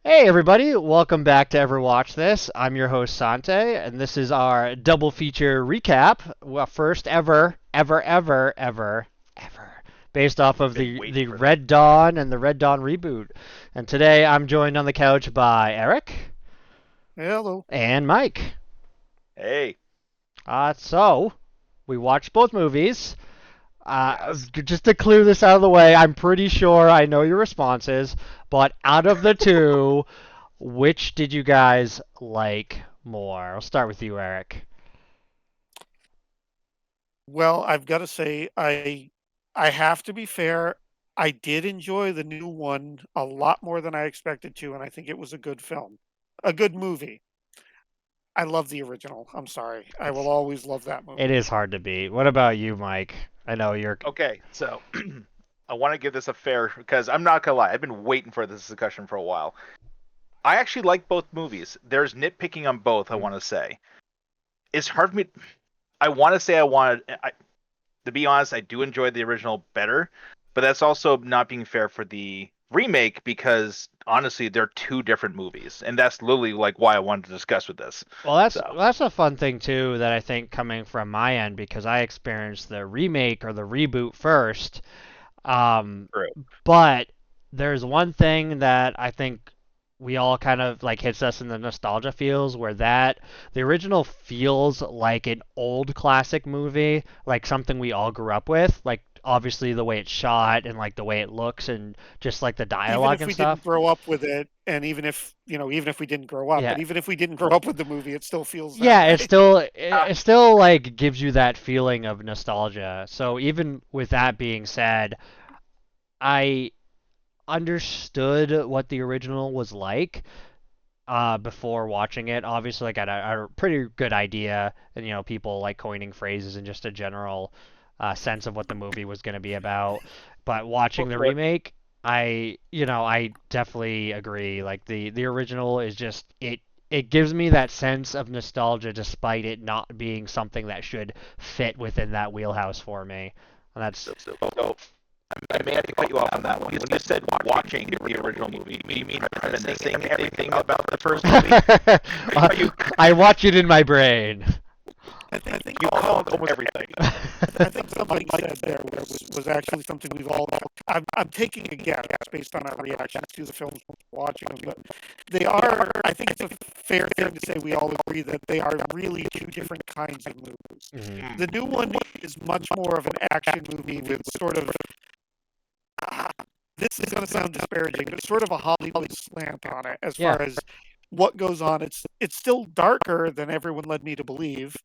Hey everybody, welcome back to Ever Watch This. I'm your host Sante, and this is our double feature recap. Well, first ever, based off of Been the waiting the for this. Red Dawn and the Red Dawn reboot. And today I'm joined on the couch by Eric Hello. and Mike. Hey, So we watched both movies. yes. Just to clear this out of the way, I'm pretty sure I know your responses, but out of the two, which did you guys like more? I'll start with you, Eric. Well, I've got to say, I have to be fair. I did enjoy the new one a lot more than I expected to, and I think it was a good film, a good movie. I love the original. I'm sorry. I will It's always love that it movie. is hard to beat. What about you, Mike? I know you're. Okay, so I want to give this a fair because I'm not gonna lie, I've been waiting for this discussion for a while. I actually like both movies. There's nitpicking on both. I want to say it's hard for me. I want to say I wanted. To be honest, I do enjoy the original better, but that's also not being fair for the remake because honestly, they're two different movies, and that's literally like why I wanted to discuss with this. Well, that's So, that's a fun thing too that I think coming from my end because I experienced the remake or the reboot first. Um, true. but there's one thing that I think we all kind of like hits us in the nostalgia feels where that the original feels like an old classic movie, like something we all grew up with, like obviously the way it's shot and like the way it looks and just like the Even dialogue if and we didn't stuff. grow up with it, and even if we didn't grow up, Yeah. but even if we didn't grow up with the movie, it still feels that Yeah, way. Uh, it still like gives you that feeling of nostalgia. So even with that being said, I understood what the original was like before watching it. Obviously, I got a pretty good idea, and people like coining phrases and just a general sense of what the movie was going to be about. But watching the what remake, I definitely agree. Like the original is just it gives me that sense of nostalgia despite it not being something that should fit within that wheelhouse for me. And that's so I may have to cut you off on that one. When you said watching the original movie, do you mean reminiscing everything about the first movie? Are you I watch it in my brain. you call it almost everything? I think something said there was actually something we've all. I'm taking a guess based on our reactions to the films watching them, but they are. I think it's a fair thing to say we all agree that they are really two different kinds of movies. Mhm. The new one is much more of an action movie with sort of. ah, This is going to sound disparaging, but sort of a Hollywood slant on it as Yeah. far as what goes on. It's still darker than everyone led me to believe.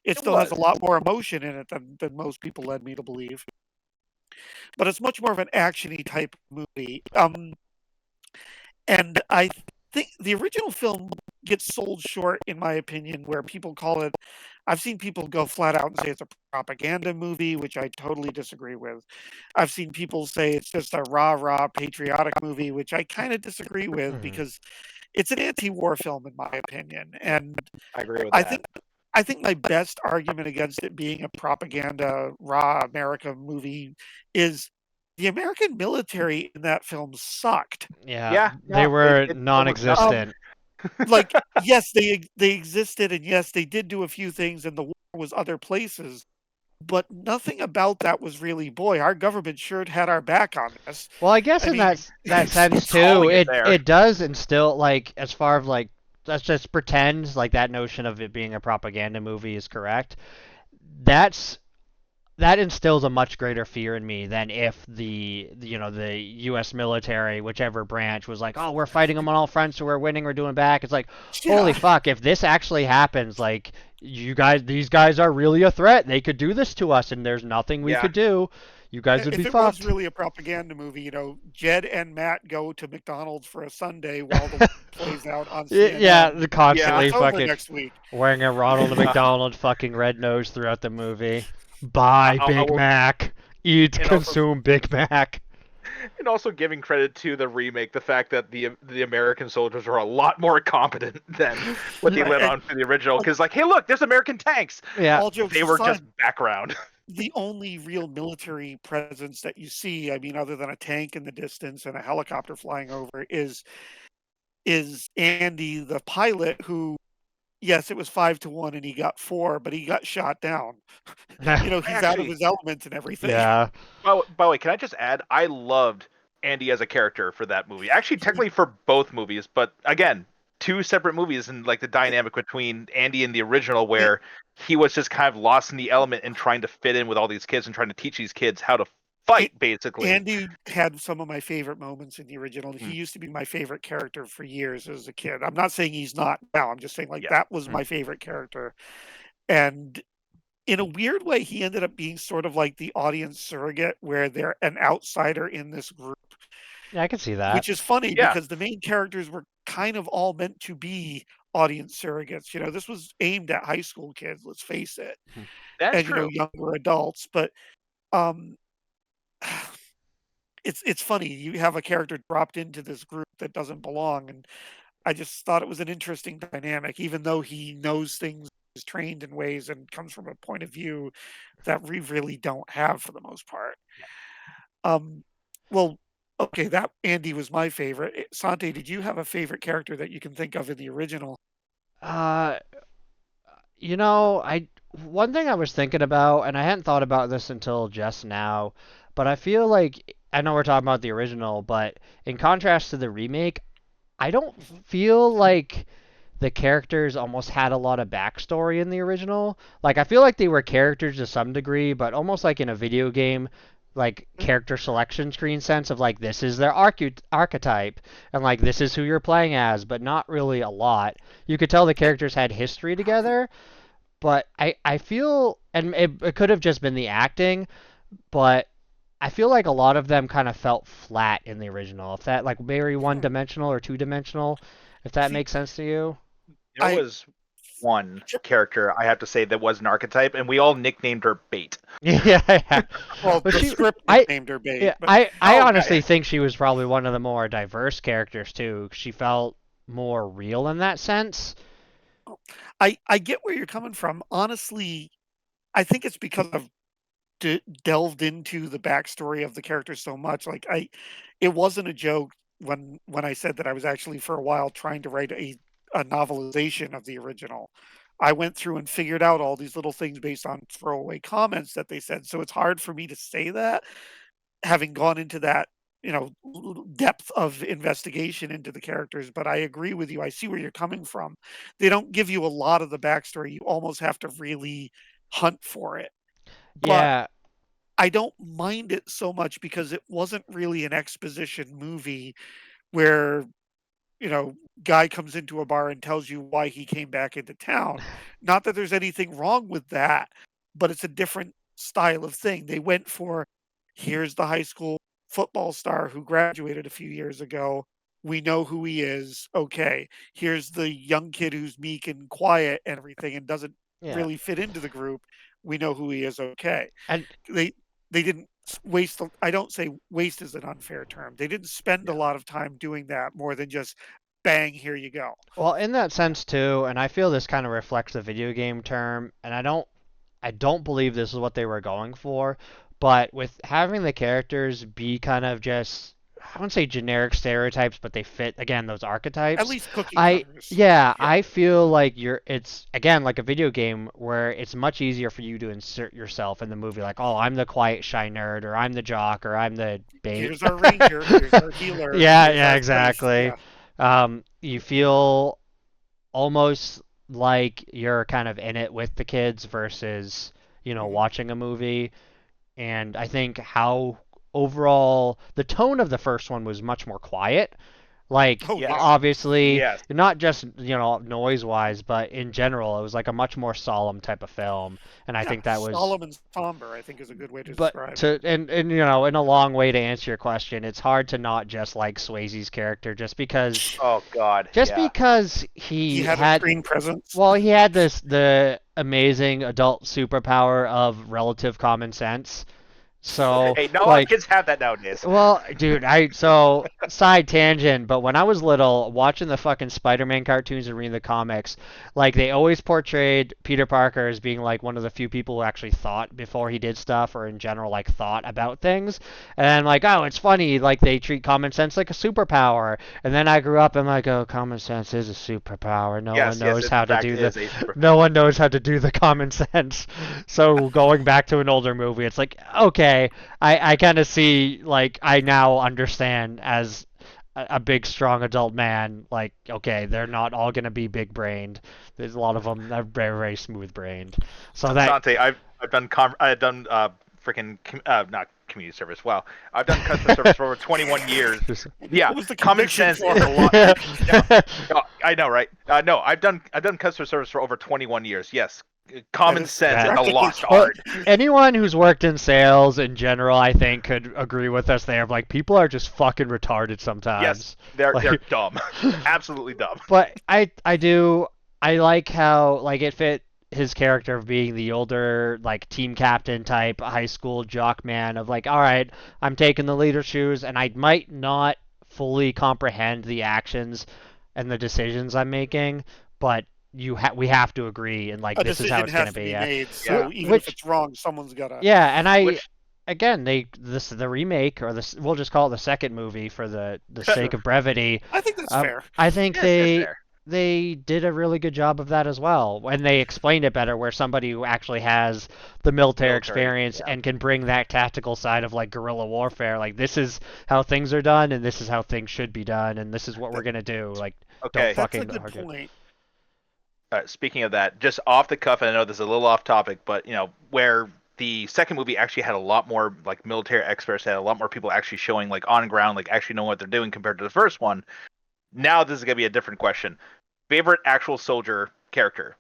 It It still has a was. lot more emotion in it than most people led me to believe, but it's much more of an actiony type movie. And I think the original film gets sold short, in my opinion, where people call it. I've seen people go flat out and say it's a propaganda movie, which I totally disagree with. I've seen people say it's just a rah rah patriotic movie, which I kind of disagree with Hmm. because it's an anti-war film, in my opinion. And I agree with I that. think I think my best argument against it being a propaganda raw America movie is the American military in that film sucked. Yeah, Yeah, they no, it, were it's almost nothing. Um, non-existent. like yes, they existed, and yes, they did do a few things, and the war was other places, but nothing about that was really, boy, our government sure had our back on this. Well, I guess I in mean, that sense it's too, Calling it it there. it does instill like as far as like let's just pretend like that notion of it being a propaganda movie is correct. That's that instills a much greater fear in me than if the U.S. military, whichever branch, was like, oh, we're fighting them on all fronts, so we're winning, we're doing back. It's like, holy yeah. fuck, if this actually happens, like these guys are really a threat. They could do this to us, and there's nothing we Yeah, could do. You guys would be If it was fucked. really a propaganda movie, Jed and Matt go to McDonald's for a Sunday while the war plays out on Yeah, CNN. the yeah. constantly It's over fucking next week. wearing a Ronald Uh, McDonald fucking red nose throughout the movie. Buy I Big will, Mac. Eat, and also consume Big Mac. and also giving credit to the remake, the fact that the American soldiers are a lot more competent than what they let And on for the original. Because like, hey, look, there's American tanks. Yeah. all jokes They were just aside, background. the only real military presence that you see, I mean, other than a tank in the distance and a helicopter flying over, is is Andy, the pilot, who, yes, it was 5-1 and he got 4, but he got shot down. He's out of his element and everything. Yeah. By the way, can I just add? I loved Andy as a character for that movie. Actually, technically for both movies, but again, two separate movies, and like the dynamic between Andy and the original, where he was just kind of lost in the element and trying to fit in with all these kids and trying to teach these kids how to fight, basically. Andy had some of my favorite moments in the original. He used to be my favorite character for years as a kid. I'm not saying he's not now. I'm just saying that was my favorite character. And in a weird way, he ended up being sort of like the audience surrogate, where they're an outsider in this group. Yeah, I can see that. Which is funny because the main characters were kind of all meant to be audience surrogates. This was aimed at high school kids, let's face it. That's and true. Younger adults. But it's funny. You have a character dropped into this group that doesn't belong, and I just thought it was an interesting dynamic, even though he knows things, is trained in ways, and comes from a point of view that we really don't have for the most part. Well, okay, that Andy was my favorite. Sante, did you have a favorite character that you can think of in the original? One thing I was thinking about, and I hadn't thought about this until just now, but I feel like I know we're talking about the original, but in contrast to the remake, I don't feel like the characters almost had a lot of backstory in the original. Like, I feel like they were characters to some degree, but almost like in a video game, like character selection screen sense of like this is their archetype and like this is who you're playing as, but not really a lot. You could tell the characters had history together, but I feel, and it could have just been the acting, but I feel like a lot of them kind of felt flat in the original. If that, like, very one-dimensional or two-dimensional, if that makes sense to you. There was one character I have to say that was an archetype, and we all nicknamed her Bait. Yeah. Well, the script nicknamed her Bait. Yeah, but... I honestly think she was probably one of the more diverse characters too. She felt more real in that sense. I get where you're coming from. Honestly, I think it's because I've delved into the backstory of the character so much. Like it wasn't a joke when I said that I was actually for a while trying to write a novelization of the original. I went through and figured out all these little things based on throwaway comments that they said. So it's hard for me to say that, having gone into that, depth of investigation into the characters. But I agree with you. I see where you're coming from. They don't give you a lot of the backstory. You almost have to really hunt for it. Yeah. But I don't mind it so much because it wasn't really an exposition movie where, guy comes into a bar and tells you why he came back into town. Not that there's anything wrong with that, but it's a different style of thing. They went for, here's the high school football star who graduated a few years ago. We know who he is. Okay. Here's the young kid who's meek and quiet and everything and doesn't really fit into the group. We know who he is. Okay. And they didn't waste. I don't say waste is an unfair term. They didn't spend a lot of time doing that more than just bang, here you go. Well, in that sense too, and I feel this kind of reflects the video game term, and I don't believe this is what they were going for, but with having the characters be kind of just, I wouldn't say generic stereotypes, but they fit, again, those archetypes. At least cookie cutters. I feel like it's, again, like a video game where it's much easier for you to insert yourself in the movie. Like, oh, I'm the quiet, shy nerd, or I'm the jock, or I'm the bait. Here's our ranger, here's our healer. Yeah, exactly. Yeah. You feel almost like you're kind of in it with the kids versus, watching a movie. And I think how overall the tone of the first one was much more quiet. Like, obviously, not just, noise-wise, but in general, it was like a much more solemn type of film. And I think that was... Solemn and somber, I think, is a good way to describe it. And in a long way to answer your question, it's hard to not just like Swayze's character just because... Oh, God. Because he had a screen presence. Well, he had the amazing adult superpower of relative common sense. So, Hey, not a lot of like, kids have that nowadays. well, dude, so side tangent, but when I was little, watching the fucking Spider-Man cartoons and reading the comics, like they always portrayed Peter Parker as being like one of the few people who actually thought before he did stuff, or in general like thought about things. And like, oh, it's funny, like they treat common sense like a superpower. And then I grew up and like, oh, common sense is a superpower. No one Yes, knows it how in to fact do is the a super. no one knows how to do the common sense. So going back to an older movie, it's like, okay, I kind of see, like, I now understand as a big, strong adult man, like, okay, they're not all going to be big brained. There's a lot of them that are very, very smooth brained. So that, Dante, I've done freaking not community service. Wow, I've done customer service for over 21 years. Yeah, What was the common conviction sense for? is a lot. Yeah, no, I know, right? No, I've done customer service for over 21 years. Yes, common is sense is a practically lost well, art. anyone who's worked in sales in general, I think, could agree with us there. Like, people are just fucking retarded sometimes. Yes, they're Like, dumb, absolutely dumb. but I like how like it fit his character of being the older like team captain type high school jock man of like, all right, I'm taking the leader shoes and I might not fully comprehend the actions and the decisions I'm making, but we have to agree and like A this is how decision it's gonna has to be. be Yeah. made, Yeah. so even if Which it's wrong, someone's gotta. yeah, and I Which again the remake or this we'll just call it the second movie for the sake Sure. of brevity. I think that's fair. I think yes, yes, there. they did a really good job of that as well when they explained it better where somebody who actually has the military experience yeah. and can bring that tactical side of like guerrilla warfare, like this is how things are done and this is how things should be done and this is what we're gonna do, like Okay. don't That's a fucking good argue. point. Speaking of that, just off the cuff, and I know this is a little off topic, but where the second movie actually had a lot more like military experts, had a lot more people actually showing like on ground, like actually knowing what they're doing compared to the first one. Now this is gonna be a different question. Favorite actual soldier character?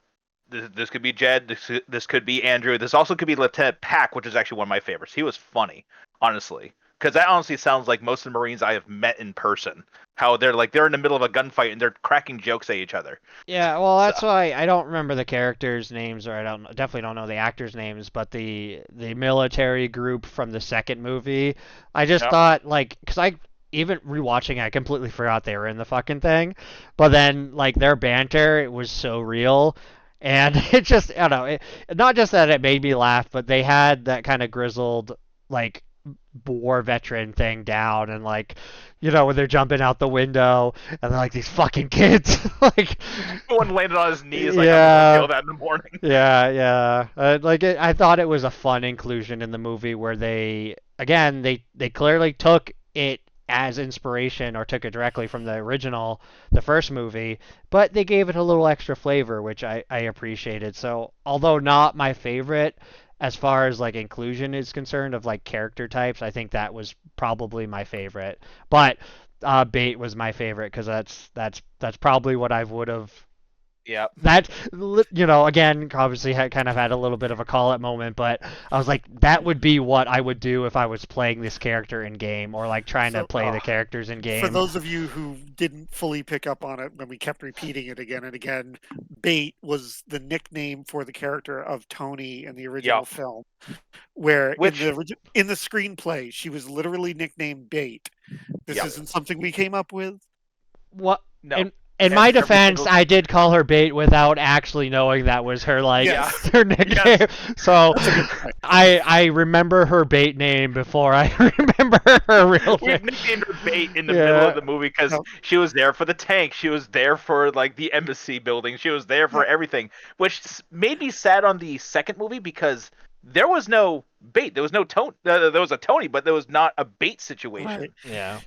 This could be Jed. This could be Andrew. This also could be Lieutenant Pack, which is actually one of my favorites. He was funny, honestly, because that honestly sounds like most of the Marines I have met in person. How they're in the middle of a gunfight and they're cracking jokes at each other. Yeah, well, So, that's why I don't remember the characters' names, or I definitely don't know the actors' names. But the military group from the second movie, I just yep. thought like, cause I even rewatching, I completely forgot they were in the fucking thing. But then like their banter, it was so real, and it just I don't know, not just that it made me laugh, but they had that kind of grizzled like war veteran thing down and like when they're jumping out the window and they're like these fucking kids like One landed on his knees like yeah I'm gonna feel that in the morning. yeah I thought it was a fun inclusion in the movie where they again they clearly took it as inspiration or took it directly from the first movie, but they gave it a little extra flavor, which I appreciated. So although not my favorite as far as like inclusion is concerned of like character types, I think that was probably my favorite. But Bait was my favorite because that's probably what I would have. Yeah. That again, obviously kind of had a little bit of a call it moment, but I was like, that would be what I would do if I was playing this character in game or like trying to So, play the characters in For game. those of you who didn't fully pick up on it when we kept repeating it again and again, Bait was the nickname for the character of Tony in the original Yep. film, where Which- in the screenplay she was literally nicknamed Bait. This Yep. isn't something we came up with. What? No. In my Every defense, single- I did call her Bait without actually knowing that was her like Yes. her nickname. Yes. So That's a good point. I remember her Bait name before I remember her real We name. nicknamed her Bait in the Yeah. middle of the movie because No. she was there for the tank. She was there for like the embassy building. She was there for everything, which made me sad on the second movie because there was no Bait. There was no Tony. There was a Tony, but there was not a Bait situation. Right. Yeah.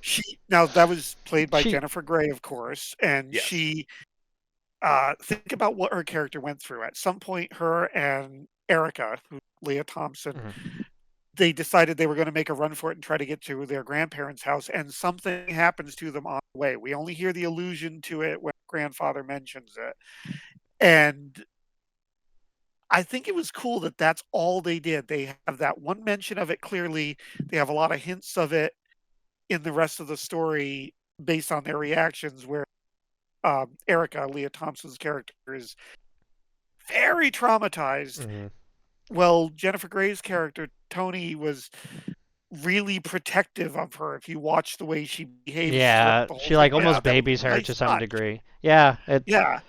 Now that was played by She- Jennifer Grey, of course, and Yes. she think about what her character went through. At some point, her and Erica, Leah Thompson, Mhm. they decided they were going to make a run for it and try to get to their grandparents' house, and something happens to them on the way. We only hear the allusion to it when grandfather mentions it, and I think it was cool that that's all they did. They have that one mention of it clearly. They have a lot of hints of it in the rest of the story based on their reactions, where Erica, Leah Thompson's character, is very traumatized. Mhm. well, Jennifer Grey's character Tony was really protective of her. If you watch the way she behaves throughout Yeah, the whole she like thing, I Yeah. almost thought that was babies a her nice to some touch. degree. Yeah, Yeah,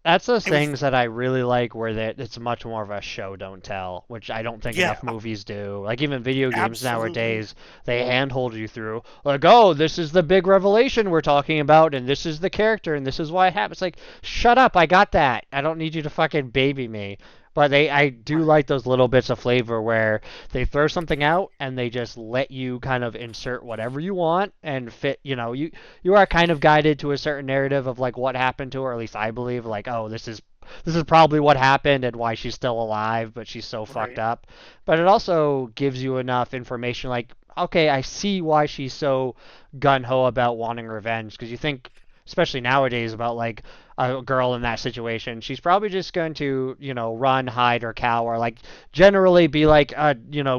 that's those it was. things that I really like where it's much more of a show don't tell, which I don't think Yeah, enough movies do. Like even video games absolutely. nowadays, they handhold you through like, oh, this is the big revelation we're talking about, and this is the character, and this is why it happens. Like, shut up, I got that. I don't need you to fucking baby me. But I do Right. like those little bits of flavor where they throw something out and they just let you kind of insert whatever you want and fit. You are kind of guided to a certain narrative of like what happened to her. Or at least I believe like, oh, this is probably what happened and why she's still alive, but she's so fucked Right. up. But it also gives you enough information like, okay, I see why she's so gun ho about wanting revenge because you think, especially nowadays, about like a girl in that situation, she's probably just going to, run, hide, or cower, like generally be like,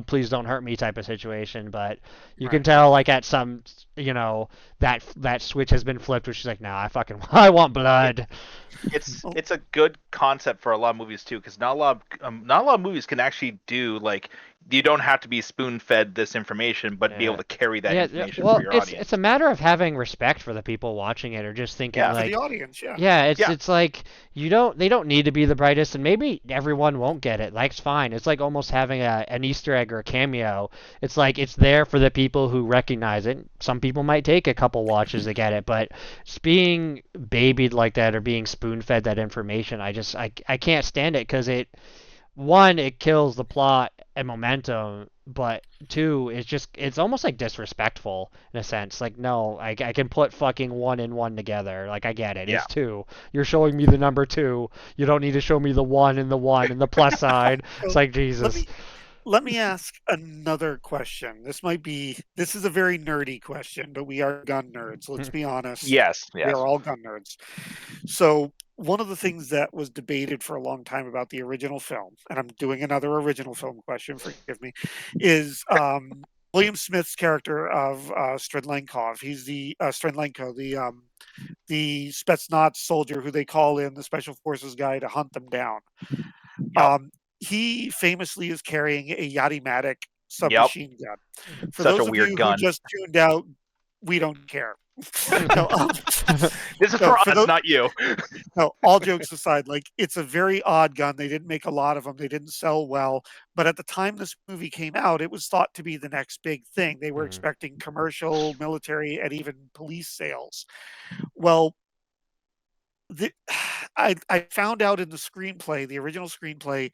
please don't hurt me type of situation. But you can Right. tell, like at some, that switch has been flipped, where she's like, nah, I fucking, I want blood. Oh, It's a good concept for a lot of movies too, because not a lot of movies can actually do like you don't have to be spoon fed this information, but be able Yeah. to carry that Yeah, yeah, information for well, your it's a audience. matter of having respect for the people watching it, or just thinking Yeah, for the like, audience, yeah. yeah, it's yeah, it's like they don't need to be the brightest, and maybe everyone won't get it. Like, it's fine. It's like almost having an Easter egg or a cameo. It's like it's there for the people who recognize it. Some people might take a couple watches to get it, but it's being babied like that or being spoon fed that information, I can't stand it because one, it kills the plot and momentum, but two, it's almost like disrespectful in a sense. Like, no, I can put fucking one and one together. Like, I get it. yeah. It's two. You're showing me the number two. You don't need to show me the one and the one and the plus side. It's So like let Jesus. me let me ask another question. This is a very nerdy question, but we are gun nerds. Let's be honest. Yes, We yes. are all gun nerds. So one of the things that was debated for a long time about the original film, and I'm doing another original film question, forgive me, is William Smith's character of Stredlenkov. He's the Stredlenko, the Spetsnaz soldier who they call in the special forces guy to hunt them down. Yep. He famously is carrying a Yadimatic Yep. submachine gun. For Such a those of weird you who gun. just tuned out, we don't care. no, This is no, for for us, those, not you. no, all jokes aside, like it's a very odd gun. They didn't make a lot of them. They didn't sell well. But at the time this movie came out, it was thought to be the next big thing. They were Mhm. expecting commercial, military, and even police sales. Well, the, I found out in the screenplay, the original screenplay,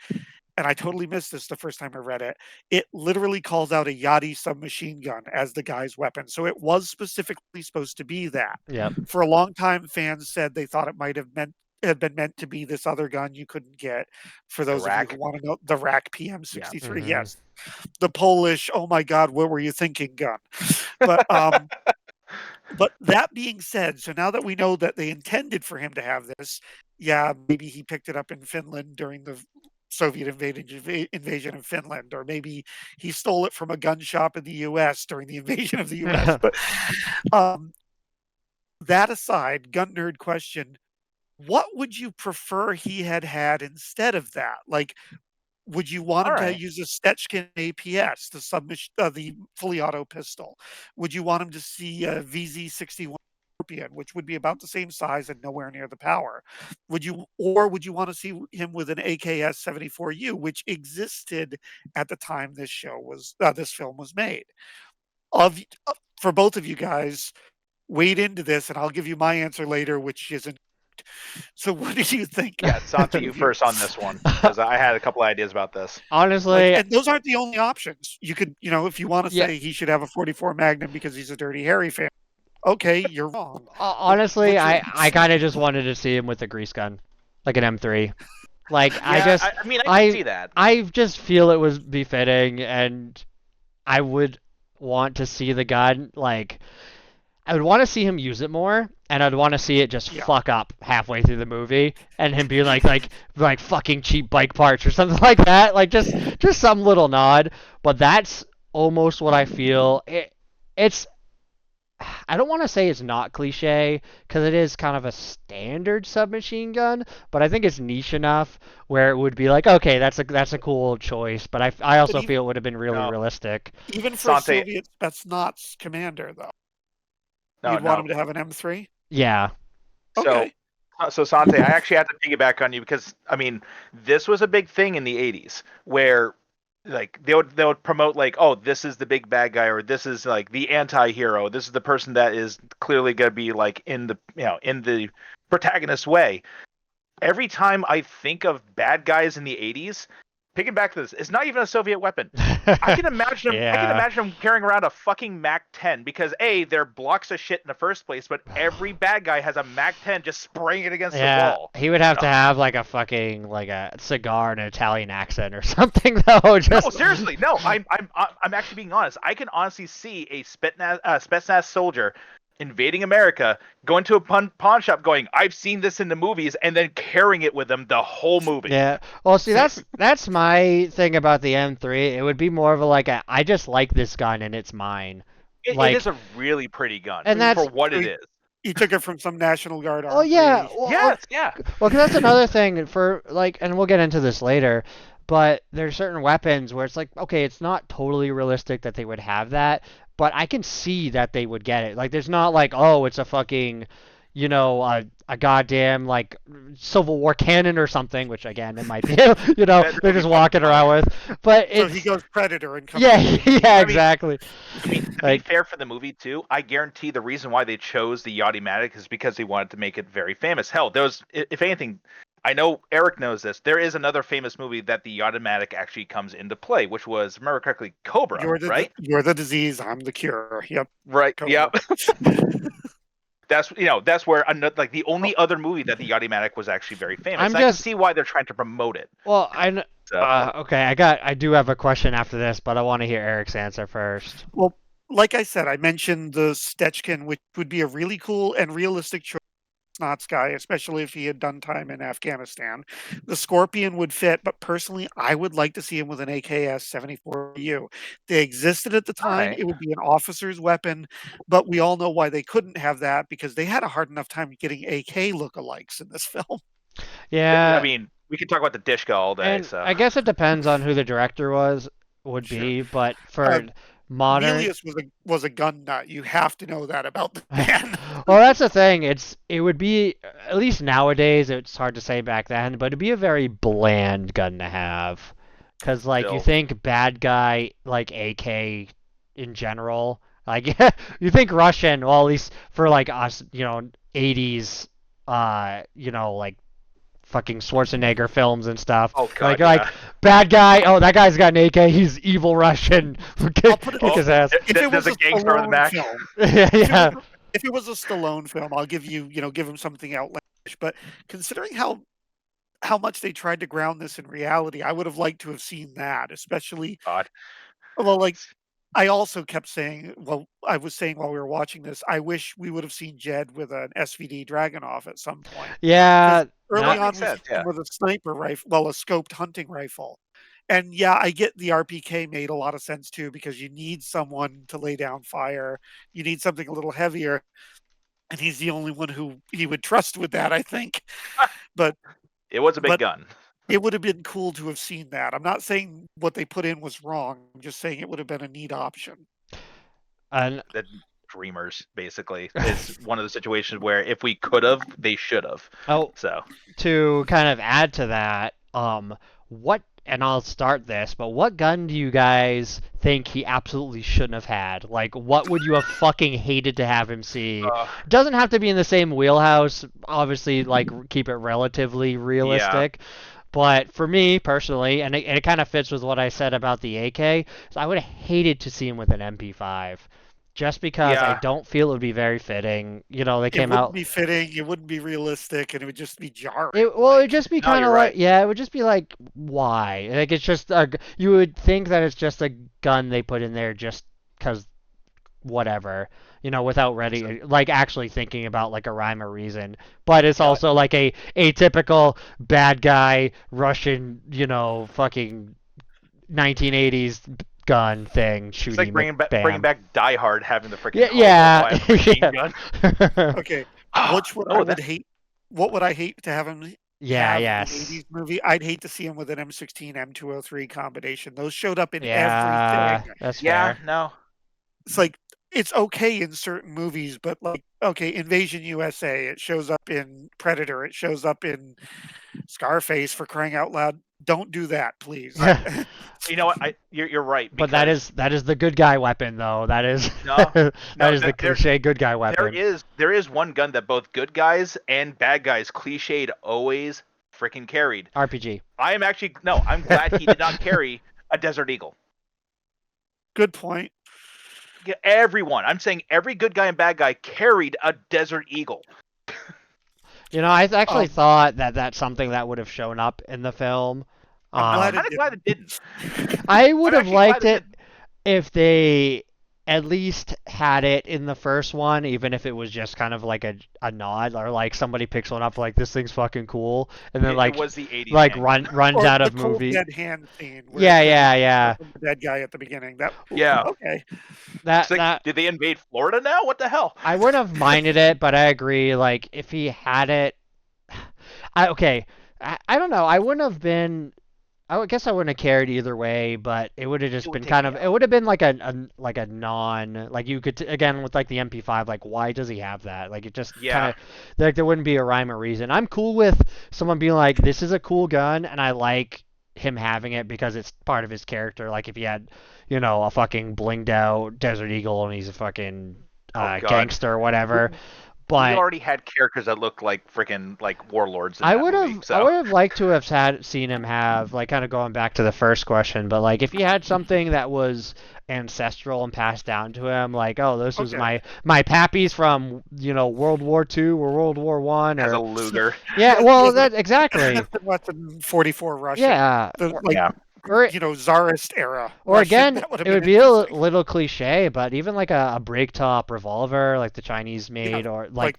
and I totally missed this the first time I read it. It literally calls out a Yachty submachine gun as the guy's weapon. So it was specifically supposed to be that. Yep. For a long time, fans said they thought it might have been meant to be this other gun you couldn't get. For The those of you who rack. want to know, the Rack Yeah. PM63, Mhm. yes, the Polish, oh my God, what were you thinking gun? But but that being said, so now that we know that they intended for him to have this, yeah, maybe he picked it up in Finland during the Soviet invasion of Finland, or maybe he stole it from a gun shop in the U.S. during the invasion of the U.S. But um, that aside, gun nerd question: what would you prefer he had had instead of that? Like, would you want All him to right. use a Stechkin APS, the fully auto pistol? Would you want him to see a VZ61 Scorpion, which would be about the same size and nowhere near the power? Would you want to see him with an AKS 74U, which existed at the time this film was made? Of For both of you guys, wade into this, and I'll give you my answer later, which isn't. So, what do you think? Yeah, Sansa, you first on this one, because I had a couple ideas about this. Like, Honestly, and those aren't the only options. You could, if you want to yeah. say he should have a 44 Magnum because he's a Dirty Harry fan, okay, you're wrong. But Honestly, would you? I kind of just wanted to see him with a grease gun, like an M3. Like, Yeah, I mean, I can I see that. I just feel it was befitting, and I would want to see the gun. Like, I would want to see him use it more, and I'd want to see it just Yeah, fuck up halfway through the movie, and him be like fucking cheap bike parts or something like that. Like, just some little nod. But that's almost what I feel. It's I don't want to say it's not cliche because it is kind of a standard submachine gun, but I think it's niche enough where it would be like, okay, that's a cool choice, but I But also feel it would have been really No. realistic. even for a Sante, Soviet Spetsnaz commander, though, no, you'd want him no. to have an M3. Yeah. So, Okay. Sante, I actually have to piggyback on you because I mean, this was a big thing in the '80s where like they would promote like, oh, this is the big bad guy, or this is like the anti-hero. This is the person that is clearly going to be like in the in the protagonist way. Every time I think of bad guys in the '80s, picking back to this, it's not even a Soviet weapon. I can imagine him. I can Yeah. imagine him carrying around a fucking Mac-10 because they're blocks of shit in the first place, but every bad guy has a Mac-10 just spraying it against the Yeah, wall. he would have to have like a fucking like a cigar and an Italian accent or something though. No, Just seriously, no. I'm actually being honest. I can honestly see a Spetsnaz soldier invading America, going to a pawn shop, going, "I've seen this in the movies," and then carrying it with them the whole movie. Yeah. Well, see, that's my thing about the M3. It would be more of a like I just like this gun and it's mine. It Like, is a really pretty gun and that's for what it is. You took it from some National Guard oh yeah. R3. Well, Yes, yeah. well, 'cause that's another thing for like, and we'll get into this later. But there's certain weapons where it's like, okay, it's not totally realistic that they would have that, but I can see that they would get it. Like, there's not like, oh, it's a fucking, a goddamn like Civil War cannon or something, which again it might be, they're just walking around with. But So it's he goes Predator and comes. yeah, with yeah, mean, exactly. To be Like, fair for the movie too, I guarantee the reason why they chose the Yachty-Matic is because they wanted to make it very famous. Hell, there was, if anything, I know Eric knows this. There is another famous movie that the Yachty-Matic actually comes into play, which was, if I remember correctly, Cobra, right? You're the disease. I'm the cure. Yep. Right. Cobra. Yep. That's where like the only other movie that the Yachty-Matic was actually very famous. I'm I can just- see why they're trying to promote it. well, So, okay, I do have a question after this, but I want to hear Eric's answer first. Well, like I said, I mentioned the Stechkin, which would be a really cool and realistic choice. Snots guy, especially if he had done time in Afghanistan. The Scorpion would fit, but personally, I would like to see him with an AKS 74U. They existed at the time. Alright. It would be an officer's weapon, but we all know why they couldn't have that because they had a hard enough time getting AK lookalikes in this film. Yeah, I mean, we could talck about the Dishka all day. and So I guess it depends on who the director would Sure. be, but for modern. Milius was a gun nut. You have to know that about the man. Well, that's the thing. It would be, at least nowadays. It's hard to say back then, but it'd be a very bland gun to have, because like you Still. think bad guy like AK in general, like you think Russian. Well, at least for like us, 80s, like fucking Schwarzenegger films and stuff. Oh god, like yeah. bad guy. Oh, that guy's got an AK. He's evil Russian. I'll put it Kick his ass. If it was There's a a gangster on the Stallone back. film, Yeah. if it was a Stallone film, I'll give him something outlandish. But considering how much they tried to ground this in reality, I would have liked to have seen that, especially. God. Well, like I also kept saying, well, I was saying while we were watching this, I wish we would have seen Jed with an SVD Dragunov at some point. Yeah. Early That on, makes we sense, see him yeah. with a sniper rifle, well, a scoped hunting rifle. And yeah, I get the RPK made a lot of sense too, because you need someone to lay down fire. You need something a little heavier. And he's the only one who he would trust with that, I think. But It was a big But- gun. it would have been cool to have seen that. I'm not saying what they put in was wrong. I'm just saying it would have been a neat option. And The Dreamers, basically, is one of the situations where if we could have, they should have. oh, So to kind of add to that, what and I'll start this, but what gun do you guys think he absolutely shouldn't have had? Like, what would you have fucking hated to have him see? Doesn't have to be in the same wheelhouse. Obviously, like keep it relatively realistic. But for me personally, and it kind of fits with what I said about the AK, so I would have hated to see him with an MP5. Just because I Yeah. don't feel it would be very fitting. They It came wouldn't out. be fitting. It wouldn't be realistic, and it would just be jarring. It'd just be No, kind of you're like, right. yeah, it would just be like, why? Like, it's just, you would think that it's just a gun they put in there just because whatever, without like actually thinking about like a rhyme or reason. But it's also like a atypical bad guy Russian, fucking 1980s gun thing shooting. It's like bringing back Die Hard, having the freaking Yeah, machine yeah. gun. Okay, what would I hate to have him Yeah, have in yes. the 80s movie? I'd hate to see him with an M16 M203 combination. Those showed up in Yeah, everything. that's Yeah, fair. no. It's like it's okay in certain movies, but like okay, Invasion USA, it shows up in Predator, it shows up in Scarface, for crying out loud. Don't do that, please. You know what? You're right. But that because is the good guy weapon, though. That is No, that no, is the cliche good guy weapon. there is one gun that both good guys and bad guys cliched always freaking carried. RPG. I'm glad he did not carry a Desert Eagle. Good point. Yeah, everyone, I'm saying every good guy and bad guy carried a Desert Eagle. You know, I actually thought that that's something that would have shown up in the film. I'm Kind of glad it didn't. I would have actually liked glad it if they at least had it in the first one, even if it was just kind of like a nod, or like somebody picks one up like this thing's fucking cool, and then It was the 80s. like thing. runs Or out the of cold movie. dead hand scene. where Yeah, it's yeah. the dead guy at the beginning. Yeah. Okay. That It's like, did they invade Florida now? What the hell? I wouldn't have minded it, but I agree. Like if he had it, I don't know. I wouldn't have been. I guess I wouldn't have cared either way, but it would have just It would been take kind me of. out. It would have been like a non, like you could again with like the MP5. Like why does he have that? Like it just Yeah. kind of like there wouldn't be a rhyme or reason. I'm cool with someone being like, this is a cool gun, and I like him having it because it's part of his character. Like if he had, you know, a fucking blinged out Desert Eagle and he's a fucking God. gangster or whatever. We But already had characters that looked like freaking like warlords. In I that would movie, have so. I would have liked to have seen him have like kind of going back to the first question, but like if he had something that was ancestral and passed down to him, like oh this was Okay. my pappies from World War II or World War One As a or Luger. yeah, well that exactly Smith & Wesson 44 Russian. yeah. Yeah. Or Tsarist era. or Russian, again, that it would be a little cliche, but even like a break top revolver, like the Chinese made, or like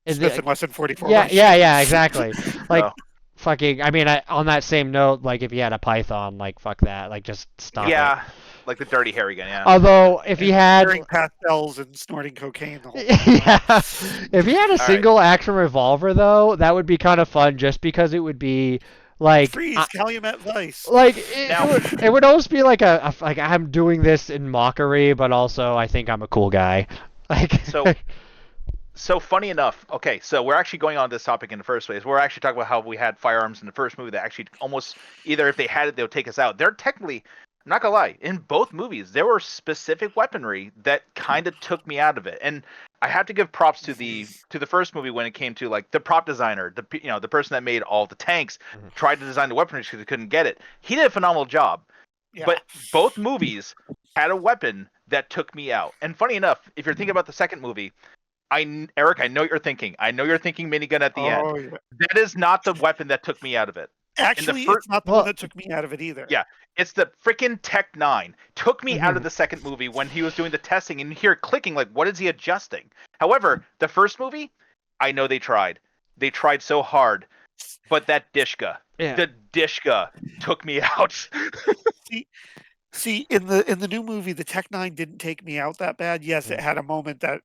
Smith & Wesson 44 yeah, Russian. yeah, exactly. Like Oh. fucking, I mean, on that same note, like if he had a Python, like fuck that, like just stop it. Yeah, like the Dirty Harry gun. Yeah. Although if he had, Wearing pastels and snorting cocaine the whole yeah, if he had a right. single action revolver though, that would be kind of fun, just because it would be like Freeze, Calumet Vice. like Now- it would almost be like a like I'm doing this in mockery, but also I think I'm a cool guy. Like So funny enough, okay, so we're actually going on this topic in the first place. We're actually talking about how we had firearms in the first movie that actually almost either if they had it, they would take us out. They're technically, I'm not gonna lie, in both movies there were specific weaponry that kind of took me out of it, and I have to give props to the first movie when it came to like the prop designer, the person that made all the tanks, tried to design the weaponry because they couldn't get it. He did a phenomenal job. Yeah. But both movies had a weapon that took me out. And funny enough, if you're thinking about the second movie, Eric, I know what you're thinking. I know you're thinking minigun at the end. Yeah. That is not the weapon that took me out of it. Actually, it's not the one that took me out of it either. Yeah, it's the freaking Tech 9. Took me out of the second movie when he was doing the testing, and you hear it clicking like, what is he adjusting? However, the first movie, I know they tried. They tried so hard, but that Dishka, the Dishka took me out. See, in the new movie, the Tech 9 didn't take me out that bad. Yes, it had a moment that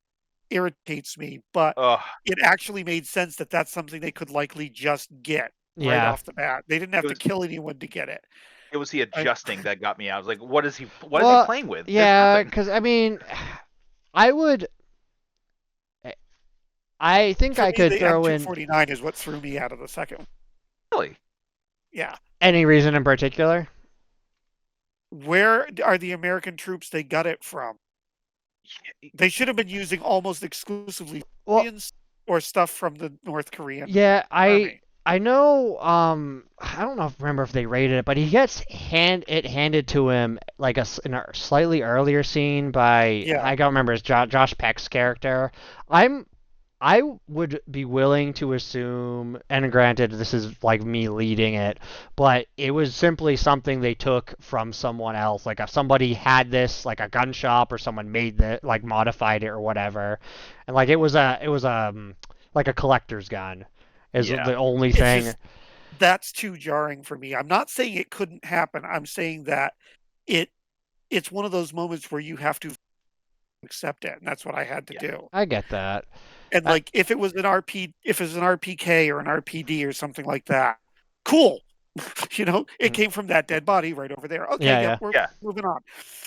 irritates me, but Ugh. it actually made sense that that's something they could likely just get right Yeah. off the bat. They didn't have to kill anyone to get it. It was the adjusting that got me out. I was like, what is he playing with? There's Yeah, nothing. because I mean, I think For I me, could the throw in M249 is what threw me out of the second one. Really? Yeah. any reason in particular. Where are the American troops they got it from? They should have been using almost exclusively Well, civilians or stuff from the North Korean yeah, army. I know. I don't remember if they rated it, but he gets handed to him like in a slightly earlier scene by Yeah. I don't remember his Josh Peck's character. I would be willing to assume, and granted, this is like me leading it, but it was simply something they took from someone else. Like if somebody had this, like a gun shop, or someone made that, like modified it or whatever, and like it was like a collector's gun, is Yeah. the only It's thing. just- that's too jarring for me. I'm not saying it couldn't happen. I'm saying that it it's one of those moments where you have to accept it, and that's what I had to do. I get that. And I, like if it was an RPK or an RPD or something like that, cool. It came from that dead body right over there. Okay, Yeah, yep, yeah. we're Yeah. moving on.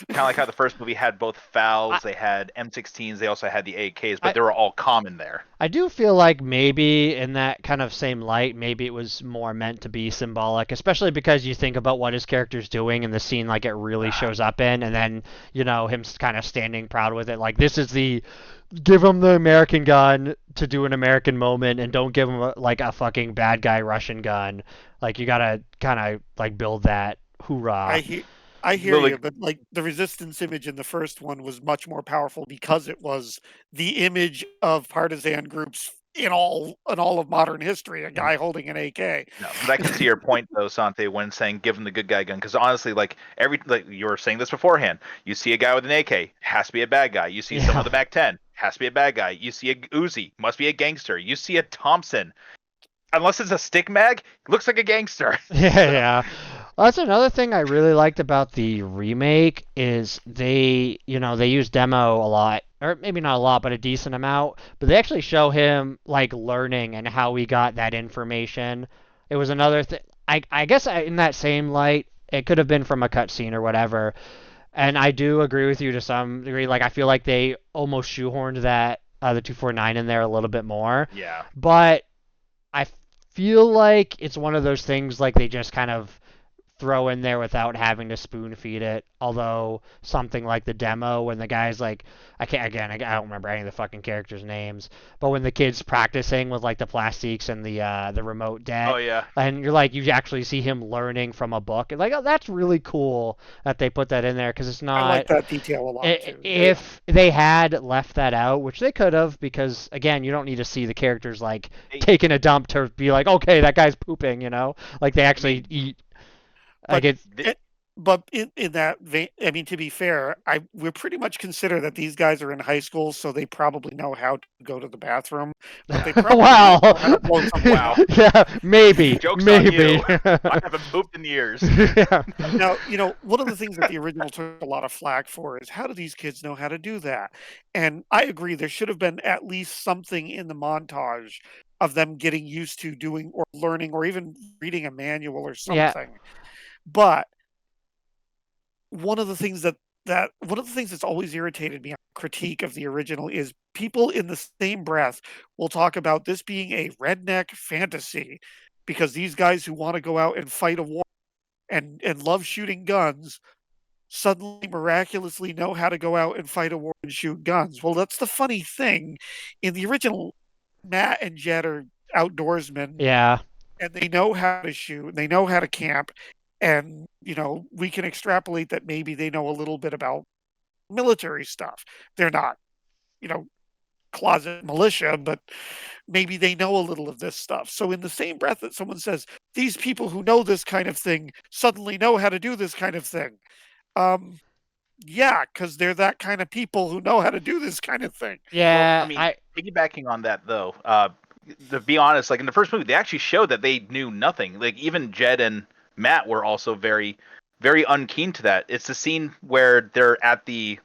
Kind of like how the first movie had both FALs, I- they had M16s, they also had the AKs, but I- they were all common there. I do feel like maybe in that kind of same light, maybe it was more meant to be symbolic, especially because you think about what his character's doing in the scene, like it really shows up in, and then, him kind of standing proud with it. Like, this is give him the American gun to do an American moment, and don't give him like a fucking bad guy Russian gun. Like, you gotta kind of like build that hoorah. I hear Lily- you, but like the resistance image in the first one was much more powerful because it was the image of partisan groups in all of modern history. A guy holding an AK. No, but I can see your point though, Sante, when saying give him the good guy gun, because honestly, like you were saying this beforehand, you see a guy with an AK, has to be a bad guy. You see someone with a Mac 10, has to be a bad guy. You see a Uzi, must be a gangster. You see a Thompson, unless it's a stick mag, looks like a gangster. Yeah. Well, that's another thing I really liked about the remake is they use demo a lot, or maybe not a lot, but a decent amount. But they actually show him like learning and how he got that information. It was another thing. I guess in that same light, it could have been from a cutscene or whatever. And I do agree with you to some degree. Like I feel like they almost shoehorned that the 249 in there a little bit more. Yeah. But I feel like it's one of those things like they just kind of throw in there without having to spoon feed it. Although something like the demo when the guy's like, I don't remember any of the fucking characters' names, but when the kid's practicing with like the plastiques and the remote deck, Oh yeah. and you're like, you actually see him learning from a book, and like, oh, that's really cool that they put that in there because it's not. I like that detail a lot too. If they had left that out, which they could have, because again, you don't need to see the characters like taking a dump to be like, okay, that guy's pooping, like they actually eat. Like But in that vein, I mean, to be fair, we pretty much consider that these guys are in high school, so they probably know how to go to the bathroom. But they probably wow. don't know how to blow someone Wow. out. Yeah, maybe. Joke's on maybe. you. I haven't pooped in years. Yeah. Now, one of the things that the original took a lot of flack for is how do these kids know how to do that? And I agree, there should have been at least something in the montage of them getting used to doing or learning or even reading a manual or Yeah. something. But one of the things that's always irritated me on critique of the original is people in the same breath will talk about this being a redneck fantasy because these guys who want to go out and fight a war and love shooting guns suddenly miraculously know how to go out and fight a war and shoot guns. Well, that's the funny thing. In the original, Matt and Jed are outdoorsmen. Yeah. And they know how to shoot, and they know how to camp, and we can extrapolate that maybe they know a little bit about military stuff. They're not closet militia, but maybe they know a little of this stuff. So in the same breath that someone says these people who know this kind of thing suddenly know how to do this kind of thing, yeah, because they're that kind of people who know how to do this kind of thing. Yeah. Well, I mean, piggybacking on that though, to be honest, like in the first movie, they actually showed that they knew nothing. Like even Jed and Matt were also very, very unkeen to that. It's the scene where they're at the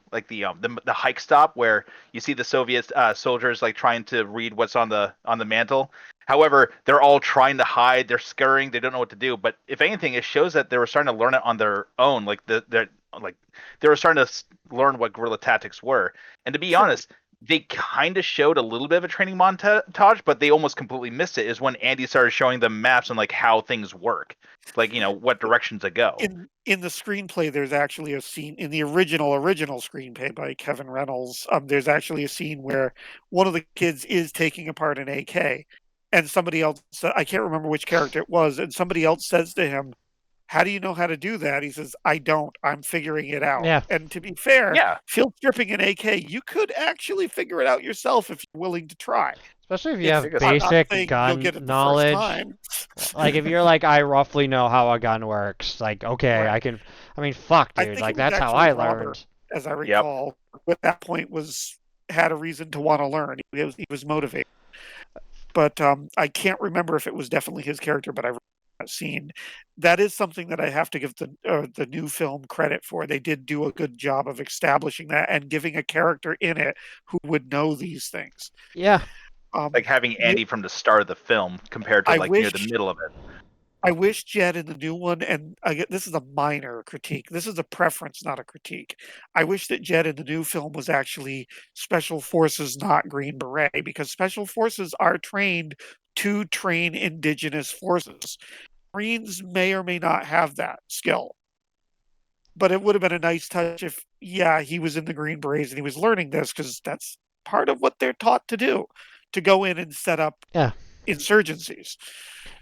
hike stop where you see the Soviet soldiers like trying to read what's on the mantle. However, they're all trying to hide. They're scurrying. They don't know what to do. But if anything, it shows that they were starting to learn it on their own. Like they were starting to learn what guerrilla tactics were. And to be honest, they kind of showed a little bit of a training montage, but they almost completely missed it. Is when Andy started showing them maps and like how things work, like what directions to go. In the screenplay, there's actually a scene in the original screenplay by Kevin Reynolds. There's actually a scene where one of the kids is taking apart an AK, and somebody else, I can't remember which character it was, and somebody else says to him, how do you know how to do that? He says, I don't. I'm figuring it out. Yeah. And to be fair, field stripping an AK, you could actually figure it out yourself if you're willing to try. Especially if you have basic gun knowledge. Like if you're like, I roughly know how a gun works. Like, okay, right. I mean, fuck, dude. Like that's how I learned. As I recall, at that point had a reason to want to learn. He was motivated. But I can't remember if it was definitely his character, but that scene. That is something that I have to give the new film credit for. They did do a good job of establishing that and giving a character in it who would know these things. Yeah. Like having Andy from the start of the film compared to I like near wish the middle of it. I wish Jed in the new one, and this is a minor critique. This is a preference, not a critique. I wish that Jed in the new film was actually Special Forces, not Green Beret, because Special Forces are trained to train indigenous forces. Marines may or may not have that skill. But it would have been a nice touch if, yeah, he was in the Green Berets and he was learning this, because that's part of what they're taught to do, to go in and set up Yeah. insurgencies.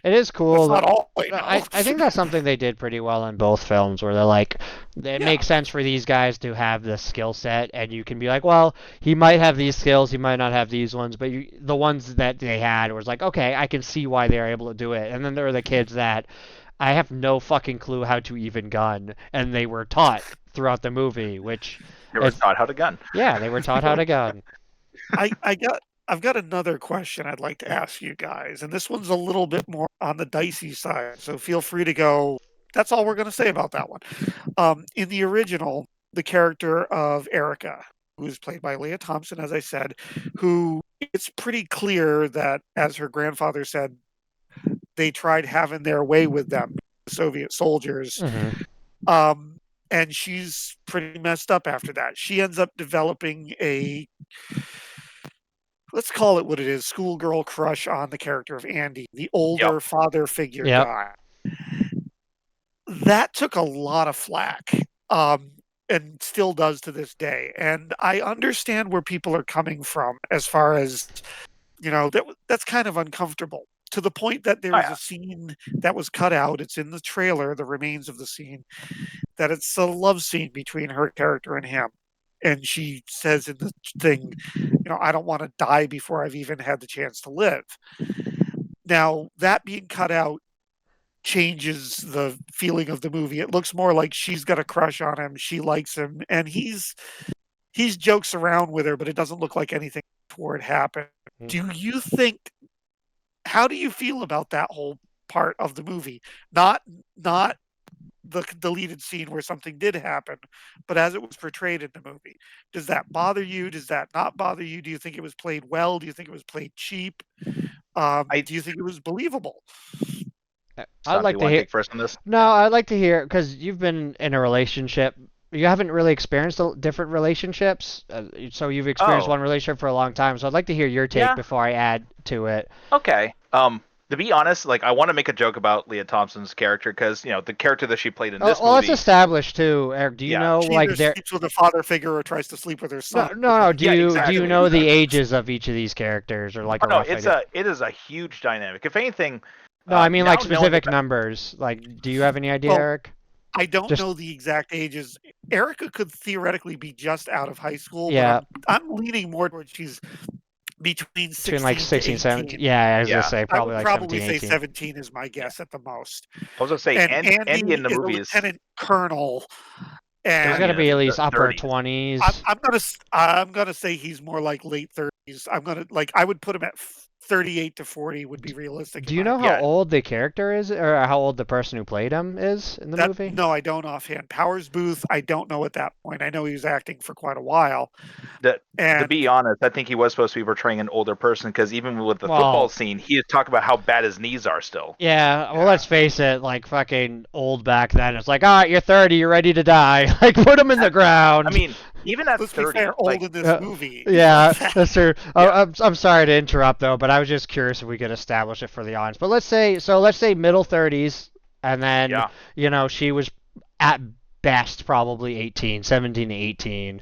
It is cool. That's not all they know. I think that's something they did pretty well in both films, where they're like, it makes sense for these guys to have this skill set, and you can be like, well, he might have these skills, he might not have these ones, but the ones that they had was like, okay, I can see why they're able to do it. And then there are the kids that I have no fucking clue how to even gun, and they were taught throughout the movie, which They were taught how to gun. Yeah, they were taught how to gun. I've got another question I'd like to ask you guys, and this one's a little bit more on the dicey side, so feel free to go. That's all we're going to say about that one. In the original, the character of Erica, who is played by Leah Thompson, as I said, who it's pretty clear that, as her grandfather said, they tried having their way with them, Soviet soldiers. Mm-hmm. And she's pretty messed up after that. She ends up developing a, let's call it what it is, schoolgirl crush on the character of Andy, the older father figure guy. That took a lot of flack, and still does to this day. And I understand where people are coming from as far as, that's kind of uncomfortable. To the point that there is a scene that was cut out. It's in the trailer, the remains of the scene, that it's a love scene between her character and him. And she says in the thing, I don't want to die before I've even had the chance to live. Now, that being cut out changes the feeling of the movie. It looks more like she's got a crush on him. She likes him. And he's jokes around with her, but it doesn't look like anything toward happen. Do you think... How do you feel about that whole part of the movie? Not the deleted scene where something did happen, but as it was portrayed in the movie. Does that bother you? Does that not bother you? Do you think it was played well? Do you think it was played cheap? Do you think it was believable? I'd like to hear first on this. No, I'd like to hear, because you've been in a relationship. You haven't really experienced different relationships, so you've experienced one relationship for a long time. So I'd like to hear your take before I add to it. Okay. To be honest, I want to make a joke about Leah Thompson's character, because the character that she played in this movie. Let's establish too, Eric. Do you know she either sleeps with a father figure or tries to sleep with her son? No. Do you know the ages of each of these characters, or a rough idea? It is a huge dynamic. If anything. No, I mean specific numbers. Do you have any idea, Eric? I don't know the exact ages. Erica could theoretically be just out of high school. Yeah. But I'm leaning more towards she's between 16, 17. Yeah, I was going to say probably I would 17, say 18. 17 is my guess at the most. I was going to say, Andy in the movie is lieutenant colonel. And he's got to be at least upper 30s. 20s. I'm gonna say he's more like late 30s. I would put him at 38 to 40 would be realistic. Do you know how old the character is, or how old the person who played him is in the movie? No, I don't offhand. Powers Booth, I don't know at that point. I know he was acting for quite a while. To be honest, I think he was supposed to be portraying an older person, because even with the football scene, he talked about how bad his knees are still. Yeah, well, let's face it, fucking old back then. It's all right, you're 30, you're ready to die. Put him in the ground. I mean, even at 30, be fair, old in this movie. Yeah, that's true. I'm sorry to interrupt though, but I was just curious if we could establish it for the audience. But let's say middle 30s, and then she was at best probably 17 to 18.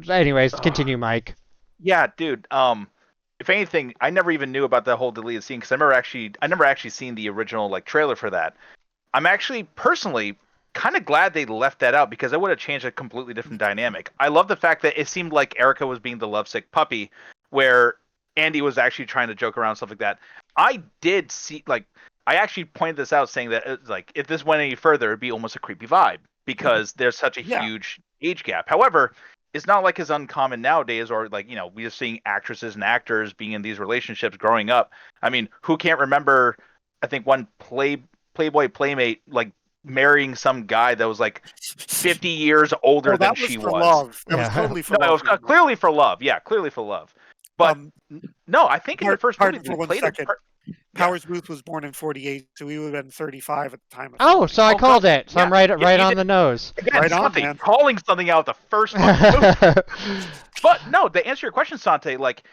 Anyways, continue, Mike. Yeah, dude. If anything, I never even knew about that whole deleted scene, because I never actually seen the original trailer for that. I'm actually personally kind of glad they left that out, because it would have changed a completely different dynamic. I love the fact that it seemed like Erica was being the lovesick puppy, where Andy was actually trying to joke around, stuff like that. I did see, I actually pointed this out, saying that if this went any further, it'd be almost a creepy vibe, because there's such a huge age gap. However, it's not as uncommon nowadays, or we're just seeing actresses and actors being in these relationships growing up. I mean, who can't remember I think one Playboy Playmate like marrying some guy that was like 50 years older Oh, than that was she for was. love. That was Yeah. totally for No, it love. was clearly for love. Yeah, clearly for love. But Um, no, I think in the first movie pardon they for 1 played it. second. Yeah. Powers Booth was born in 48, so he would have been 35 at the time of Oh, filming. so I Oh, called God. it. So Yeah. I'm right Yeah, right you on did. the nose. Again, Right on, Sante, man. calling something out the first fucking movie. But no, to answer your question, Sante, like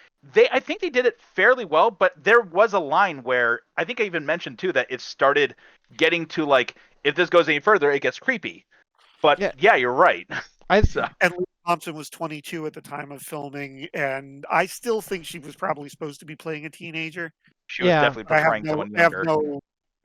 I think they did it fairly well, but there was a line where I think I even mentioned too that it started getting to like if this goes any further, it gets creepy. But Yeah. yeah, you're right. I So And Lee Thompson was 22 at the time of filming, and I still think she was probably supposed to be playing a teenager. she was yeah. definitely But portraying someone younger.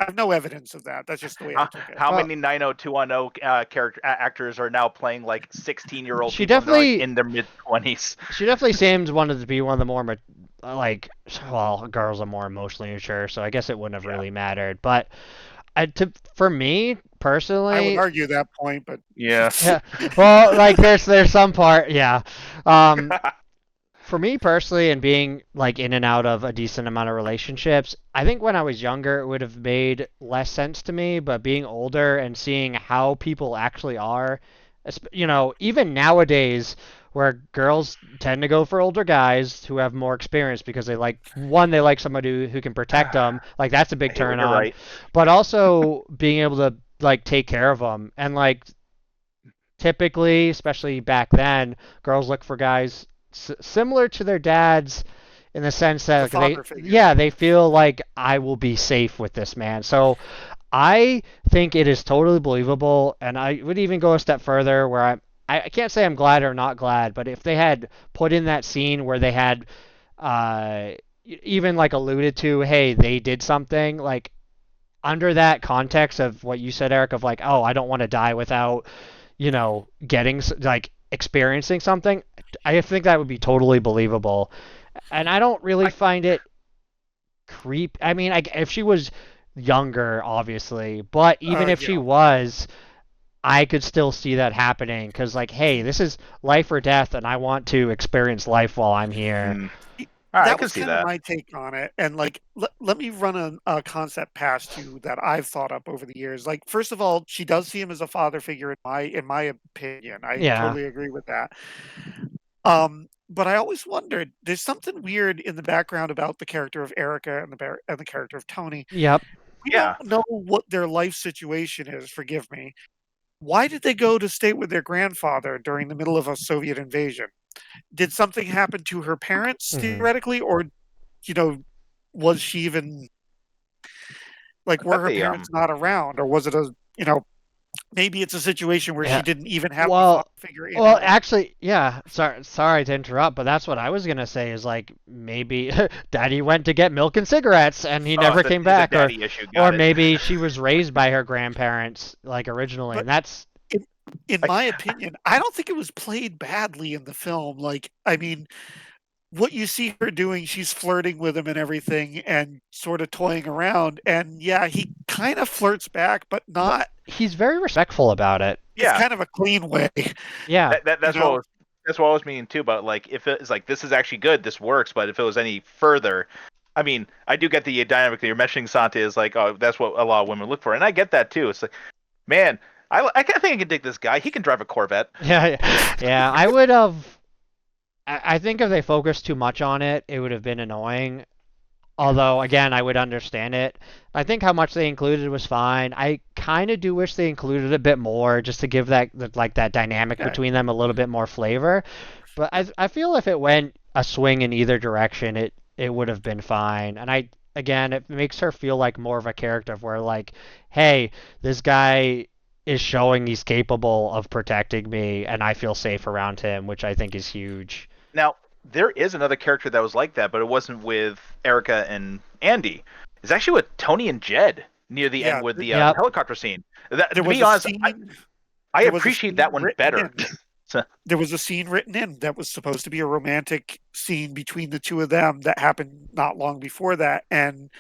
I have no evidence of that. That's just the way I How, took it. how Well, many 90210 character actors are now playing like 16-year-old she people and they're like definitely in their mid 20s? she definitely seemed wanted to be one of the more like, well, girls are more emotionally mature, so I guess it wouldn't have Yeah. really mattered. But for me I would personally, argue that point, but Yeah. yeah, well, like there's some part, yeah. Um, for me personally, and being like in and out of a decent amount of relationships, I think when I was younger it would have made less sense to me. But being older and seeing how people actually are, even nowadays, where girls tend to go for older guys who have more experience because they like somebody who can protect them. Like that's a big I hate when turn you're on. right. But also being able to like take care of them and like typically, especially back then, girls look for guys similar to their dads in the sense the that father figure. they feel like I will be safe with this man. So I think it is totally believable, and I would even go a step further where I can't say I'm glad or not glad, but if they had put in that scene where they had even like alluded to, hey, they did something, like under that context of what you said, Eric, of like, oh, I don't want to die without getting like experiencing something, I think that would be totally believable. And I don't really find it I mean, if she was younger, obviously, but even if she Yeah. was, I could still see that happening because, like, hey, this is life or death, and I want to experience life while I'm here. Mm. All right, I That can was see kind of that. my take on it. And like, let me run a concept past you that I've thought up over the years. Like, first of all, she does see him as a father figure in my opinion. I Yeah. totally agree with that. But I always wondered, there's something weird in the background about the character of Erica and the character of Tony. Yep. We Yeah. don't know what their life situation is. Forgive me. Why did they go to stay with their grandfather during the middle of a Soviet invasion? Did something happen to her parents Mhm. theoretically, or was she even like were bet her they, parents not around, or was it maybe it's a situation where Yeah. she didn't even have Well, the father figure in her Well, life? actually, yeah. Sorry to interrupt, but that's what I was gonna say. Is like maybe Daddy went to get milk and cigarettes, and he never came it's a back, daddy issue. Got or it. maybe she was raised by her grandparents, like originally, But and that's in my opinion, I don't think it was played badly in the film. Like, I mean, what you see her doing, she's flirting with him and everything, and sort of toying around. And yeah, he kind of flirts back, but not. he's very respectful about it. It's Yeah, kind of a clean way. Yeah. that's You know? that's what I was meaning too. But like, if it's like this is actually good, this works. But if it was any further, I mean, I do get the dynamic that you're mentioning. Sante is like, oh, that's what a lot of women look for, and I get that too. It's like, man, I think I can dig this guy. He can drive a Corvette. Yeah. I would have. I think if they focused too much on it, it would have been annoying. Although, again, I would understand it. I think how much they included was fine. I kind of do wish they included a bit more just to give that dynamic Okay. between them a little bit more flavor. But I feel if it went a swing in either direction, it would have been fine. And again, it makes her feel like more of a character where like, hey, this guy is showing he's capable of protecting me, and I feel safe around him, which I think is huge. Now, there is another character that was like that, but it wasn't with Erica and Andy. It's actually with Tony and Jed near the Yeah, end with the Yep. helicopter scene. There To was be a honest, scene. I there was a appreciate scene that one written better. in. There was a scene written in that was supposed to be a romantic scene between the two of them that happened not long before that. And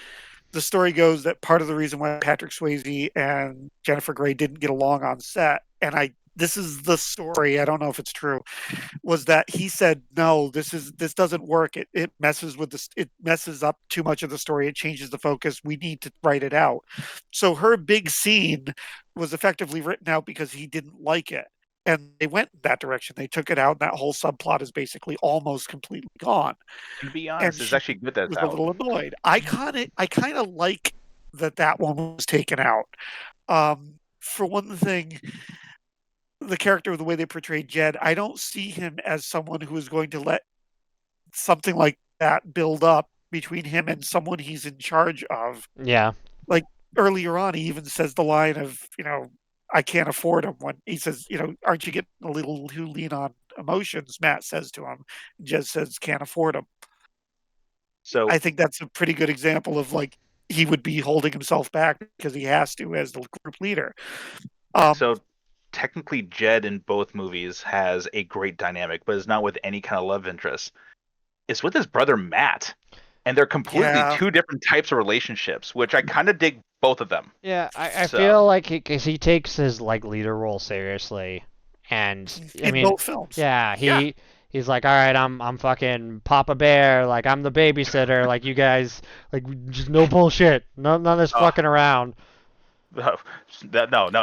the story goes that part of the reason why Patrick Swayze and Jennifer Grey didn't get along on set, and I this is the story. I don't know if it's true. Was that he said no? This doesn't work. It messes with this. It messes up too much of the story. It changes the focus. We need to write it out. So her big scene was effectively written out because he didn't like it, and they went in that direction. They took it out, and that whole subplot is basically almost completely gone. To be And honest, it's she actually good that was it's a out. little annoyed. I kind of like that one was taken out. For one thing, the character, the way they portrayed Jed, I don't see him as someone who is going to let something like that build up between him and someone he's in charge of. Yeah. Like earlier on, he even says the line of, I can't afford him, when he says, aren't you getting a little too lean on emotions? Matt says to him, and Jed says, can't afford him. So I think that's a pretty good example of like he would be holding himself back because he has to as the group leader. So technically, Jed in both movies has a great dynamic, but it's not with any kind of love interest. It's with his brother Matt, and they're completely Yeah. two different types of relationships, which I kind of dig both of them. Yeah, I So- feel like he takes his like leader role seriously, and I in mean, both films. yeah, Yeah. he's like, all right, I'm fucking Papa Bear, like I'm the babysitter, like you guys, like just no bullshit, none of this fucking around. No.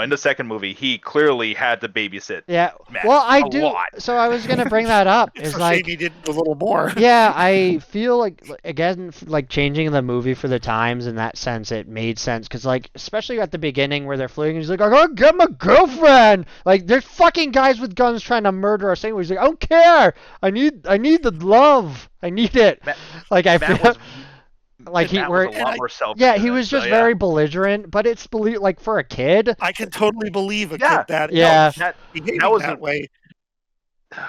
In the second movie, he clearly had to babysit. Yeah, Matt well, I a do. lot. So I was gonna bring that up. It's Is a like, shame he didn't do a little more. yeah, I feel like again, like changing the movie for the times in that sense, it made sense because like especially at the beginning where they're flirting, he's like, "I gotta get my girlfriend." Like there's fucking guys with guns trying to murder us. Anyway, he's like, "I don't care. I need the love. I need it." Like I Matt feel was like he Matt were. was a lot more selfish. Yeah, in he it, was so, just yeah. very belligerent, but it's like for a kid, I can totally believe a Yeah. kid that Yeah. behaving That was that way.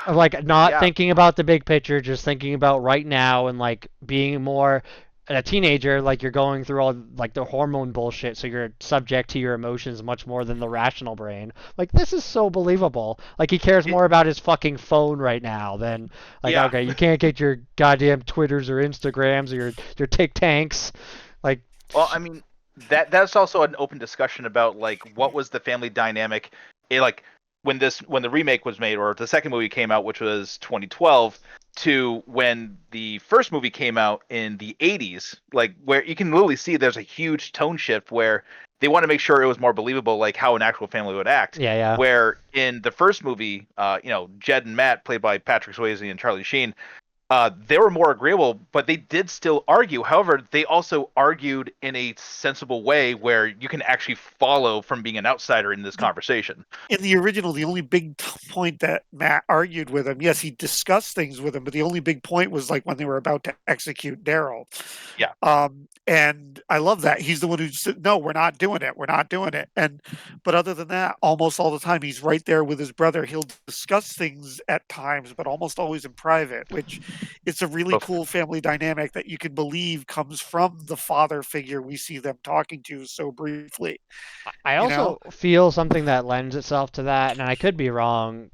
like not Yeah. thinking about the big picture, just thinking about right now and like being more a teenager, like you're going through all like the hormone bullshit, so you're subject to your emotions much more than the rational brain. Like this is so believable. Like he cares more about his fucking phone right now than like Yeah. okay, you can't get your goddamn Twitters or Instagrams or your TikToks. Like Well, I mean, that's also an open discussion about like what was the family dynamic, like when the remake was made or the second movie came out, which was 2012, to when the first movie came out in the 80s, like where you can literally see there's a huge tone shift where they want to make sure it was more believable, like how an actual family would act. yeah. Where in the first movie, Jed and Matt, played by Patrick Swayze and Charlie Sheen, they were more agreeable, but they did still argue. However, they also argued in a sensible way where you can actually follow from being an outsider in this conversation. In the original, the only big point that Matt argued with him, yes, he discussed things with him, but the only big point was like when they were about to execute Daryl. Yeah. And I love that. He's the one who said, no, we're not doing it. We're not doing it. But other than that, almost all the time, he's right there with his brother. He'll discuss things at times, but almost always in private, which it's a really cool family dynamic that you can believe comes from the father figure we see them talking to so briefly. I also feel something that lends itself to that, and I could be wrong,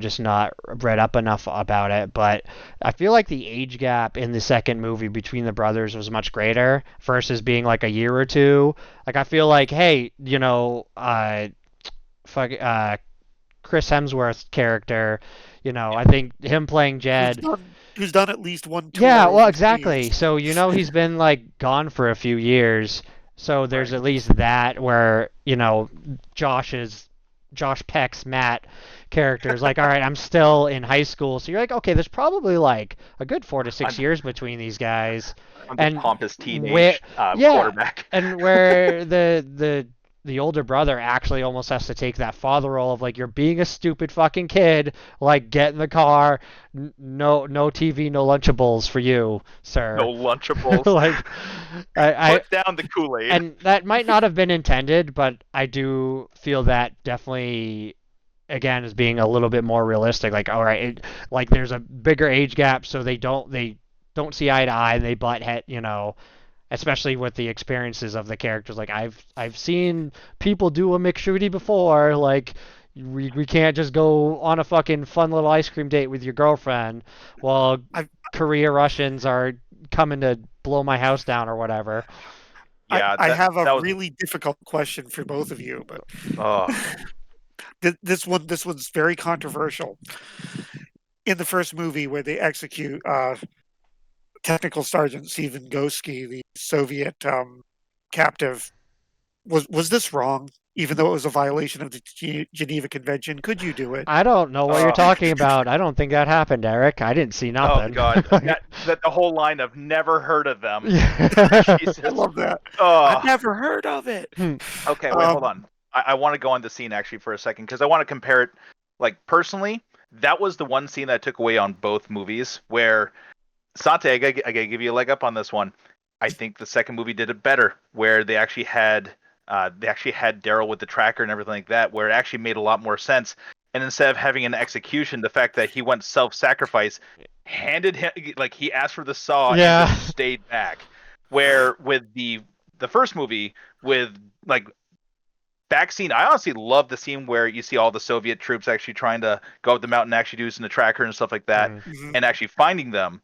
just not read up enough about it, but I feel like the age gap in the second movie between the brothers was much greater versus being like a year or two. Like I feel like, hey, Chris Hemsworth's character, I think him playing Jed. Who's done at least one tour. Yeah, well, exactly. So he's been like gone for a few years. So there's at least that where Josh Peck's Matt character is like, all right, I'm still in high school. So you're like, okay, there's probably like a good 4 to 6 years between these guys. I'm the pompous teenage quarterback. And where the older brother actually almost has to take that father role of like, you're being a stupid fucking kid, like get in the car, no TV, no Lunchables for you, sir. No Lunchables. Like put down the Kool-Aid. And that might not have been intended, but I do feel that definitely again is being a little bit more realistic. Like, all right, like there's a bigger age gap, so they don't see eye to eye, and they butt head, especially with the experiences of the characters. Like I've seen people do a McShooty before. Like we can't just go on a fucking fun little ice cream date with your girlfriend while Korea Russians are coming to blow my house down or whatever. Yeah, I have a really difficult question for both of you, but This one's very controversial. In the first movie where they execute Technical Sergeant Steven-Goski, the Soviet captive, was this wrong? Even though it was a violation of the Geneva Convention, could you do it? I don't know what you're talking about. I don't think that happened, Eric. I didn't see nothing. Oh god, that the whole line of "never heard of them." Jesus. I love that. Oh. I've never heard of it. Okay, wait, hold on. I want to go on the scene actually for a second because I want to compare it. Like personally, that was the one scene that I took away on both movies. Where Sante, I gotta give you a leg up on this one. I think the second movie did it better, where they actually had Daryl with the tracker and everything like that, where it actually made a lot more sense. And instead of having an execution, the fact that he went self-sacrifice, handed him like he asked for the saw and just stayed back. Where with the first movie with like back scene, I honestly love the scene where you see all the Soviet troops actually trying to go up the mountain, actually using the tracker and stuff like that, and actually finding them.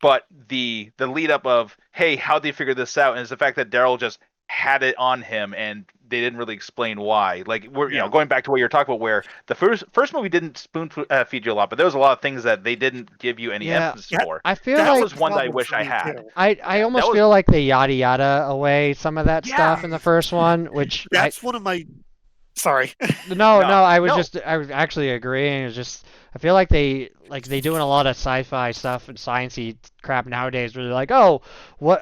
But the lead up of, hey, how'd they figure this out? And it's the fact that Daryl just had it on him and they didn't really explain why. Like we're you know going back to what you're talking about, where the first movie didn't spoon feed you a lot, but there was a lot of things that they didn't give you any emphasis for. I feel that like was one that I wish I had. I almost feel like they yada yada away some of that stuff in the first one, which that's one of my. Sorry. No, I was actually agreeing. It's just I feel like they doing a lot of sci-fi stuff and sciencey crap nowadays where they're like, oh,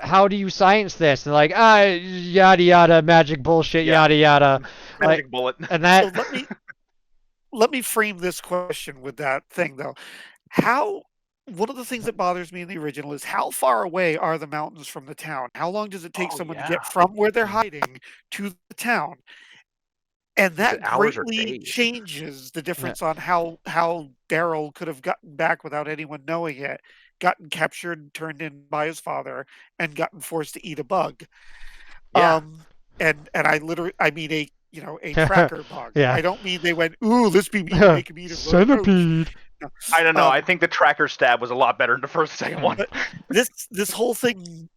how do you science this? And they're like, yada yada, magic bullshit, yada yada. Magic bullet. And that So let me frame this question with that thing though. One of the things that bothers me in the original is how far away are the mountains from the town? How long does it take someone to get from where they're hiding to the town? And that greatly changes the difference on how Daryl could have gotten back without anyone knowing it, gotten captured, turned in by his father, and gotten forced to eat a bug. Yeah. And I mean a tracker bug. Yeah. I don't mean they went, ooh, let's make him eat a centipede. No. I don't know. I think the tracker stab was a lot better in the first and second one. But this whole thing,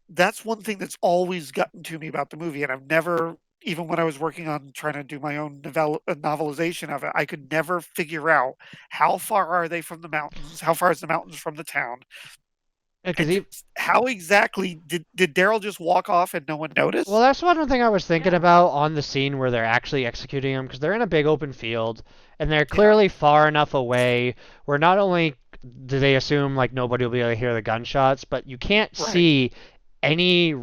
that's one thing that's always gotten to me about the movie, and I've never. Even when I was working on trying to do my own novelization of it, I could never figure out how far are they from the mountains? How far is the mountains from the town? How exactly did Daryl just walk off and no one noticed? Well, that's one thing I was thinking about on the scene where they're actually executing him, because they're in a big open field and they're clearly far enough away where not only do they assume like nobody will be able to hear the gunshots, but you can't see any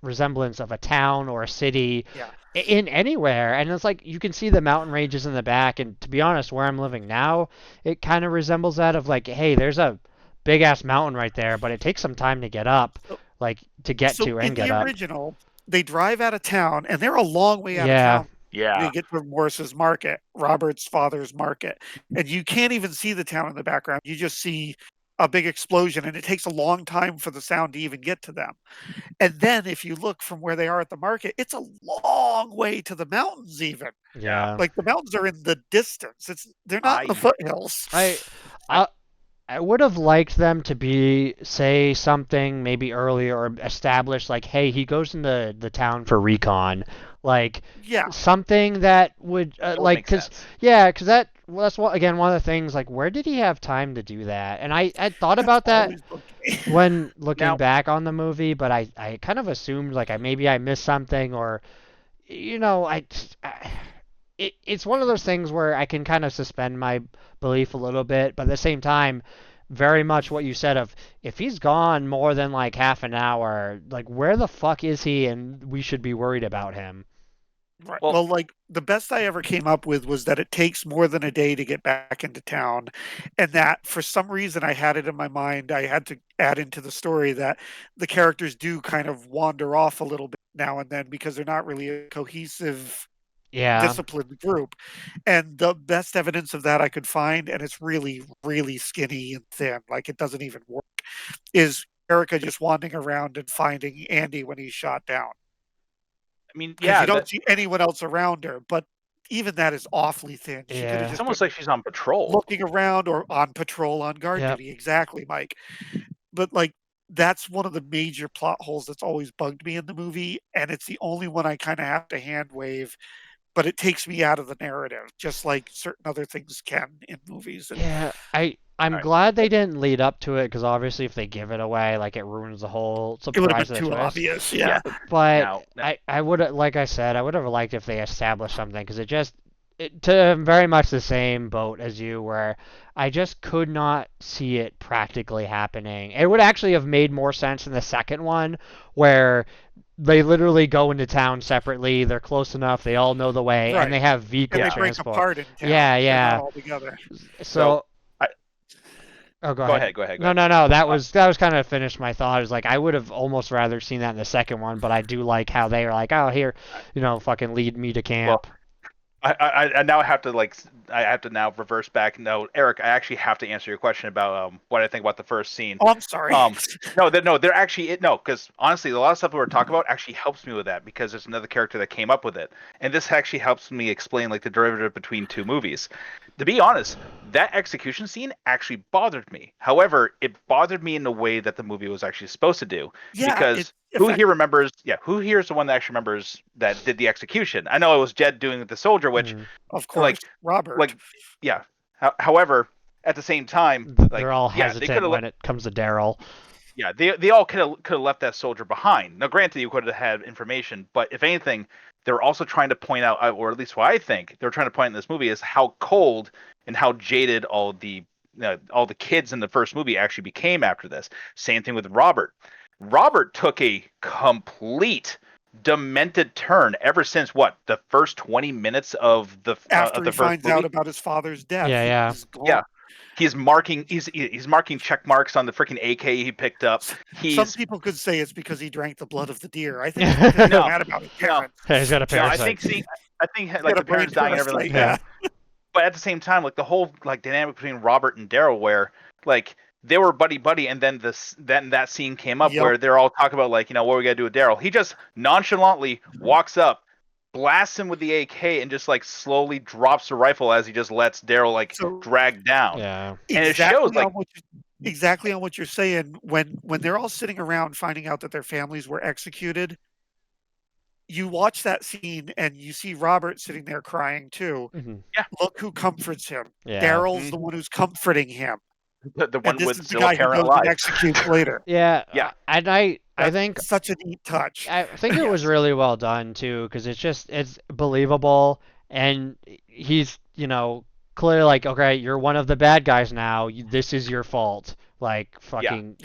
resemblance of a town or a city in anywhere. And it's like you can see the mountain ranges in the back, and to be honest, where I'm living now, it kind of resembles that of like, hey, there's a big ass mountain right there, but it takes some time to get up, like to get to and get up. In the original, they drive out of town and they're a long way out of town. Yeah. They get to Morris's market, Robert's father's market, and you can't even see the town in the background. You just see a big explosion, and it takes a long time for the sound to even get to them. And then if you look from where they are at the market, it's a long way to the mountains even. Yeah. Like the mountains are in the distance. They're not in the foothills. I would have liked them to say something maybe earlier or establish like, hey, he goes into the town for recon. Like something that would because that's one of the things, like where did he have time to do that? And I thought about that when looking back on the movie, but I kind of assumed like maybe I missed something, or it's one of those things where I can kind of suspend my belief a little bit, but at the same time, very much what you said of if he's gone more than like half an hour, like where the fuck is he, and we should be worried about him. Right. Well, like the best I ever came up with was that it takes more than a day to get back into town, and that for some reason I had it in my mind. I had to add into the story that the characters do kind of wander off a little bit now and then because they're not really a cohesive, disciplined group. And the best evidence of that I could find, and it's really, really skinny and thin, like it doesn't even work, is Erica just wandering around and finding Andy when he's shot down. I mean, you don't see anyone else around her, but even that is awfully thin. It's almost like she's on patrol. Looking around or on patrol on guard duty. Exactly, Mike. But like that's one of the major plot holes that's always bugged me in the movie, and it's the only one I kind of have to hand wave but it takes me out of the narrative, just like certain other things can in movies. And Yeah, I'm Alright. glad they didn't lead up to it because obviously if they give it away, like it ruins the whole it would have surprise been of the too twist. obvious. Yeah. But Now, I would have, like I said, I would have liked if they established something because to very much the same boat as you, where I just could not see it practically happening. It would actually have made more sense in the second one, where they literally go into town separately. They're close enough. They all know the way, Right. and they have And vehicle they break transport. apart in town. Yeah, They're yeah. not all together. So, I- oh, go go ahead. ahead. No. That was kind of finished my thought. It was like I would have almost rather seen that in the second one, but I do like how they were like, oh, here, fucking lead me to camp. I now have to I have to now reverse back. No, Eric, I actually have to answer your question about what I think about the first scene. Oh, I'm sorry. They're actually because honestly, a lot of stuff we're talking about actually helps me with that because there's another character that came up with it, and this actually helps me explain like the derivative between two movies. To be honest, that execution scene actually bothered me. However, it bothered me in the way that the movie was actually supposed to do. Yeah, Because who here remembers? Yeah, who here is the one that actually remembers that did the execution? I know it was Jed doing the soldier, which, of course, Robert. yeah. However, at the same time, they're all hesitant when it comes to Daryl. Yeah, they all could have left that soldier behind. Now, granted, you could have had information, but if anything, they're also trying to point out, or at least what I think they're trying to point in this movie is how cold and how jaded all the kids in the first movie actually became after this. Same thing with Robert. Robert took a complete demented turn ever since the first 20 minutes of the after of the he first finds movie? out about his father's death. Yeah. He's marking check marks on the freaking AK he picked up. Some people could say it's because he drank the blood of the deer. I think he's mad about his parents. He's got a parasite. I think like the parents dying and everything. Yeah. But at the same time, like the whole like dynamic between Robert and Daryl, where like they were buddy, and then that scene came up where they're all talking about like what we gotta do with Daryl. He just nonchalantly walks up, blasts him with the AK, and just like slowly drops the rifle as he just lets Daryl drag down. Yeah, and it shows like exactly on what you're saying. When they're all sitting around finding out that their families were executed, you watch that scene and you see Robert sitting there crying too. Mm-hmm. Yeah, look who comforts him. Yeah. Daryl's the one who's comforting him. The one with still apparent alive. Executes later. Yeah. And I think such a neat touch. I think it was really well done too, because it's believable, and he's clearly like, okay, you're one of the bad guys now. This is your fault. Like fucking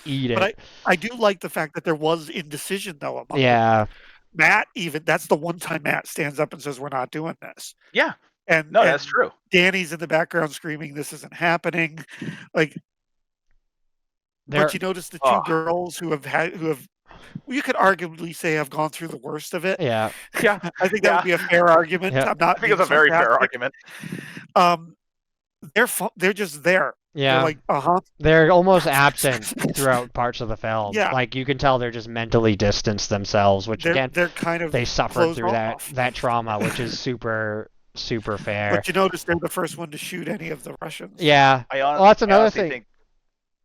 eat it. But I do like the fact that there was indecision though among them. Matt, that's the one time Matt stands up and says, "We're not doing this." Yeah. And that's true. Danny's in the background screaming, "This isn't happening!" But you notice the two girls who have, you could arguably say have gone through the worst of it. Yeah. I think that would be a fair argument. Yeah. I think it's a very fair argument. They're just there. Yeah. They're like, They're almost absent throughout parts of the film. Yeah. Like you can tell they're just mentally distanced themselves, which they're kind of they suffered through that trauma, which is super fair. But you notice they're the first one to shoot any of the Russians. Yeah. That's another thing.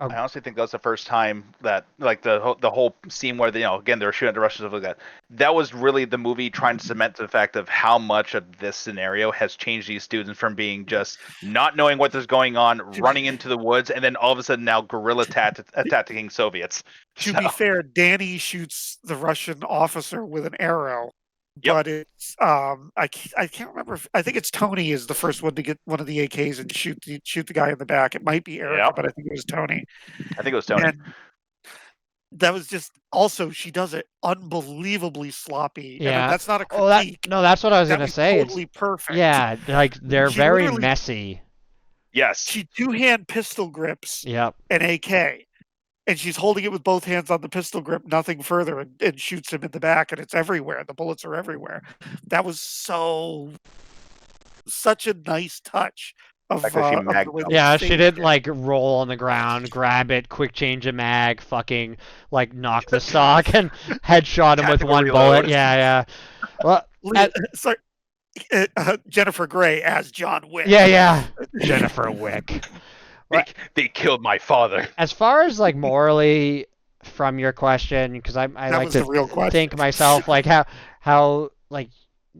I honestly think that was the first time that like the whole scene where again they're shooting at the Russians and stuff like that. That was really the movie trying to cement the fact of how much of this scenario has changed these students from being just not knowing what is going on, running into the woods, and then all of a sudden now guerrilla attacking Soviets. To be fair, Danny shoots the Russian officer with an arrow. Yep. But it's I can't remember. I think it's Tony is the first one to get one of the AKs and shoot the guy in the back. It might be Erica, but I think it was Tony. I think it was Tony. And that was just also she does it unbelievably sloppy. Yeah, and that's not a critique. That's what I was gonna say. Totally perfect. Yeah, like they're very messy. Yes. She 2-hand pistol grips. Yep. An AK. And she's holding it with both hands on the pistol grip, nothing further, and shoots him in the back, and it's everywhere. The bullets are everywhere. That was such a nice touch. She didn't like roll on the ground, grab it, quick change of mag, fucking like knock the stock and headshot him with one bullet. Yeah. Well, sorry, Jennifer Grey as John Wick. Yeah. Jennifer Wick. They killed my father. As far as like morally, from your question, because I like to think myself like how like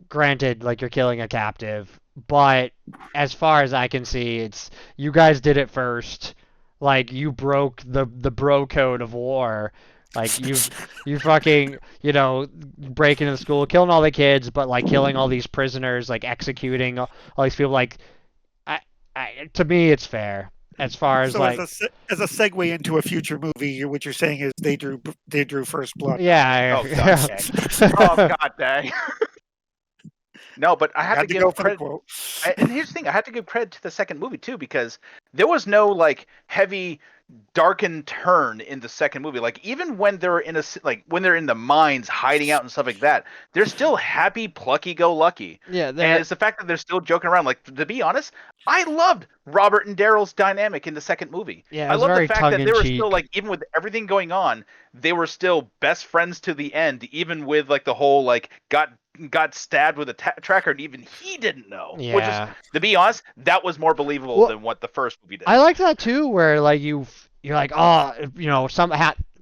granted, like you're killing a captive, but as far as I can see, it's you guys did it first. Like you broke the bro code of war. Like you fucking breaking into the school, killing all the kids, but like killing all these prisoners, like executing all these people. Like to me, it's fair as far as So like as a segue into a future movie, what you're saying is they drew first blood. Oh god yeah. dang. Oh god dang. No, but I You have to had to give go for the credit. quote. And here's the thing: I had to give credit to the second movie too, because there was no like heavy, darkened turn in the second movie. Like even when they're in when they're in the mines hiding out and stuff like that, they're still happy, plucky, go lucky. Yeah, And it's the fact that they're still joking around. Like to be honest, I loved Robert and Daryl's dynamic in the second movie. yeah, it I was love the very fact that they were still tongue-in-cheek. like, even with everything going on, they were still best friends to the end. Even with like the whole like got stabbed with a tracker, and even he didn't know. Which is, Yeah. to be honest, that was more believable Well, than what the first movie did. I like that too, where like you're like, oh,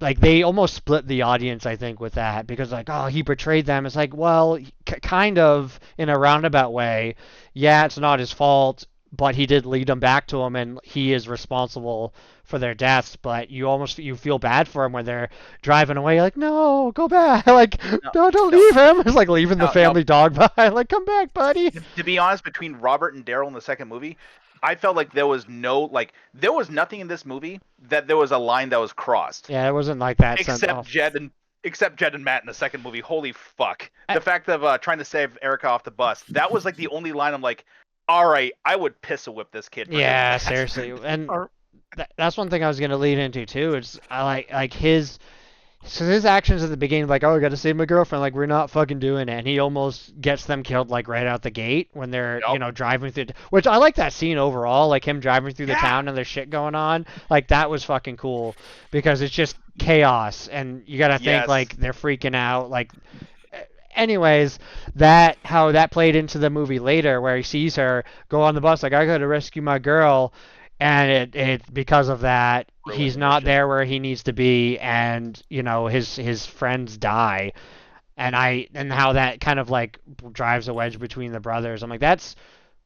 like they almost split the audience, I think, with that because like, oh, he betrayed them. It's like, well, kind of in a roundabout way. Yeah, it's not his fault, but he did lead them back to him, and he is responsible for their deaths. But you feel bad for him when they're driving away. You're like, no, go back. Like, No, don't no, leave him. It's like leaving the no, no. family dog behind. Like, come back, buddy. To be honest, between Robert and Daryl in the second movie, I felt like there was nothing in this movie that there was a line that was crossed. Yeah, it wasn't like that sent except off. Jed and Matt in the second movie. Holy fuck! I- The fact of trying to save Erica off the bus. That was like the only line I'm like, all right, I would piss a whip this kid. For doing Yeah, that. seriously, and Or- that's one thing I was gonna lead into too. It's I like his actions at the beginning, like, oh, I gotta save my girlfriend, like we're not fucking doing it, and he almost gets them killed like right out the gate when they're Yep. driving through. Which I like that scene overall, like him driving through the Yeah. town and there's shit going on. Like that was fucking cool because it's just chaos, and you gotta think Yes. like they're freaking out, like. Anyways, how that played into the movie later, where he sees her go on the bus, like I gotta rescue my girl, and it because of that Ruined he's the not mission. there where he needs to be, and his friends die, and how that kind of like drives a wedge between the brothers. I'm like, that's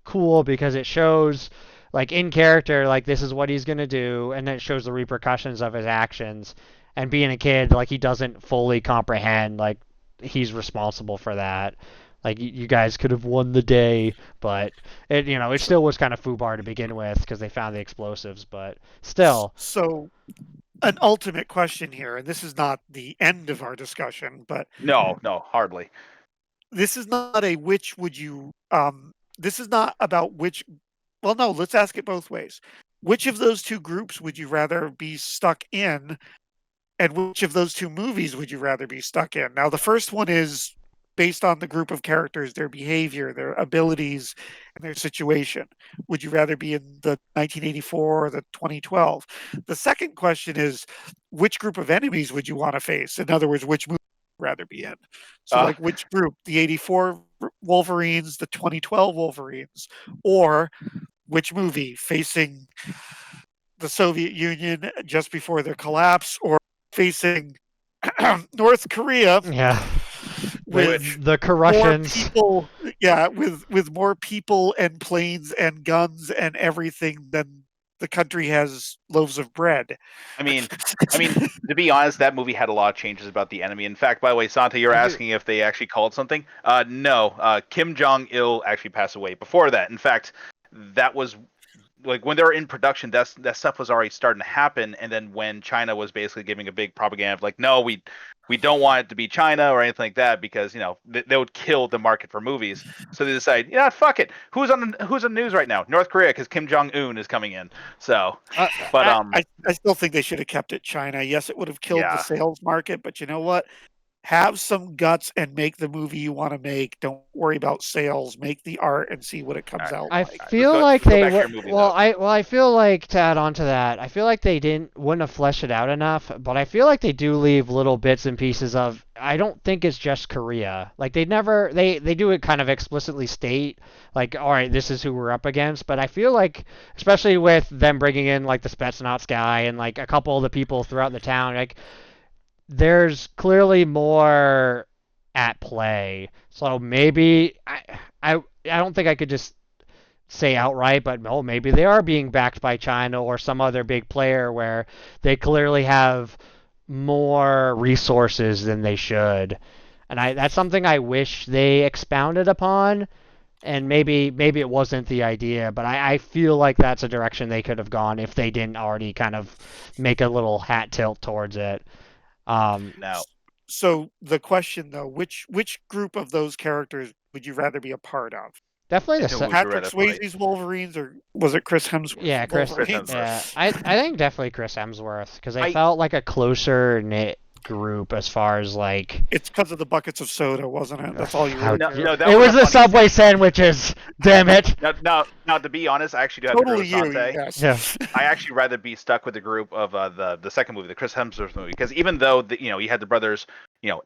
cool because it shows like in character like this is what he's gonna do, and then it shows the repercussions of his actions. And being a kid, like he doesn't fully comprehend like he's responsible for that. Like you guys could have won the day, but it still was kind of foobar to begin with because they found the explosives. But still, So, an ultimate question here, and this is not the end of our discussion, but No, hardly. this is not a which would you this is not about which, well, no, let's ask it both ways. Which of those two groups would you rather be stuck in, and which of those two movies would you rather be stuck in? Now the first one is based on the group of characters, their behavior, their abilities, and their situation. Would you rather be in the 1984 or the 2012? The second question is, which group of enemies would you want to face? In other words, which movie would you rather be in? So, like, which group? The 84 Wolverines, the 2012 Wolverines, or which movie? Facing the Soviet Union just before their collapse, or facing North Korea yeah, with the more Russians. people, yeah, with more people and planes and guns and everything than the country has loaves of bread. I mean, to be honest, that movie had a lot of changes about the enemy. In fact, by the way, Santa, you're asking if they actually called something. No, Kim Jong Il actually passed away before that. In fact, that was like when they were in production, that stuff was already starting to happen. And then when China was basically giving a big propaganda of like, no, we don't want it to be China or anything like that because they would kill the market for movies. So they decide, yeah, fuck it. Who's on the news right now? North Korea, because Kim Jong Un is coming in. So, but I still think they should have kept it China. Yes, it would have killed Yeah. the sales market, but you know what? Have some guts and make the movie you want to make. Don't worry about sales. Make the art and see what it comes out I like. feel let's go- like let's go they back to your would. movie, Well, though. I feel like to add on to that, I feel like they wouldn't have fleshed it out enough. But I feel like they do leave little bits and pieces of. I don't think it's just Korea. Like they do it kind of explicitly state like, all right, this is who we're up against. But I feel like, especially with them bringing in like the Spetsnaz guy and like a couple of the people throughout the town, like there's clearly more at play. So maybe I don't think I could just say outright, but no, maybe they are being backed by China or some other big player where they clearly have more resources than they should. And that's something I wish they expounded upon. And maybe it wasn't the idea, but I feel like that's a direction they could have gone if they didn't already kind of make a little hat tilt towards it. Now, So the question though, which group of those characters would you rather be a part of? Definitely the Who would you Patrick rather fight? Swayze's Wolverines, or was it Chris Hemsworth's yeah, Chris. Wolverines? Hemsworth. Yeah, I think definitely Chris Hemsworth because I I- felt like a closer knit group as far as like It's because of the buckets of soda, wasn't it? That's all you How wrote. No, there. no, that it was a the funny Subway sandwiches. Damn it. Now, to be honest, I actually do have to Totally agree you, with Sante. yes. Yeah. I actually rather be stuck with the group of the second movie, the Chris Hemsworth movie, because even though you had the brothers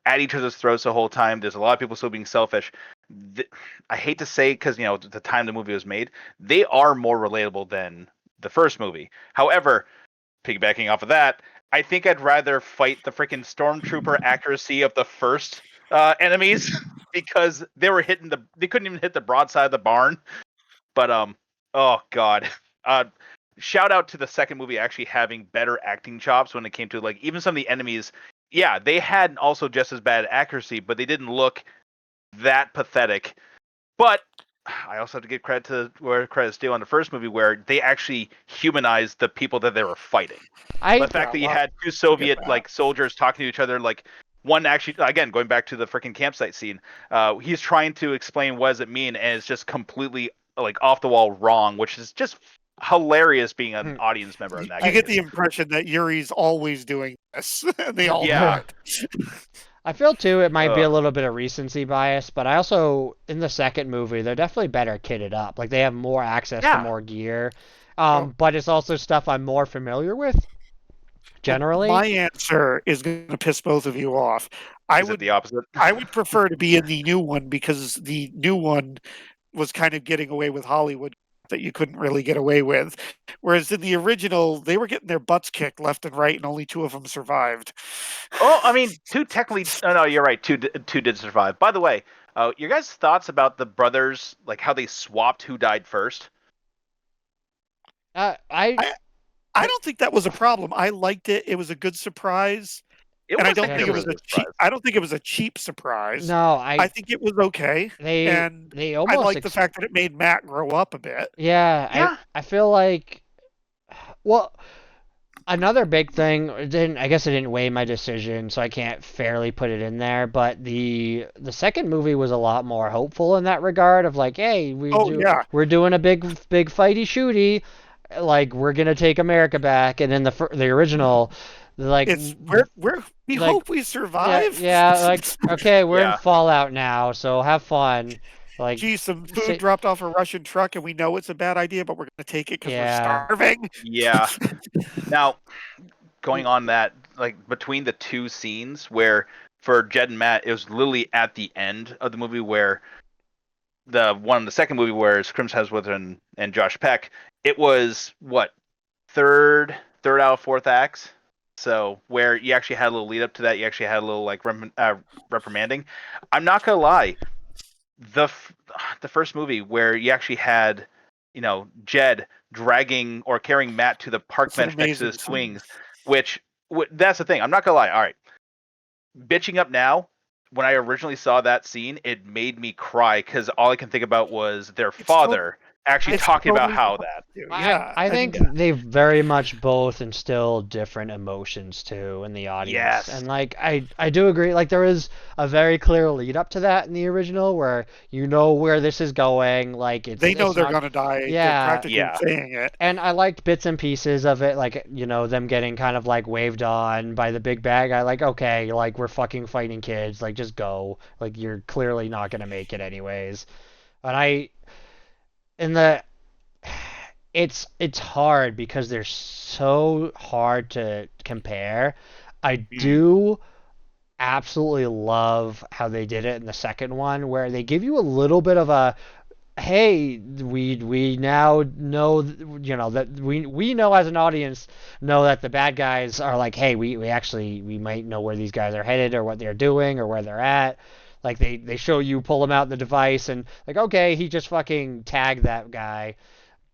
at each other's throats the whole time, there's a lot of people still being selfish. I hate to say because the time the movie was made, they are more relatable than the first movie. However, piggybacking off of that, I think I'd rather fight the freaking stormtrooper accuracy of the first enemies because they couldn't even hit the broadside of the barn. But oh god, shout out to the second movie actually having better acting chops when it came to like even some of the enemies. Yeah, they had also just as bad accuracy, but they didn't look that pathetic. But I also have to give credit to where credit's due on the first movie, where they actually humanized the people that they were fighting. The fact that you had two Soviet like soldiers talking to each other, like one actually, again going back to the freaking campsite scene, he's trying to explain what does it mean, and it's just completely like off the wall wrong, which is just hilarious being an audience member in that. You get the impression that Yuri's always doing this, and they all Yeah. do it. I feel too it might be a Ugh. little bit of recency bias, but I also in the second movie they're definitely better kitted up. Like they have more access to Yeah. more gear. Yep. But it's also stuff I'm more familiar with. Generally. My answer is going to piss both of you off. I Is it would the opposite? I would prefer to be in the new one because the new one was kind of getting away with Hollywood that you couldn't really get away with. Whereas in the original, they were getting their butts kicked left and right, and only two of them survived. Oh, I mean, two technically. Oh, no, you're right. Two did survive. By the way, your guys' thoughts about the brothers, like how they swapped who died first? I don't think that was a problem. I liked it. It was a good surprise. It And I was don't a think it was really a good cheap. surprise. I don't think it was a cheap surprise. No, I think it was okay. and they I almost like the fact that it made Matt grow up a bit. Yeah, Yeah. I feel like well another big thing I guess it didn't weigh my decision, so I can't fairly put it in there, but the second movie was a lot more hopeful in that regard of like, hey, we're doing a big fighty shooty, like we're going to take America back, and then the original like It's we like, hope we survive. yeah, like okay, we're Yeah. in Fallout now, so have fun. Like Gee, some food say- dropped off a Russian truck, and we know it's a bad idea, but we're going to take it because Yeah. we're starving. Yeah. Now, going on that, like between the two scenes where for Jed and Matt, it was literally at the end of the movie where the second movie where it's Chris Hemsworth and Josh Peck, it was what third out of fourth acts. So where you actually had a little lead up to that, you actually had a little like reprimanding. I'm not gonna lie, the first movie where you actually had Jed dragging or carrying Matt to the park It's an bench next to the amazing swings, which that's the thing. I'm not gonna lie. All right, bitching up now. When I originally saw that scene, it made me cry because all I can think about was their father actually it's talking about totally how fine. that. Yeah, I think they very much both instill different emotions too in the audience. Yes. And like I do agree, like there is a very clear lead up to that in the original where you know where this is going, like they know they're not, going to die. Yeah. They're practically Yeah. saying it. and I liked bits and pieces of it, like them getting kind of like waved on by the big bag. I like, okay, like we're fucking fighting kids, like just go, like you're clearly not gonna make it anyways. But it's hard because they're so hard to compare. I do absolutely love how they did it in the second one, where they give you a little bit of a hey, we now know, that we know as an audience know that the bad guys are like, hey, we might know where these guys are headed or what they're doing or where they're at. Like they show you pull him out the device and like okay, he just fucking tagged that guy.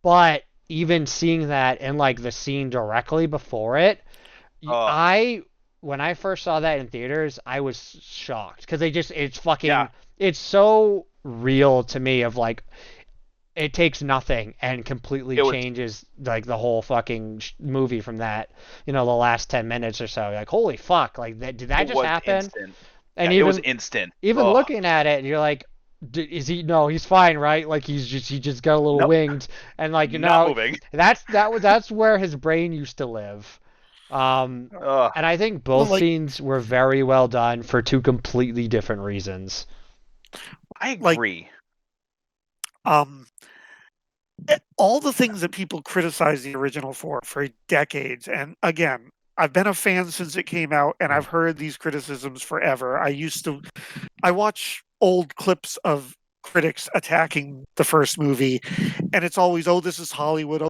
But even seeing that in like the scene directly before it, Oh, I when I first saw that in theaters, I was shocked because it's fucking yeah. it's so real to me of like it takes nothing and completely It was changes like the whole fucking movie from that, the last 10 minutes or so. Like holy fuck, like did that it just was happen? instant. And Yeah, it was even instant. even Oh, looking at it, you're like is he no, he's fine, right? Like he just got a little nope, winged and like not moving. that's where his brain used to live. Um Oh, and I think Well, both like scenes were very well done for two completely different reasons. I like agree. um all the things that people criticize the original for decades, and again, I've been a fan since it came out, and I've heard these criticisms forever. I watch old clips of critics attacking the first movie, and it's always, oh, this is Hollywood. Oh,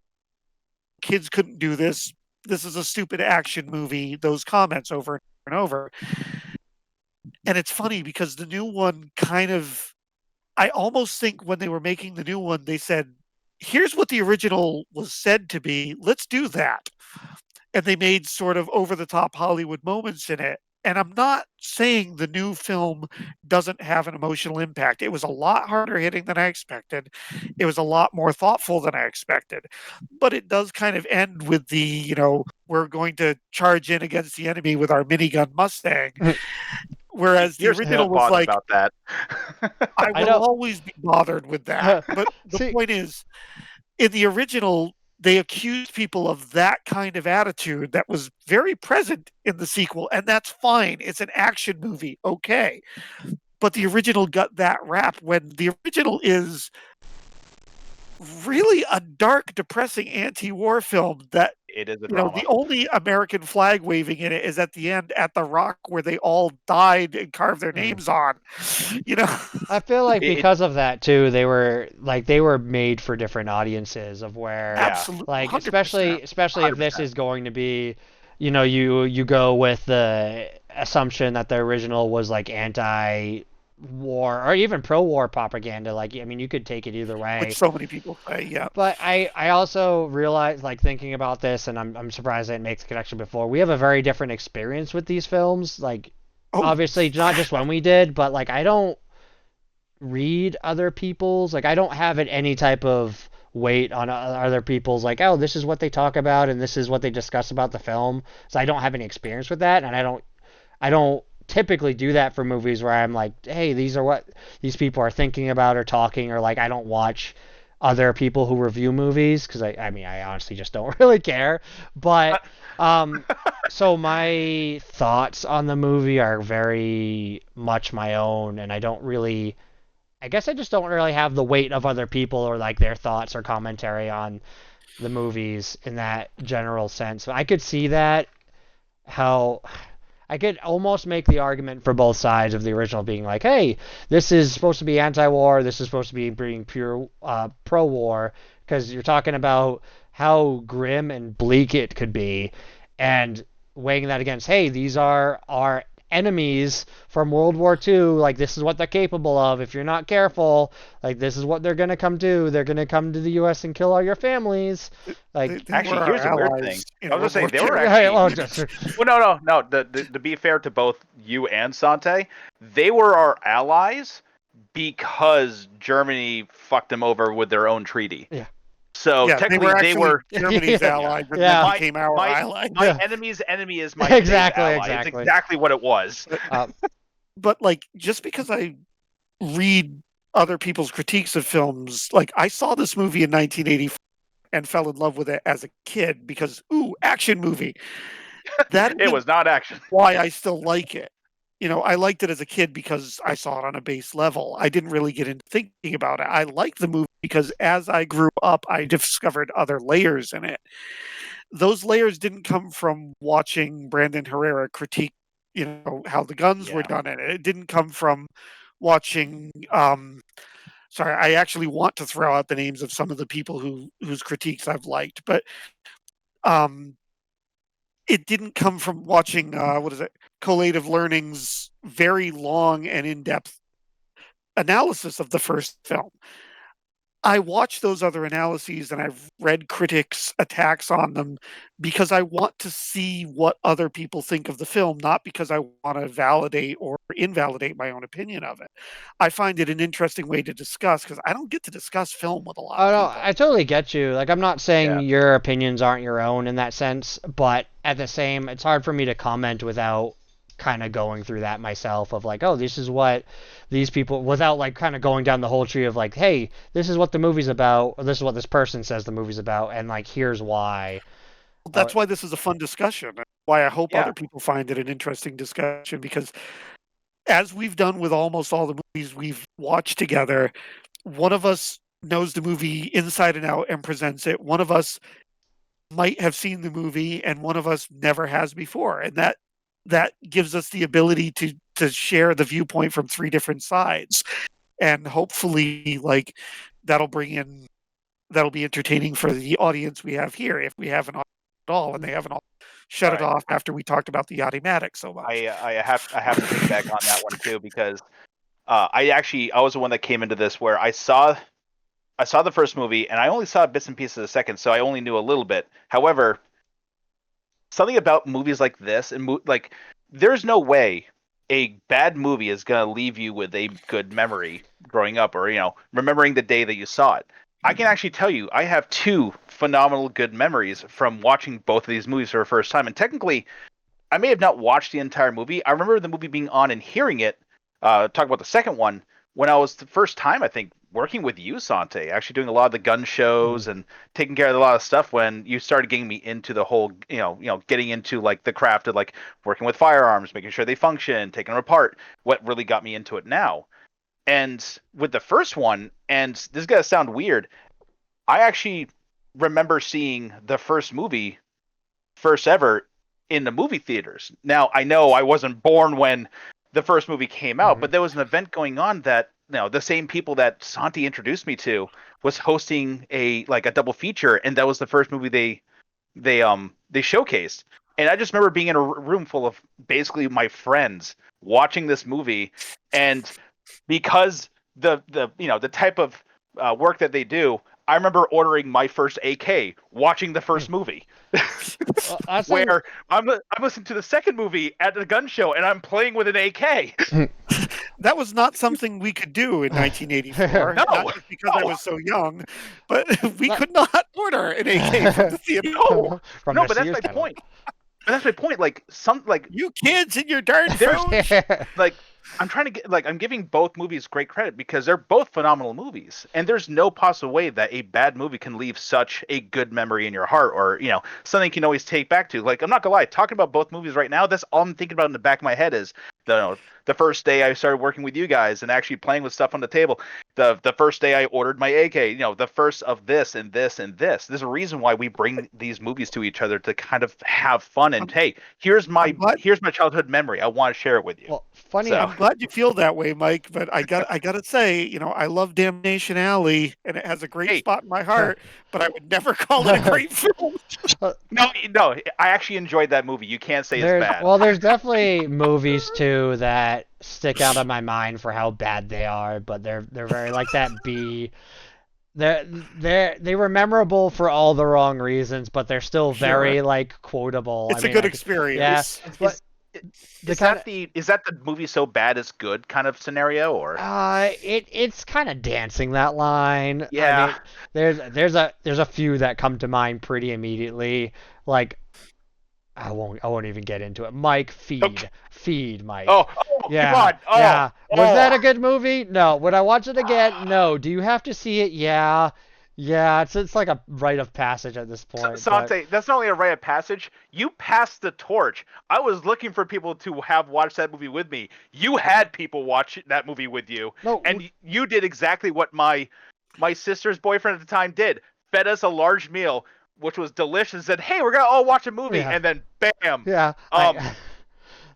kids couldn't do this. This is a stupid action movie. Those comments over and over. And it's funny because the new one kind of, I almost think when they were making the new one, they said, here's what the original was said to be. Let's do that. And they made sort of over the top Hollywood moments in it. And I'm not saying the new film doesn't have an emotional impact. It was a lot harder hitting than I expected. It was a lot more thoughtful than I expected. But it does kind of end with the, we're going to charge in against the enemy with our minigun Mustang. Whereas the You're still original was bothered like, about that. I I will don't always be bothered with that. But the see point is, in the original, they accused people of that kind of attitude that was very present in the sequel, and that's fine. It's an action movie, okay. But the original got that rap when the original is really a dark, depressing anti-war film that It is a drama. the only American flag waving in it is at the end at the rock where they all died and carved their mm. names on. You know, I feel like It, because of that too, they were made for different audiences of where yeah, absolutely, like 100%. especially if this 100%. is going to be, you go with the assumption that the original was like anti-war or even pro-war propaganda. Like I mean, you could take it either Which way. so many people say, yeah. But I also realize like thinking about this, and I'm surprised I didn't make the connection before. We have a very different experience with these films. Like Oh, obviously not just when we did, but like I don't read other people's like I don't have it any type of weight on other people's like oh this is what they talk about and this is what they discuss about the film, so I don't have any experience with that, and I don't typically do that for movies where I'm like hey these are what these people are thinking about or talking, or like I don't watch other people who review movies because I mean I honestly just don't really care, but um so my thoughts on the movie are very much my own, and I guess I just don't really have the weight of other people or like their thoughts or commentary on the movies in that general sense. I could see that how I could almost make the argument for both sides of the original being like, hey, this is supposed to be anti-war, this is supposed to be being pure pro-war, because you're talking about how grim and bleak it could be, and weighing that against, hey, these are our enemies from World War II. Like this is what they're capable of. If you're not careful, like this is what they're gonna come do. They're gonna come to the U.S. and kill all your families. they, Like, they were Actually, our here's the weird thing. allies in I was gonna World say War they were II. yeah, well, actually. Well, no. To be fair to both you and Sante, they were our allies because Germany fucked them over with their own treaty. yeah, So Yeah, they technically, were they actually were. Germany's yeah, allies, and yeah. then My became our my ally. my Yeah. enemy's enemy is my Exactly, safe ally. It's exactly. exactly what it was. Uh, But like, just because I read other people's critiques of films, like I saw this movie in 1984 and fell in love with it as a kid because action movie. That It isn't was not action. why I still like it. I liked it as a kid because I saw it on a base level. I didn't really get into thinking about it. I liked the movie because as I grew up, I discovered other layers in it. Those layers didn't come from watching Brandon Herrera critique, how the guns were Yeah. done in it. It didn't come from watching. Sorry, I actually want to throw out the names of some of the people whose critiques I've liked, but um, it didn't come from watching what is it, Collative Learning's very long and in-depth analysis of the first film. I watch those other analyses and I've read critics' attacks on them because I want to see what other people think of the film, not because I want to validate or invalidate my own opinion of it. I find it an interesting way to discuss because I don't get to discuss film with a lot Oh of no, people. I totally get you. Like I'm not saying Yeah. your opinions aren't your own in that sense, but at the same, it's hard for me to comment without kind of going through that myself of like, oh, this is what these people without like kind of going down the whole tree of like, hey, this is what the movie's about, or this is what this person says the movie's about, and like here's why. That's why this is a fun discussion. And why I hope Yeah. other people find it an interesting discussion because as we've done with almost all the movies we've watched together, one of us knows the movie inside and out and presents it. One of us might have seen the movie and one of us never has before. And that gives us the ability to share the viewpoint from three different sides. And hopefully like that'll be entertaining for the audience we have here if we haven't at all and they haven't all shut it Right. off after we talked about the Yachtymatic so much. I have to piggyback on that one too because I was the one that came into this where I saw the first movie and I only saw bits and pieces of the second, so I only knew a little bit. However, something about movies like this and like there's no way a bad movie is gonna leave you with a good memory growing up or remembering the day that you saw it. I can actually tell you I have two phenomenal good memories from watching both of these movies for the first time, and technically I may have not watched the entire movie. I remember the movie being on and hearing it. Talk about the second one when I was the first time I think working with you, Sante, actually doing a lot of the gun shows and taking care of a lot of stuff. When you started getting me into the whole, getting into like the craft of like working with firearms, making sure they function, taking them apart. What really got me into it now. And with the first one, and this is gonna sound weird, I actually remember seeing the first movie, first ever, in the movie theaters. Now, I know I wasn't born when the first movie came out, but there was an event going on that the same people that Santi introduced me to was hosting a double feature, and that was the first movie they showcased. And I just remember being in a room full of basically my friends watching this movie, and because the type of work that they do, I remember ordering my first AK watching the first movie. Where I'm listening to the second movie at the gun show and I'm playing with an AK. That was not something we could do in 1984. No, not just because I was so young, but we could not order an AK from the theater. No, From no, the but that's Sears my catalog. point. But that's my point. Like You kids and your darn There's- phones. like I'm trying to get I'm giving both movies great credit because they're both phenomenal movies, and there's no possible way that a bad movie can leave such a good memory in your heart, or something you can always take back to. Like I'm not gonna lie, talking about both movies right now, that's all I'm thinking about in the back of my head is the first day I started working with you guys and actually playing with stuff on the table. The first day I ordered my AK, the first of this and this and this. There's a reason why we bring these movies to each other to kind of have fun and hey, here's my childhood memory. I want to share it with you. Well, funny. So- I'm glad you feel that way, Mike. But I gotta say, I love Damnation Alley, and it has a great spot in my heart. But I would never call it a great film. No, I actually enjoyed that movie. You can't say it's bad. Well, there's definitely movies too that stick out of my mind for how bad they are, but they're very like that B. They were memorable for all the wrong reasons, but they're still very like quotable. It's a good experience. Yeah, but Is that the movie so bad it's good kind of scenario, or it's kind of dancing that line. Yeah. I mean, there's a few that come to mind pretty immediately. Like I won't even get into it. Mike, feed Mike. Oh, yeah, come on. Oh, yeah. Was oh. that a good movie? No. Would I watch it again? No. Do you have to see it? Yeah. Yeah, it's like a rite of passage at this point. Sante, that's not only a rite of passage. You passed the torch. I was looking for people to have watched that movie with me. You had people watch that movie with you, and you did exactly what my sister's boyfriend at the time did. Fed us a large meal, which was delicious. Said, "Hey, we're gonna all watch a movie," and then bam. Yeah.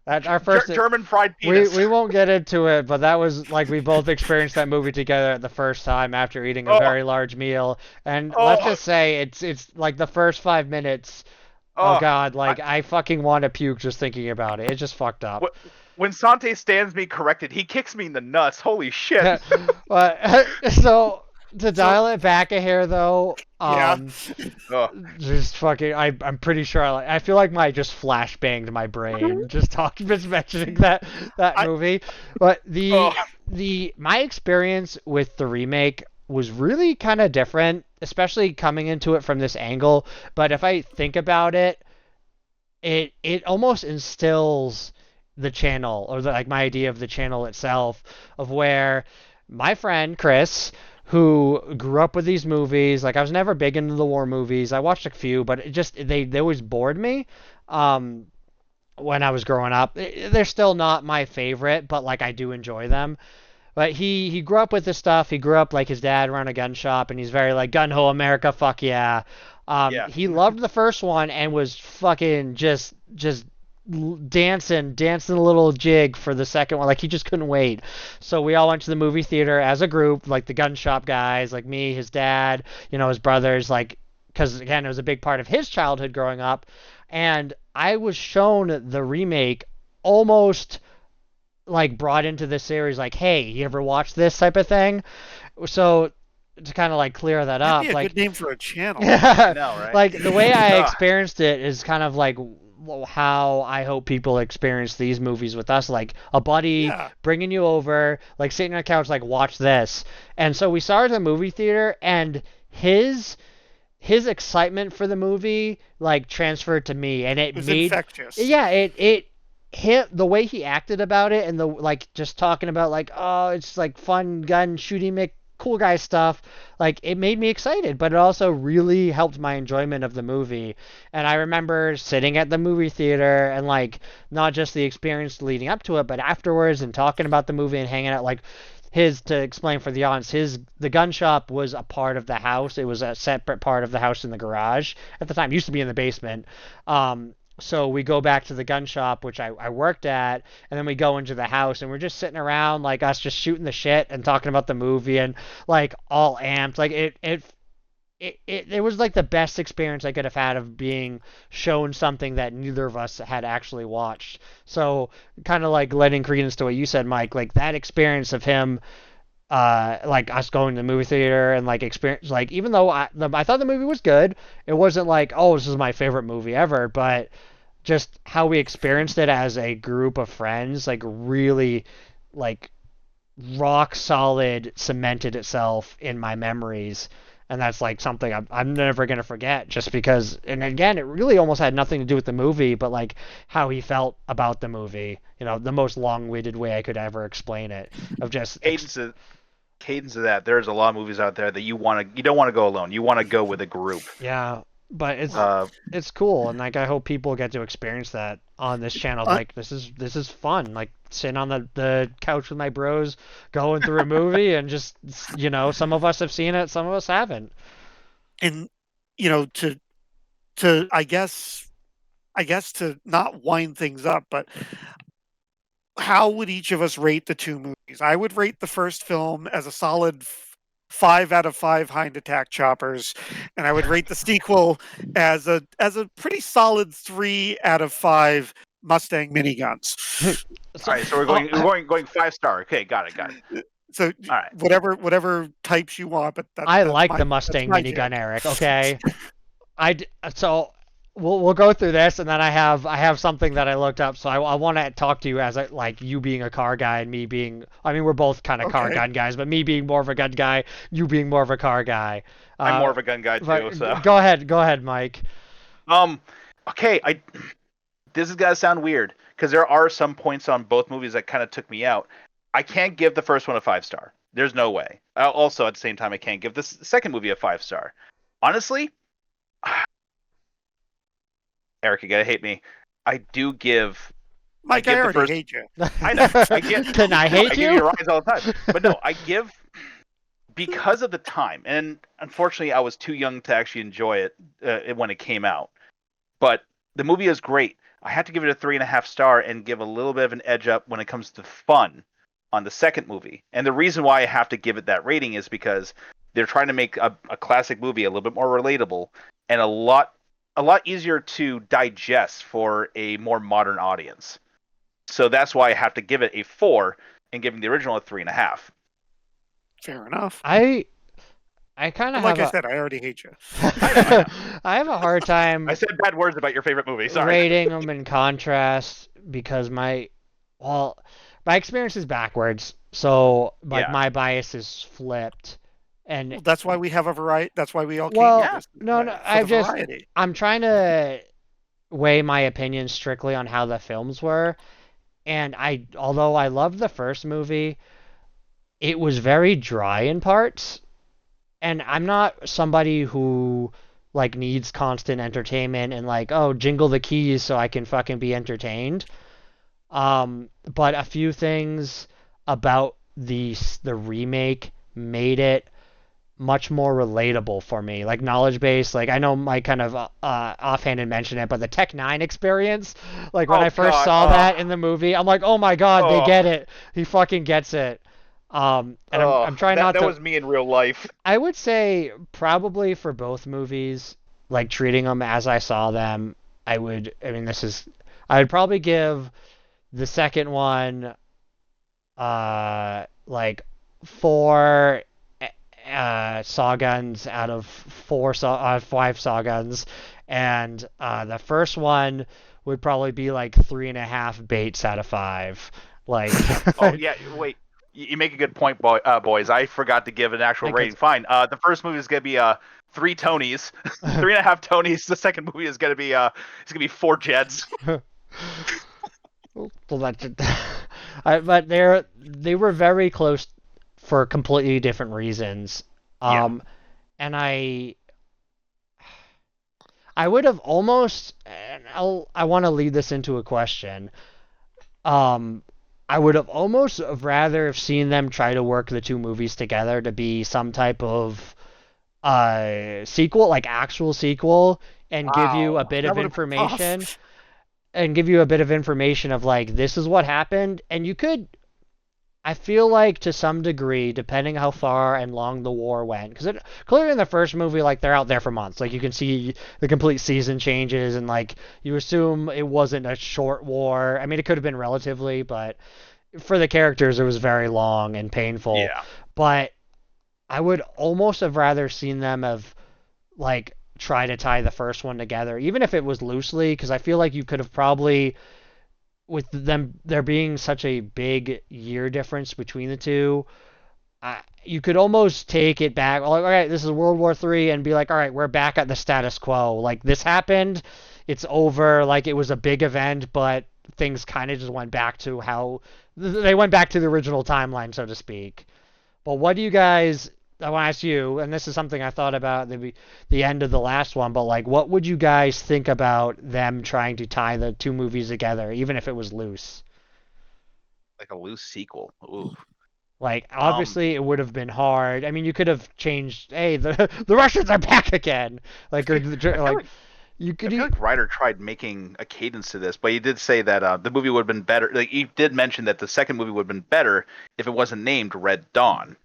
Our first German fried penis. We won't get into it, but that was like we both experienced that movie together the first time after eating a very large meal, and let's just say it's like the first 5 minutes. Oh God! Like I fucking want to puke just thinking about it. It's just fucked up. when Sante stands me corrected, he kicks me in the nuts. Holy shit! But so to dial it back a hair though, Yeah. Oh, just fucking. I'm pretty sure I feel like my just flashbanged my brain just talking, just mentioning that movie. But oh. my experience with the remake was really kind of different, especially coming into it from this angle. But if I think about it, it almost instills the channel or like my idea of the channel itself of where my friend Chris who grew up with these movies, like I was never big into the war movies. I watched a few, but it just they always bored me. Um, when I was growing up, they're still not my favorite, but like I do enjoy them. But he grew up with this stuff. He grew up like his dad ran a gun shop, and he's very like gun ho America, fuck yeah. Yeah. He loved the first one and was fucking just dancing a little jig for the second one. Like he just couldn't wait. So we all went to the movie theater as a group, like the gun shop guys, like me, his dad, his brothers, like because again it was a big part of his childhood growing up, and I was shown the remake almost like brought into the series like, hey, you ever watch this type of thing? So to kind of like clear that That'd up, be a like good name for a channel. I know, right? like the way I Ugh. experienced it is kind of like how I hope people experience these movies with us, like a buddy Yeah. bringing you over, like sitting on the couch, like watch this. And so we saw it in the movie theater, and his excitement for the movie like transferred to me, and It was infectious. yeah, it hit the way he acted about it, and the like just talking about like, oh, it's like fun gun shooting cool guy stuff. Like it made me excited, but it also really helped my enjoyment of the movie. And I remember sitting at the movie theater and like not just the experience leading up to it, but afterwards and talking about the movie and hanging out. Like to explain for the audience, the gun shop was a part of the house. It was a separate part of the house in the garage at the time. It used to be in the basement. So we go back to the gun shop, which I worked at, and then we go into the house, and we're just sitting around, like us just shooting the shit and talking about the movie and like all amped. Like it was like the best experience I could have had of being shown something that neither of us had actually watched. So kind of like letting credence to what you said, Mike, like that experience of him like us going to the movie theater and like experience, like even though I thought the movie was good, it wasn't like, oh, this is my favorite movie ever, but just how we experienced it as a group of friends, like really like rock solid cemented itself in my memories. And that's like something I'm never going to forget, just because, and again, it really almost had nothing to do with the movie, but like how he felt about the movie, the most long-winded way I could ever explain it, of just cadence of that. There's a lot of movies out there that you don't want to go alone. You want to go with a group. yeah, but Uh, it's cool, and like I hope people get to experience that on this channel. Like this is fun, like sitting on the couch with my bros, going through a movie, and just some of us have seen it, some of us haven't. And to I guess to not wind things up, but how would each of us rate the two movies? I would rate the first film as a solid 5 out of 5 Hind Attack choppers, and I would rate the sequel as a pretty solid 3 out of 5 Mustang miniguns. all right, so we're going 5-star. Okay, got it. So All right. whatever types you want, but I like the Mustang minigun, Eric. Okay, so we'll go through this, and then I have something that I looked up. So I want to talk to you as like you being a car guy and me being. I mean, we're both kind of car gun guys, but me being more of a gun guy, you being more of a car guy. I'm more of a gun guy too. So go ahead, Mike. Okay, this is gonna sound weird because there are some points on both movies that kind of took me out. I can't give the first one a 5-star. There's no way. Also, at the same time, I can't give this second movie a 5-star. Honestly, Eric, you gotta hate me. I do give. Mike, I already hate you. I know. Can I hate I give you rise all the time, but no, I give because of the time, and unfortunately, I was too young to actually enjoy it when it came out. But the movie is great. I had to give it a 3.5-star and give a little bit of an edge up when it comes to fun on the second movie. And the reason why I have to give it that rating is because they're trying to make a classic movie a little bit more relatable and a lot easier to digest for a more modern audience. So that's why I have to give it a 4 and giving the original a 3.5. Fair enough. I kind of Like have I said, I already hate you. I have a hard time I said bad words about your favorite movie. Sorry. rating them in contrast because my experience is backwards, so like Yeah. my bias is flipped, and Well, that's why we have a variety. That's why we all came well, to this. no, For the variety. I'm trying to weigh my opinion strictly on how the films were, and although I loved the first movie, it was very dry in parts, and I'm not somebody who like needs constant entertainment and like, oh, jingle the keys so I can fucking be entertained. But a few things about the remake made it much more relatable for me. Like knowledge base, like I know Mike kind of offhanded mentioned it, but the Tech Nine experience, like when I first saw that in the movie, I'm like, oh my god, they get it. He fucking gets it. And I'm trying not to. That was me in real life. I would say probably for both movies, like treating them as I saw them, I would. I mean, I would probably give the second one, like 4 saw guns out of 5 saw guns, and the first one would probably be like 3.5 baits out of 5. Like, Oh yeah, wait. You make a good point, boys. I forgot to give an actual Like rating. Fine. The first movie is gonna be 3 Tonys, 3.5 Tonys. The second movie is gonna be 4 Jeds. well, but they were very close for completely different reasons. And I would have almost, and I want to lead this into a question. I would have almost rather have seen them try to work the two movies together to be some type of sequel, like actual sequel, and give you a bit of information. And give you a bit of information of like, this is what happened, and you could, I feel like to some degree, depending how far and long the war went, because clearly in the first movie, like they're out there for months. Like you can see the complete season changes, and like you assume it wasn't a short war. I mean, it could have been relatively, but for the characters, it was very long and painful. Yeah. But I would almost have rather seen them have like try to tie the first one together, even if it was loosely, because I feel like you could have probably, with them there being such a big year difference between the two, you could almost take it back. Like, all right, this is World War III, and be like, all right, we're back at the status quo. Like this happened, it's over. Like it was a big event, but things kind of just went back to how they went back to the original timeline, so to speak. But what do you guys? I want to ask you, and this is something I thought about the end of the last one, but like, what would you guys think about them trying to tie the two movies together, even if it was loose? Like a loose sequel. Ooh. Like, obviously, it would have been hard. I mean, you could have changed, hey, the Russians are back again. Like, or like, you could. I feel like Ryder tried making a cadence to this, but he did say that the movie would have been better. Like he did mention that the second movie would have been better if it wasn't named Red Dawn.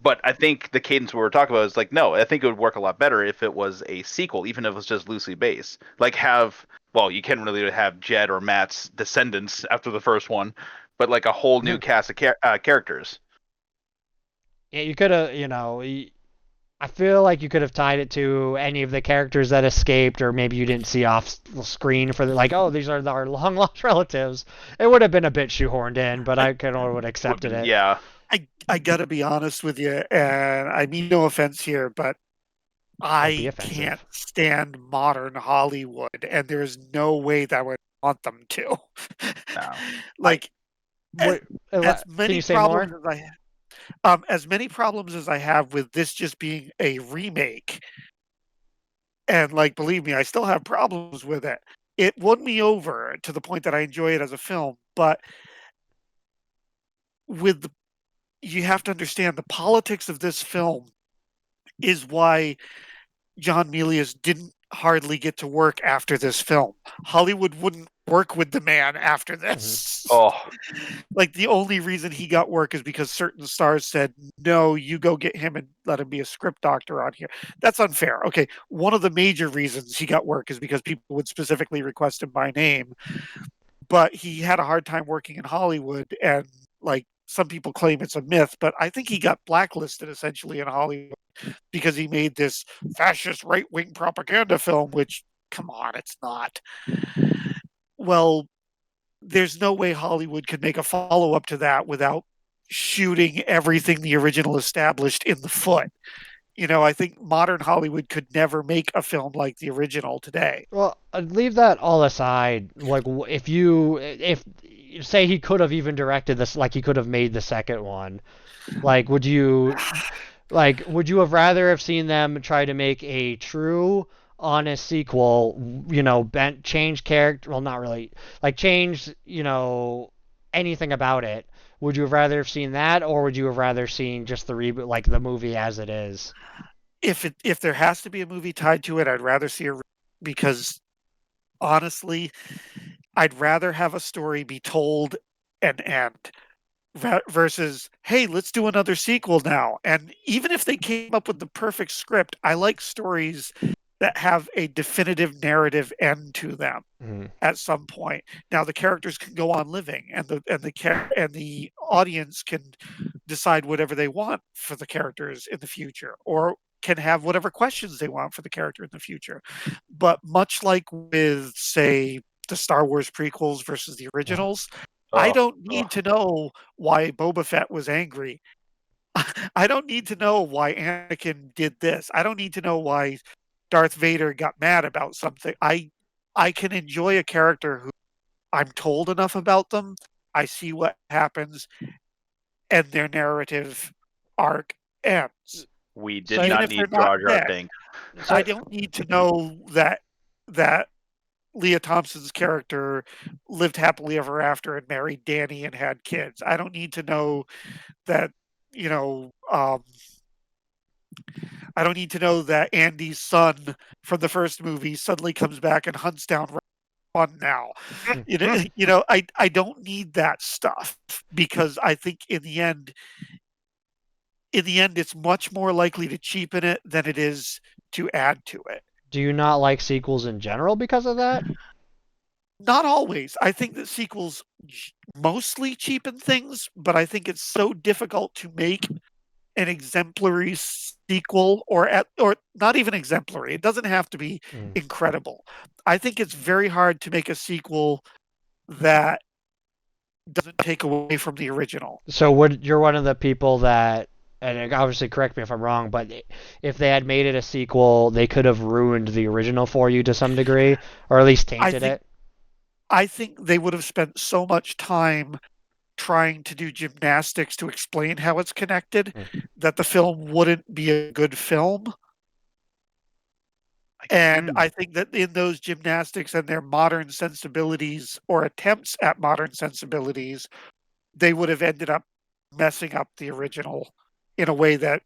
But I think the cadence we were talking about is like, no, I think it would work a lot better if it was a sequel, even if it was just loosely based. Like you can't really have Jed or Matt's descendants after the first one, but like a whole new cast of characters. Yeah, you could have, I feel like you could have tied it to any of the characters that escaped, or maybe you didn't see off screen for like, oh, these are our long lost relatives. It would have been a bit shoehorned in, but I kind of would have accepted it. Yeah. I gotta be honest with you, and I mean no offense here, but I can't stand modern Hollywood, and there's no way that I would want them to. No. Like, can you say more? As many problems as I have with this just being a remake, and like, believe me, I still have problems with it. It won me over to the point that I enjoy it as a film, but you have to understand the politics of this film is why John Milius didn't hardly get to work after this film. Hollywood wouldn't work with the man after this. Oh. Like, the only reason he got work is because certain stars said, no, you go get him and let him be a script doctor on here. That's unfair. Okay, one of the major reasons he got work is because people would specifically request him by name. but he had a hard time working in Hollywood, and like some people claim it's a myth, but I think he got blacklisted essentially in Hollywood because he made this fascist right-wing propaganda film, which, come on, it's not. Well, there's no way Hollywood could make a follow-up to that without shooting everything the original established in the foot. I think modern Hollywood could never make a film like the original today. Well, leave that all aside. Like, if say he could have even directed this, like he could have made the second one. Like, would you have rather have seen them try to make a true, honest sequel? Change character. Well, not really. Like, change. Anything about it. Would you have rather have seen that, or would you have rather seen just the reboot, like the movie as it is? If there has to be a movie tied to it, I'd rather see because honestly, I'd rather have a story be told and end versus, hey, let's do another sequel now. And even if they came up with the perfect script, I like stories that have a definitive narrative end to them at some point. Now the characters can go on living, and the audience can decide whatever they want for the characters in the future, or can have whatever questions they want for the character in the future. But much like with, say, the Star Wars prequels versus the originals, I don't need to know why Boba Fett was angry. I don't need to know why Anakin did this. I don't need to know why Darth Vader got mad about something. I can enjoy a character who I'm told enough about them, I see what happens, and their narrative arc ends. We did not need Jar Jar Binks. I don't need to know that Leah Thompson's character lived happily ever after and married Danny and had kids. I don't need to know that, I don't need to know that Andy's son from the first movie suddenly comes back and hunts down Ron now. I don't need that stuff, because I think in the end, it's much more likely to cheapen it than it is to add to it. Do you not like sequels in general because of that? Not always. I think that sequels mostly cheapen things, but I think it's so difficult to make an exemplary sequel, or not even exemplary. It doesn't have to be incredible. I think it's very hard to make a sequel that doesn't take away from the original. So you're one of the people that, and obviously correct me if I'm wrong, but if they had made it a sequel, they could have ruined the original for you to some degree, or at least tainted it? I think they would have spent so much time trying to do gymnastics to explain how it's connected that the film wouldn't be a good film. And I think that in those gymnastics and their modern sensibilities, or attempts at modern sensibilities, they would have ended up messing up the original in a way that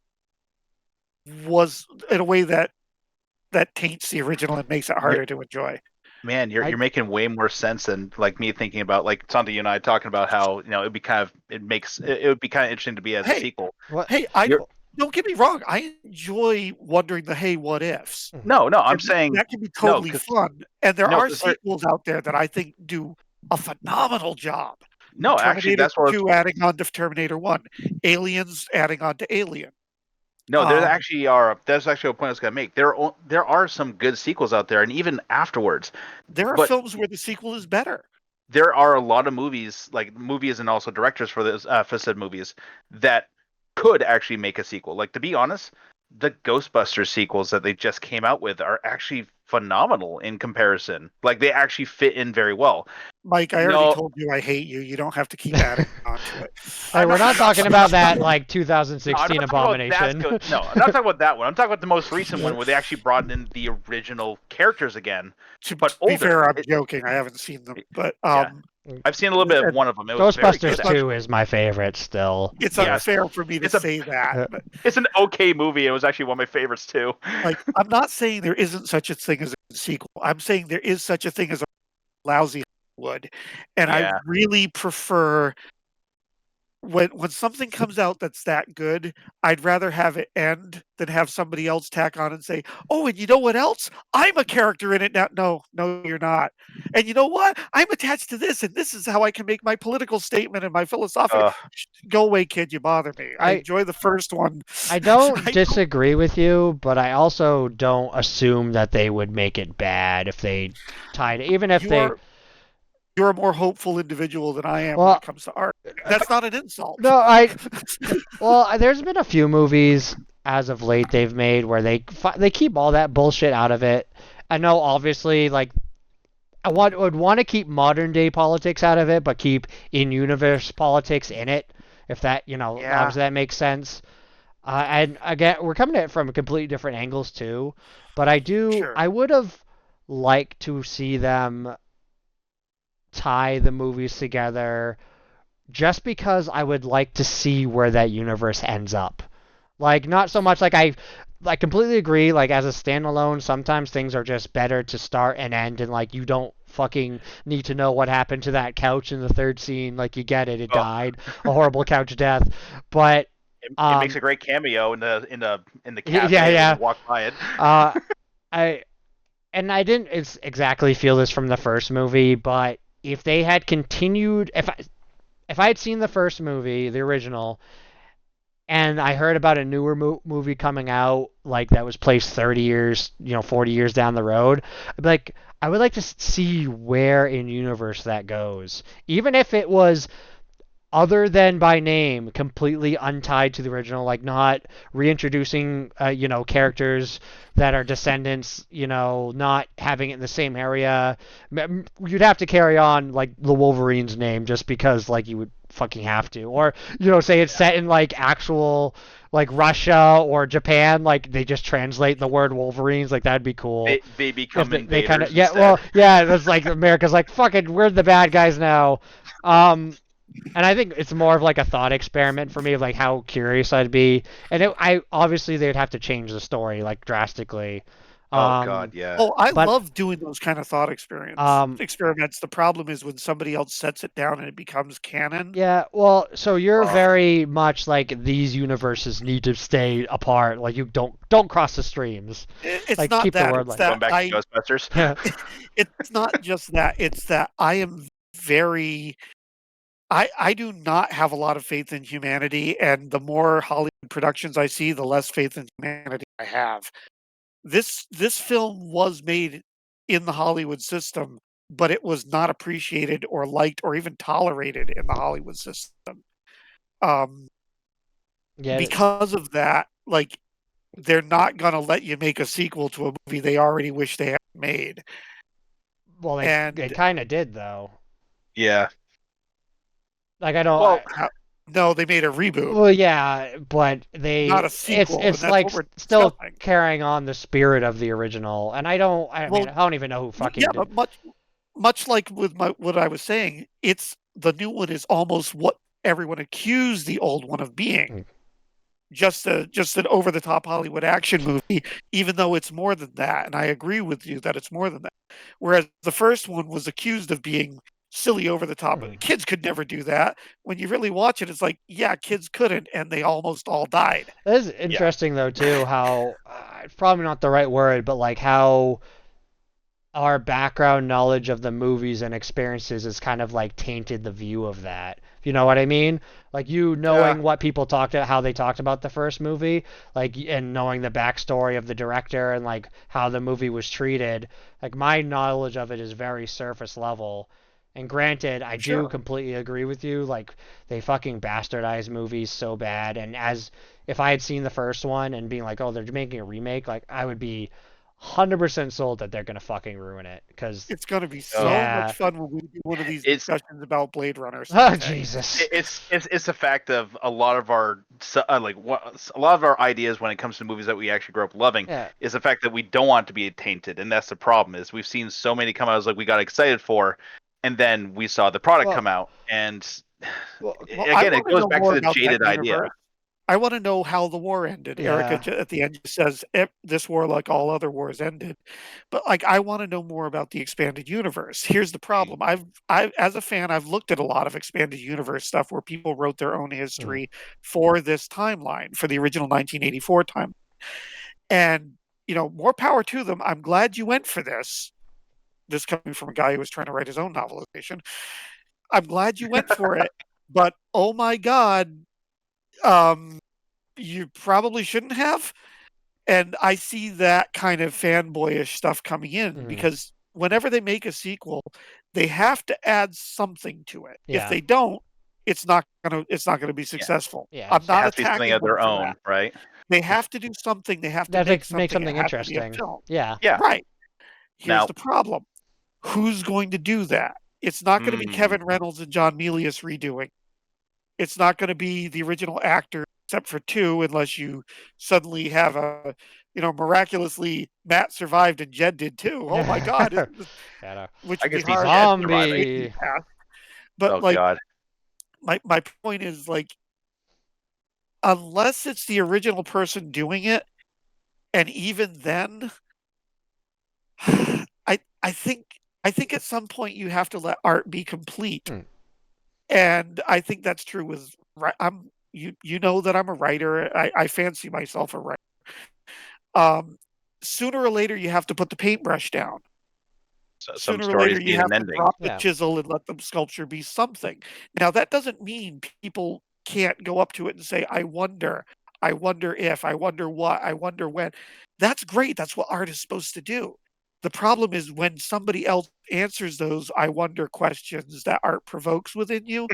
taints the original and makes it harder to enjoy. Man, you're making way more sense than like me thinking about, like Santi, you and I talking about how it would be kind of interesting to be as a sequel. Hey, don't get me wrong. I enjoy wondering the what ifs. No, I'm saying that can be totally fun, and there are sequels out there that I think do a phenomenal job. No, Terminator actually, that's what 2 adding on to Terminator 1, Aliens adding on to Alien. No, there's actually a point I was going to make. There are some good sequels out there, and even afterwards. There are films where the sequel is better. There are a lot of movies and also directors for this for said movies that could actually make a sequel. Like, to be honest, the Ghostbusters sequels that they just came out with are actually phenomenal in comparison. Like, they actually fit in very well. Mike, I already told you I hate you. You don't have to keep adding on to it. Hey, we're not talking about that 2016 Abomination. No, I'm not talking about that one. I'm talking about the most recent one where they actually brought in the original characters again. To be fair, I'm joking. I haven't seen them, but I've seen a little bit of one of them. Ghostbusters 2 is my favorite still. It's unfair for me to say that. But it's an okay movie. It was actually one of my favorites too. Like, I'm not saying there isn't such a thing as a sequel. I'm saying there is such a thing as a lousy Hollywood, and I really prefer when something comes out that's that good, I'd rather have it end than have somebody else tack on and say, "Oh, and you know what else? I'm a character in it now." No, no, you're not. And you know what? I'm attached to this, and this is how I can make my political statement and my philosophical. Uh, Go away, kid. You bother me. I I enjoy the first one. I don't I don't. disagree with you, but I also don't assume that they would make it bad if they tied it. Even if they, You're you're a more hopeful individual than I am when well, it comes to art. That's not an insult. no, there's been a few movies as of late they've made where they keep all that bullshit out of it. I know, obviously, like would want to keep modern day politics out of it, but keep in-universe politics in it. If that, Yeah. obviously that makes sense. And again, we're coming at it from completely different angles too. But Sure. I would have liked to see them tie the movies together just because I would like to see where that universe ends up. Like, not so much like I completely agree, like as a standalone, sometimes things are just better to start and end, and like you don't fucking need to know what happened to that couch in the third scene. Like, you get it, it Oh. died, a horrible couch death. But it makes a great cameo in the cafe yeah. when you walk by it. I I didn't exactly feel this from the first movie, but if they had continued, if I had seen the first movie, the original, and I heard about a newer movie coming out, like that was placed 30 years, 40 years down the road, I'd be like, I would like to see where in universe that goes, even if it was other than by name, completely untied to the original, like not reintroducing, characters that are descendants, not having it in the same area. You'd have to carry on like the Wolverine's name just because, like, you would fucking have to, or say it's set in like actual like Russia or Japan, like they just translate the word Wolverines, like that'd be cool. They become They kind of invaders instead. that's like America's like, fuck it, we're the bad guys now. And I think it's more of like a thought experiment for me of like how curious I'd be, and I obviously they'd have to change the story like drastically. Oh God, yeah. Oh, I But love doing those kind of thought um, experiments. The problem is when somebody else sets it down and it becomes canon. yeah, well, so you're Ugh. very much like these universes need to stay apart. Like, you don't cross the streams. It's Like, not keep the that. word It's like that Going back I. to Ghostbusters. Yeah. It's not just that. It's that I am very. I do not have a lot of faith in humanity, and the more Hollywood productions I see, the less faith in humanity I have. This film was made in the Hollywood system, but it was not appreciated or liked or even tolerated in the Hollywood system. Um, Yeah, because of that, like they're not gonna let you make a sequel to a movie they already wish they had made. well, they And kind of did though. Yeah. Like, I don't. Well, no, they made a reboot, Well, yeah, but not a sequel, and it's that's like what we're still discussing. carrying on the spirit of the original, and I Well, mean, I don't even know who fucking yeah, did. but much like with what I was saying, it's the new one is almost what everyone accused the old one of being. Mm. Just an over the top Hollywood action movie, even though it's more than that. And I agree with you that it's more than that. Whereas the first one was accused of being silly over the top. Mhm. Kids could never do that. When you really watch it, it's like, yeah, kids couldn't, and they almost all died. It is interesting though too how it's probably not the right word, but like how our background knowledge of the movies and experiences is kind of like tainted the view of that. You know what I mean? Like, you knowing what people talked about, how they talked about the first movie, like, and knowing the backstory of the director and like how the movie was treated. Like, my knowledge of it is very surface level. And granted, I do Sure. completely agree with you. Like, they fucking bastardized movies so bad. And as if I had seen the first one and being like, oh, they're making a remake, like, I would be 100% sold that they're gonna fucking ruin it, because It's going to be so yeah. much fun when we do one of these It's- discussions about Blade Runner. Oh someday. Jesus. It's a fact of a lot of our a lot of our ideas when it comes to movies that we actually grew up loving Yeah. is the fact that we don't want it to be tainted, and that's the problem. Is we've seen so many come out like we got excited for, and then we saw the product Well- come out, and Well, Well, I again, it wanna goes know back more to the about that jaded idea. universe. I want to know how the war ended. Yeah. Erica at the end just says this war, like all other wars, ended. But like, I want to know more about the expanded universe. Here's the problem: I as a fan, I've looked at a lot of expanded universe stuff where people wrote their own history for this timeline, for the original 1984 time. And more power to them. I'm glad you went for this. This coming from a guy who was trying to write his own novelization. I'm glad you went for it, but oh my god, you probably shouldn't have. And I see that kind of fanboyish stuff coming in because whenever they make a sequel, they have to add something to it. Yeah. If they don't, it's not gonna be successful. Yeah. I'm It not has to be something attacking of their them for own, that. right? They have to do something. They have to That make make something. something It has to be a interesting. film. Yeah. Yeah. Right. Here's Now- the problem. Who's going to do that? It's not going to be Kevin Reynolds and John Milius redoing. It's not going to be the original actor, except for 2, unless you suddenly have a, miraculously Matt survived and Jed did too. Oh my God. Yeah. Which I would be could see hard. Jed Zombie. But Oh like, God. my point is, like, unless it's the original person doing it, and even then, I think at some point you have to let art be complete. And I think that's true with you know that I'm a writer. I fancy myself a writer. Sooner or later you have to put the paintbrush down. So, some Sooner or stories later you need have an to ending. drop the Yeah. chisel and let the sculpture be something. Now that doesn't mean people can't go up to it and say, I wonder if, I wonder what, I wonder when. That's great. That's what art is supposed to do. The problem is when somebody else answers those I wonder questions that art provokes within you,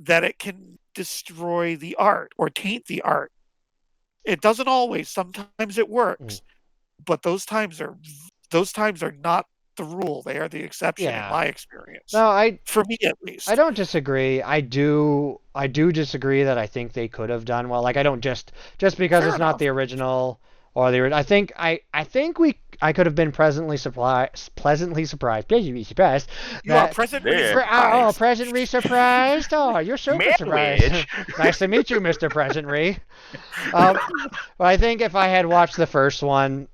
that it can destroy the art or taint the art. It doesn't always. Sometimes it works, but those times are not the rule. They are the exception in my experience. No, for me at least. I don't disagree. I do disagree that I think they could have done well. Like, I don't just because Fair it's not enough. the original or the I think I could have been pleasantly surprised. Pleasantly surprised. You are that- presently Yeah. surprised. Presently surprised. Oh, you're super surprised. Marriage. Nice to meet you, Mr. Presentry. But I think if I had watched the first one,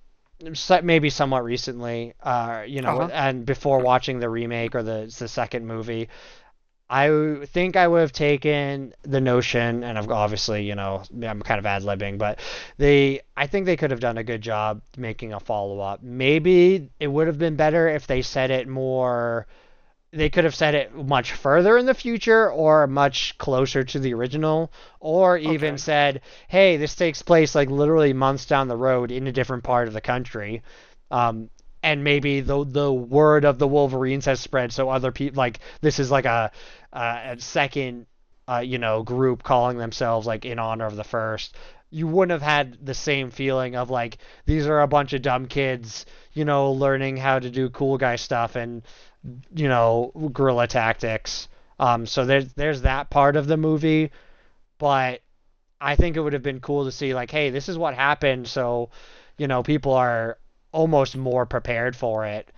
maybe somewhat recently, and before watching the remake or the second movie, I think I would have taken the notion, and obviously, I'm kind of ad-libbing, but I think they could have done a good job making a follow-up. Maybe it would have been better if they said it more. They could have said it much further in the future or much closer to the original, or even said, hey, this takes place like literally months down the road in a different part of the country. And maybe the word of the Wolverines has spread, so other people, like, this is like a second group calling themselves like in honor of the first. You wouldn't have had the same feeling of like these are a bunch of dumb kids, learning how to do cool guy stuff and guerrilla tactics. So there's that part of the movie, but I think it would have been cool to see like, hey, this is what happened, so people are almost more prepared for it.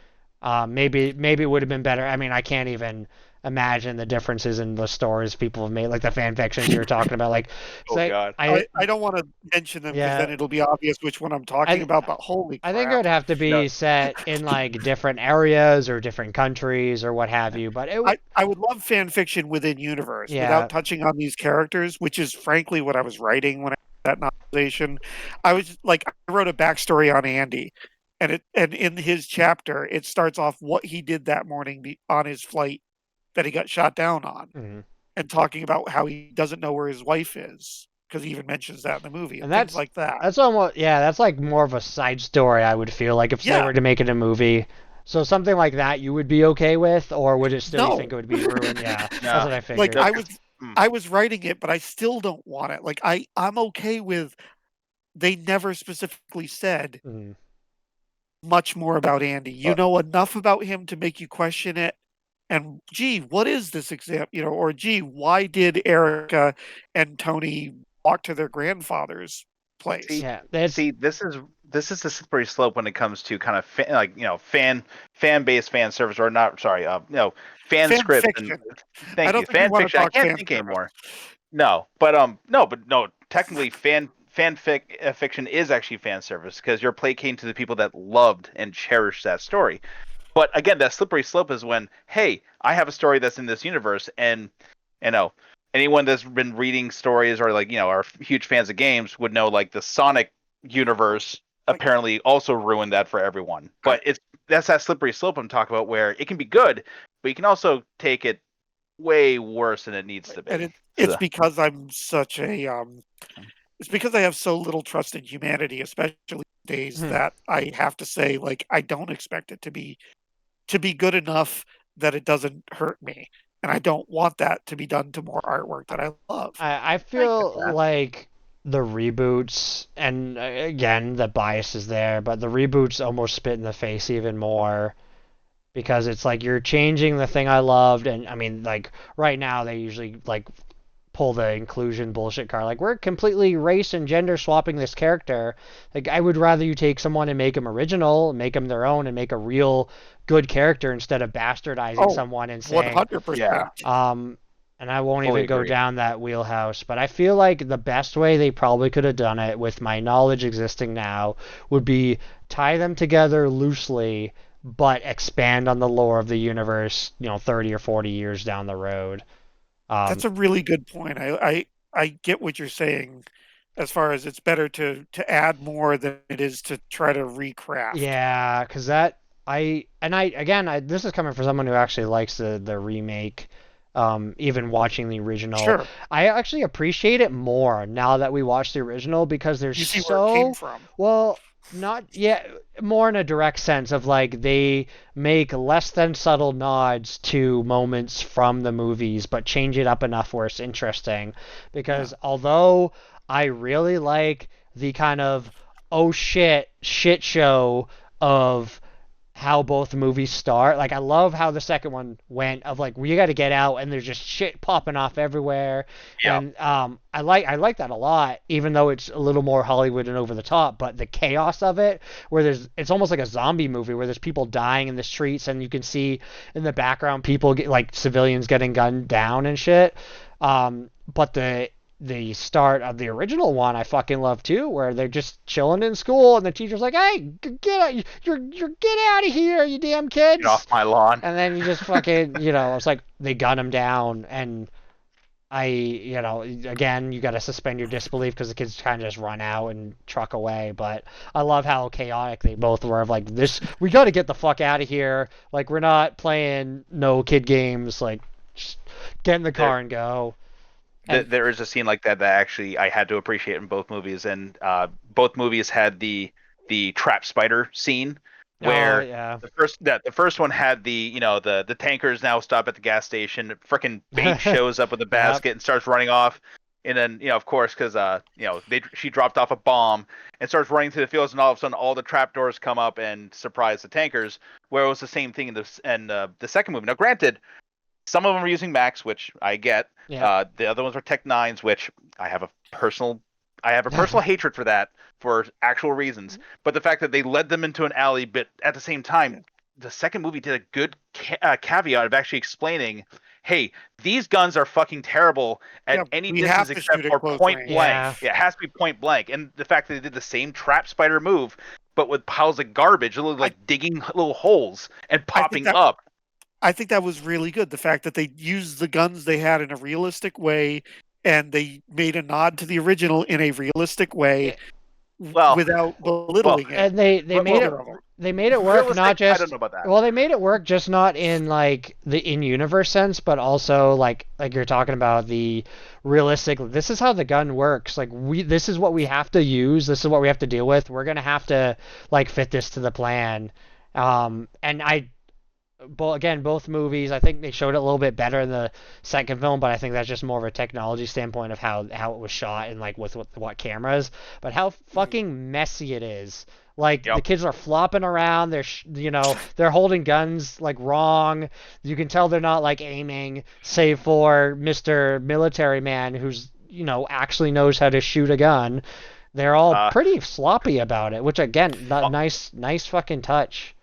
Maybe it would have been better. I mean, I can't even imagine the differences in the stories people have made, like the fan fictions you were talking about. Like, God. I don't want to mention them because then it'll be obvious which one I'm talking about. But holy crap! I think it would have to be set in like different areas or different countries or what have you. But I would love fan fiction within universe without touching on these characters, which is frankly what I was writing when I did that novelization. I wrote a backstory on Andy. And in his chapter, it starts off what he did that morning on his flight that he got shot down on, and talking about how he doesn't know where his wife is because he even mentions that in the movie and things like that. That's almost that's like more of a side story. I would feel like if they were to make it a movie. So something like that you would be okay with, or would it still you think it would be ruined? Yeah, that's what I figured. Like I was writing it, but I still don't want it. Like I'm okay with. They never specifically said. Much more about Andy. You know enough about him to make you question it. And gee, what is this example? Or gee, why did Erica and Tony walk to their grandfather's place? See, this is the slippery slope when it comes to kind of fan-based fan service, or not. Sorry, fan script. Fiction. Thank you, fan fiction. I can't think anymore. No, but technically fiction is actually fan service because you're placating to the people that loved and cherished that story. But again, that slippery slope is when, hey, I have a story that's in this universe, and anyone that's been reading stories or are huge fans of games would know like the Sonic universe apparently also ruined that for everyone. But that's that slippery slope I'm talking about where it can be good, but you can also take it way worse than it needs to be. And it's because I'm such a it's because I have so little trust in humanity, especially days, that I have to say, like, I don't expect it to be good enough that it doesn't hurt me. And I don't want that to be done to more artwork that I love. I feel like the reboots, and again, the bias is there, but the reboots almost spit in the face even more because it's like you're changing the thing I loved, and I mean, like, right now they usually, like, pull the inclusion bullshit card. Like, we're completely race and gender swapping this character. Like, I would rather you take someone and make them original, make them their own, and make a real good character instead of bastardizing someone and saying 100%. And I won't even go down that wheelhouse, but I feel like the best way they probably could have done it, with my knowledge existing now, would be tie them together loosely, but expand on the lore of the universe, 30 or 40 years down the road. That's a really good point. I get what you're saying, as far as it's better to add more than it is to try to recraft. Yeah, because this is coming from someone who actually likes the remake. Even watching the original, sure. I actually appreciate it more now that we watch the original because there's you see where it came from. Well, not yet, more in a direct sense of like they make less than subtle nods to moments from the movies, but change it up enough where it's interesting. Because although I really like the kind of shit show of how both movies start. Like, I love how the second one went of like, we got to get out and there's just shit popping off everywhere. Yeah. And I like that a lot, even though it's a little more Hollywood and over the top. But the chaos of it, where it's almost like a zombie movie where there's people dying in the streets and you can see in the background people like civilians getting gunned down and shit. But the start of the original one I fucking love too, where they're just chilling in school and the teacher's like, "Hey, get out! Get out of here, you damn kids! Get off my lawn!" And then you just fucking, it's like they gun him down, and again, you got to suspend your disbelief because the kids kind of just run out and truck away. But I love how chaotic they both were. Of like, this, we got to get the fuck out of here. Like, we're not playing no kid games. Like, just get in the car and go. There is a scene like that actually I had to appreciate in both movies, and both movies had the trap spider scene where the first one had the tankers now stop at the gas station. Frickin' Bates shows up with a basket and starts running off, and then of course because she dropped off a bomb and starts running through the fields, and all of a sudden all the trap doors come up and surprise the tankers. Where it was the same thing in the second movie. Now, granted, some of them are using Max, which I get. Yeah. The other ones are Tech 9s, which I have a personal hatred for that for actual reasons. But the fact that they led them into an alley, but at the same time, the second movie did a good caveat of actually explaining, hey, these guns are fucking terrible at any distance except for point blank. Yeah, it has to be point blank. And the fact that they did the same trap spider move, but with piles of garbage, it looked like digging little holes and popping up. I think that was really good. The fact that they used the guns they had in a realistic way, and they made a nod to the original in a realistic way, without belittling it. And they made it work not just. I don't know about that. Well, they made it work just not in like the in-universe sense, but also like you're talking about the realistic. This is how the gun works. Like this is what we have to use. This is what we have to deal with. We're gonna have to like fit this to the plan. Both movies, I think they showed it a little bit better in the second film, but I think that's just more of a technology standpoint of how it was shot and like with what cameras, but how fucking messy it is. Like the kids are flopping around, they're holding guns like wrong. You can tell they're not like aiming, save for Mr. Military Man who's actually knows how to shoot a gun. They're all pretty sloppy about it, which again, nice fucking touch.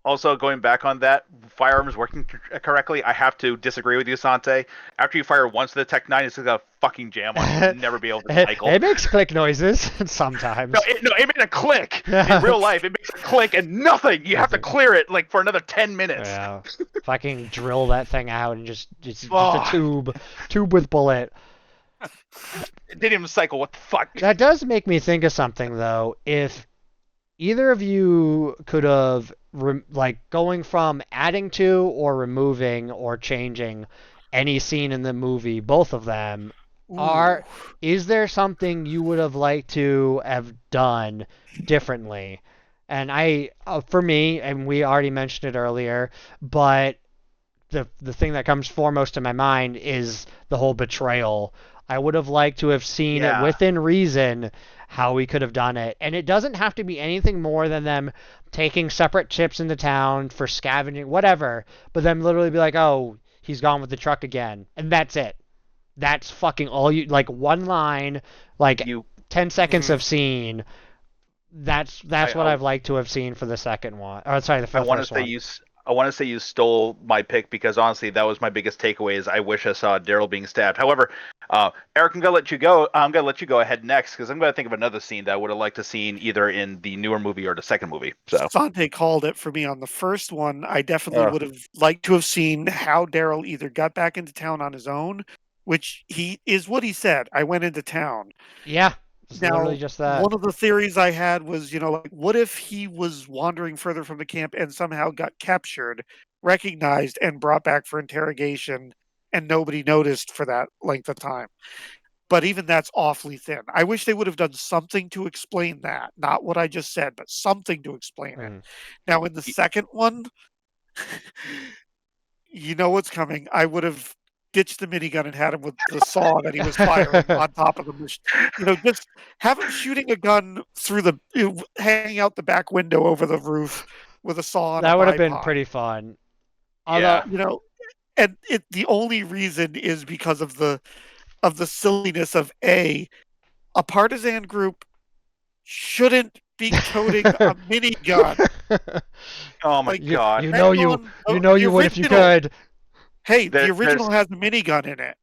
Also, going back on that, firearms working correctly, I have to disagree with you, Sante. After you fire once the Tech 9, it's going to fucking jam on you. You'll never be able to cycle. It makes click noises sometimes. No, it made a click. In real life, it makes a click and nothing. You have to clear it like for another 10 minutes. Yeah. Fucking drill that thing out and just Oh. a tube with bullet. It didn't even cycle. What the fuck? That does make me think of something though. If either of you could have like going from adding to or removing or changing any scene in the movie, both of them, Ooh. is there something you would have liked to have done differently? And for me, and we already mentioned it earlier, but the thing that comes foremost to my mind is the whole betrayal. I would have liked to have seen it Yeah. within reason how we could have done it. And it doesn't have to be anything more than them taking separate trips into town for scavenging, whatever, but them literally be like, oh, he's gone with the truck again. And that's it. That's fucking all you, like one line, like You 10 seconds Mhm. of scene. That's I- what I- I've liked to have seen for the second one. Or sorry, the I want to first say one. I want to say you stole my pick because honestly, that was my biggest takeaway. Is I wish I saw Daryl being stabbed. However, Eric, I'm gonna let you go. I'm gonna let you go ahead next because I'm gonna think of another scene that I would have liked to seen either in the newer movie or the second movie. So Sante called it for me on the first one. I definitely Ugh. would have liked to have seen how Daryl either got back into town on his own, which he is what he said. I went into town. Yeah, it's Now, literally just that. one of the theories I had was, like, what if he was wandering further from the camp and somehow got captured, recognized, and brought back for interrogation, and nobody noticed for that length of time? But even that's awfully thin. I wish they would have done something to explain that. Not what I just said, but something to explain it. Mm. Now, in the second one, you know what's coming. I would have ditched the minigun and had him with the saw that he was firing on top of the just have him shooting a gun through hanging out the back window over the roof with a saw on That a would have been bipod. pretty fun. Yeah. And the only reason is because of the silliness of a partisan group shouldn't be toting a minigun. Oh my Like, god. You hang know on, you would if you original- could. Hey, the There's- original has a minigun in it.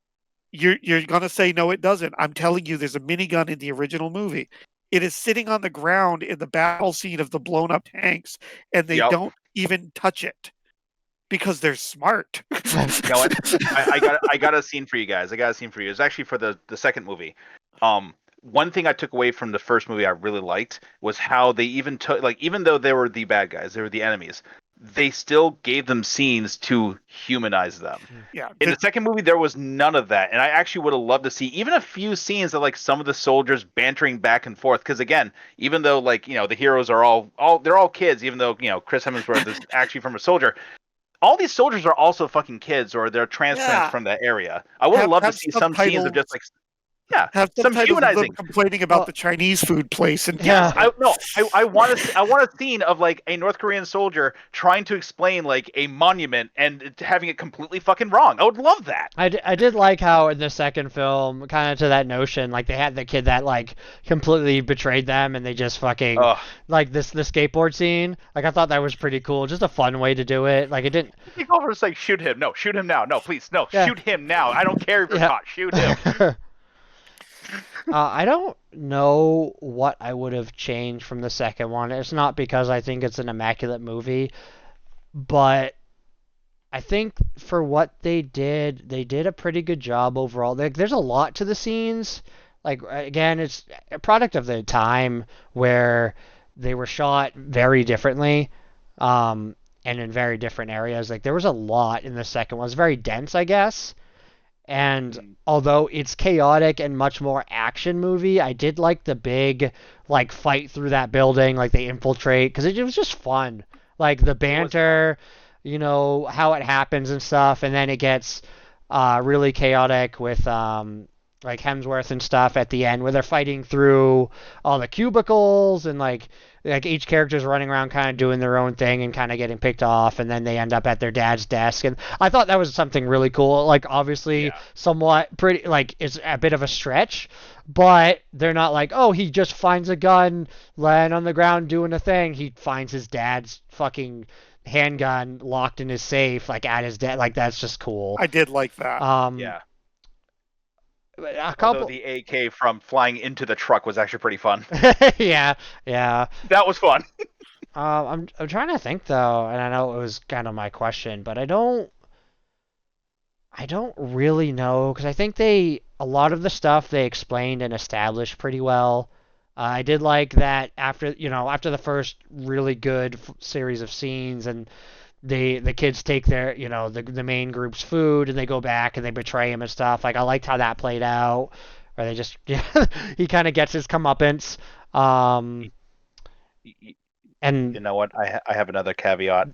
You're gonna say no, it doesn't. I'm telling you, there's a minigun in the original movie. It is sitting on the ground in the battle scene of the blown up tanks, and they Yep. don't even touch it because they're smart. You know what? I got a scene for you guys. I got a scene for you. It's actually for the second movie. One thing I took away from the first movie I really liked was how they even took, like, even though they were the bad guys, they were the enemies, they still gave them scenes to humanize them. Yeah, In the second movie, there was none of that, and I actually would have loved to see even a few scenes of like some of the soldiers bantering back and forth. Because again, even though like the heroes are all they're all kids, even though Chris Hemsworth is actually from a soldier. All these soldiers are also fucking kids, or they're transplants Yeah. from that area. I would have loved to have see some scenes of just like have some subtitles of them humanizing. complaining about Well, the Chinese food place and Yeah. I want a scene of like a North Korean soldier trying to explain like a monument and having it completely fucking wrong. I would love that. I did like how in the second film, kind of to that notion, like they had the kid that like completely betrayed them and they just fucking Ugh. like the skateboard scene. Like I thought that was pretty cool. Just a fun way to do it. Like it didn't. Take over and say, shoot him. No, shoot him now. No, please, no, Yeah. shoot him now. I don't care if you're Yeah. caught. Shoot him. I don't know what I would have changed from the second one. It's not because I think it's an immaculate movie, but I think for what they did a pretty good job overall. There's a lot to the scenes. Like again, it's a product of the time where they were shot very differently, and in very different areas. Like there was a lot in the second one. It was very dense, I guess. And although it's chaotic and much more action movie, I did like the big like fight through that building, like they infiltrate, because it was just fun. Like the banter, how it happens and stuff, and then it gets really chaotic with like Hemsworth and stuff at the end where they're fighting through all the cubicles and like each character's running around kind of doing their own thing and kind of getting picked off, and then they end up at their dad's desk. And I thought that was something really cool. Like obviously somewhat pretty, like it's a bit of a stretch, but they're not like, oh, he just finds a gun laying on the ground doing a thing. He finds his dad's fucking handgun locked in his safe, like at his desk. Like that's just cool. I did like that. Yeah. A Although couple. the AK from flying into the truck was actually pretty fun. Yeah, yeah. That was fun. I'm trying to think though, and I know it was kind of my question, but I don't really know because I think a lot of the stuff they explained and established pretty well. I did like that after the first really good series of scenes and the kids take their the main group's food and they go back and they betray him and stuff. Like I liked how that played out, or they just he kind of gets his comeuppance. Um, You and know what? I have another caveat.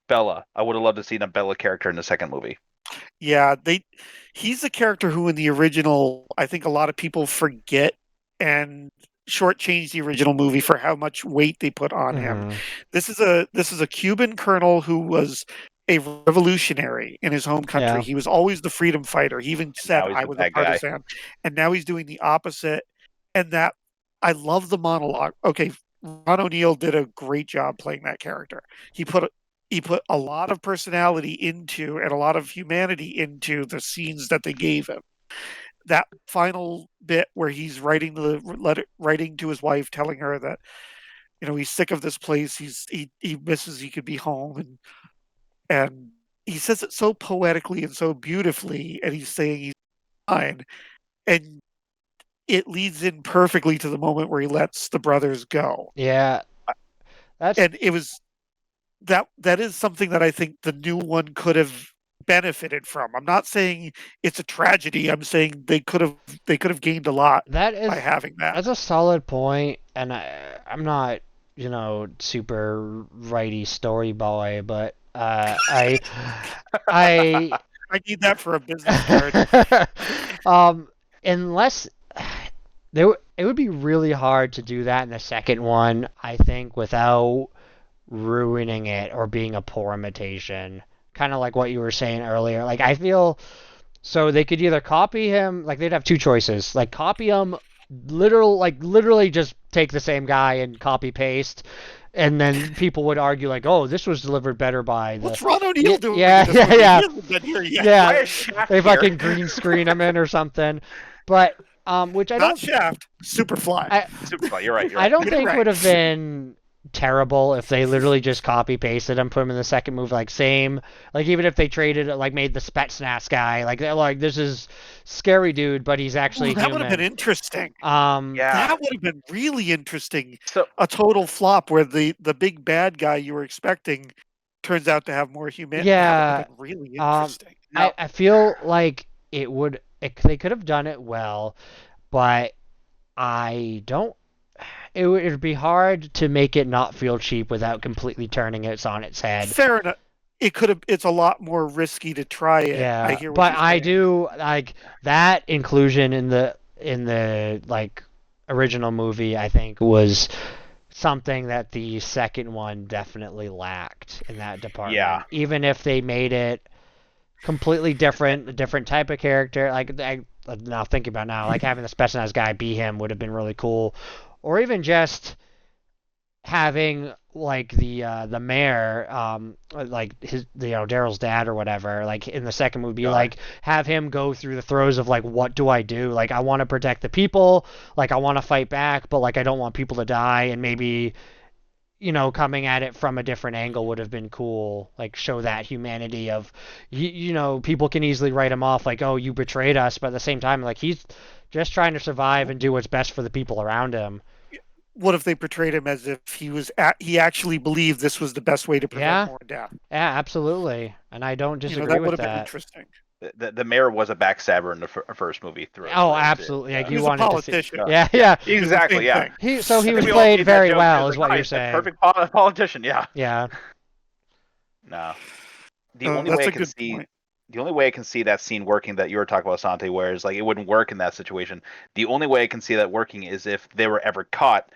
Bella. I would have loved to see a Bella character in the second movie. Yeah, he's a character who in the original, I think a lot of people forget and shortchange the original movie for how much weight they put on him. mhm. This is a Cuban colonel who was a revolutionary in his home country. Yeah. He was always the freedom fighter. He even said, now he's "I a was a bad guy. partisan," and now he's doing the opposite. And that I love the monologue. Okay, Ron O'Neal did a great job playing that character. He put a lot of personality into and a lot of humanity into the scenes that they gave him. That final bit where he's writing to his wife, telling her that he's sick of this place. He misses he could be home, and he says it so poetically and so beautifully, and he's saying he's fine, and it leads in perfectly to the moment where he lets the brothers go, Yeah. That's and it was that is something that I think the new one could have benefited from. I'm not saying it's a tragedy. I'm saying they could have gained a lot that by is having that. that's a solid point, and I'm not super righty story boy, but I I need that for a business card. unless it would be really hard to do that in the second one, I think, without ruining it or being a poor imitation. Kind of like what you were saying earlier. Like I feel so they could either copy him, like they'd have two choices, like copy him, literally just take the same guy and copy paste, and then people would argue like, oh, this was delivered better by the What's Ron O'Neal doing? yeah in this movie? yeah He hasn't been here yet. Why yeah. is Shaft They here? fucking green screen him in or something, but which I Not don't Shaft, Superfly. Superfly, you're right. I don't Get it think right. would have been terrible if they literally just copy pasted him, put him in the second movie, like same, like even if they traded it, like made the Spetsnaz guy, like they're like this is scary dude, but he's actually Ooh, that would have been human. interesting. Yeah. That would have been really interesting. So A total flop where the big bad guy you were expecting turns out to have more humanity. That would Yeah, have been really um, interesting. I feel like they could have done it well, but I don't. It'd be hard to make it not feel cheap without completely turning it on its head. Fair enough. It's a lot more risky to try it. I Yeah, hear what but you're I saying. do like that inclusion in the like original movie. I think was something that the second one definitely lacked in that department. Yeah. Even if they made it completely different, a different type of character. Like now thinking about now, like having the Specialized guy be him would have been really cool, or even just having like the mayor like his Daryl's dad or whatever, like in the second movie, God. like have him go through the throes of like, what do I do? Like I want to protect the people, like I want to fight back, but like I don't want people to die, and maybe coming at it from a different angle would have been cool. Like show that humanity of people can easily write him off like, oh, you betrayed us, but at the same time, like he's just trying to survive and do what's best for the people around him. What if they portrayed him as if he actually believed this was the best way to prevent Yeah. more death? Yeah, absolutely. And I don't disagree that would with have been that. interesting. The mayor was a backstabber in the first movie. Oh, absolutely. Like He you was a wanted politician. to see. Yeah, yeah. Exactly. Same Yeah. thing. He I think was we all played made that very joke well, as is a what guy, you're he's the saying. perfect politician. Yeah. Yeah. No. The only That's way I a can good see point. the only way I can see that scene working that you were talking about, Sante, where it's like it wouldn't work in that situation. The only way I can see that working is if they were ever caught,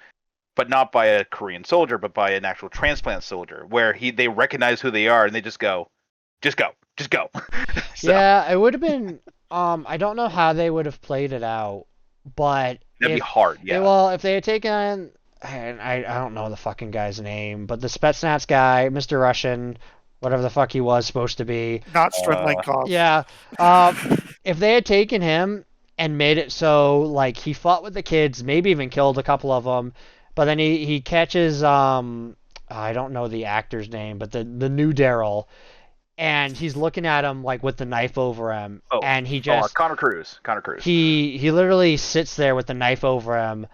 but not by a Korean soldier, but by an actual transplant soldier, where they recognize who they are and they just go. So, Yeah, it would have been. I don't know how they would have played it out, but that'd be if hard. Yeah. well, if they had taken and I don't know the fucking guy's name, but the Spetsnaz guy, Mr. Russian, whatever the fuck he was supposed to be. Not Uh, Strenlenkov. Yeah. Um, if they had taken him and made it so like he fought with the kids, maybe even killed a couple of them, but then he catches I don't know the actor's name, but the new Daryl, and he's looking at him like with the knife over him, oh, and he just Connor Cruz. Connor Cruz. he literally sits there with the knife over him,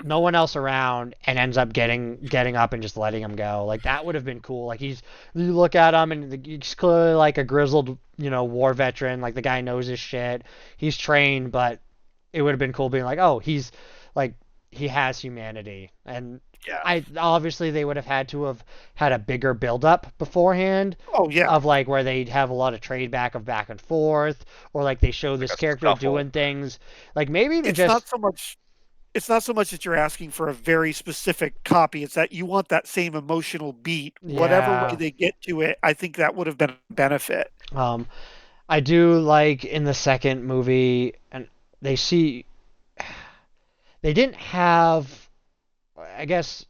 no one else around, and ends up getting up and just letting him go. Like that would have been cool. Like you look at him and he's clearly like a grizzled, war veteran. Like the guy knows his shit. He's trained, but it would have been cool being like, oh, he's like he has humanity. And Yeah. I obviously they would have had to have had a bigger build up beforehand Oh yeah. of like where they'd have a lot of trade back and forth, or like they show this a character scuffle. doing things. Like maybe even It's just not so much that you're asking for a very specific copy. It's that you want that same emotional beat. Whatever yeah. way they get to it, I think that would have been a benefit. I do like in the second movie, and they see they didn't have, I guess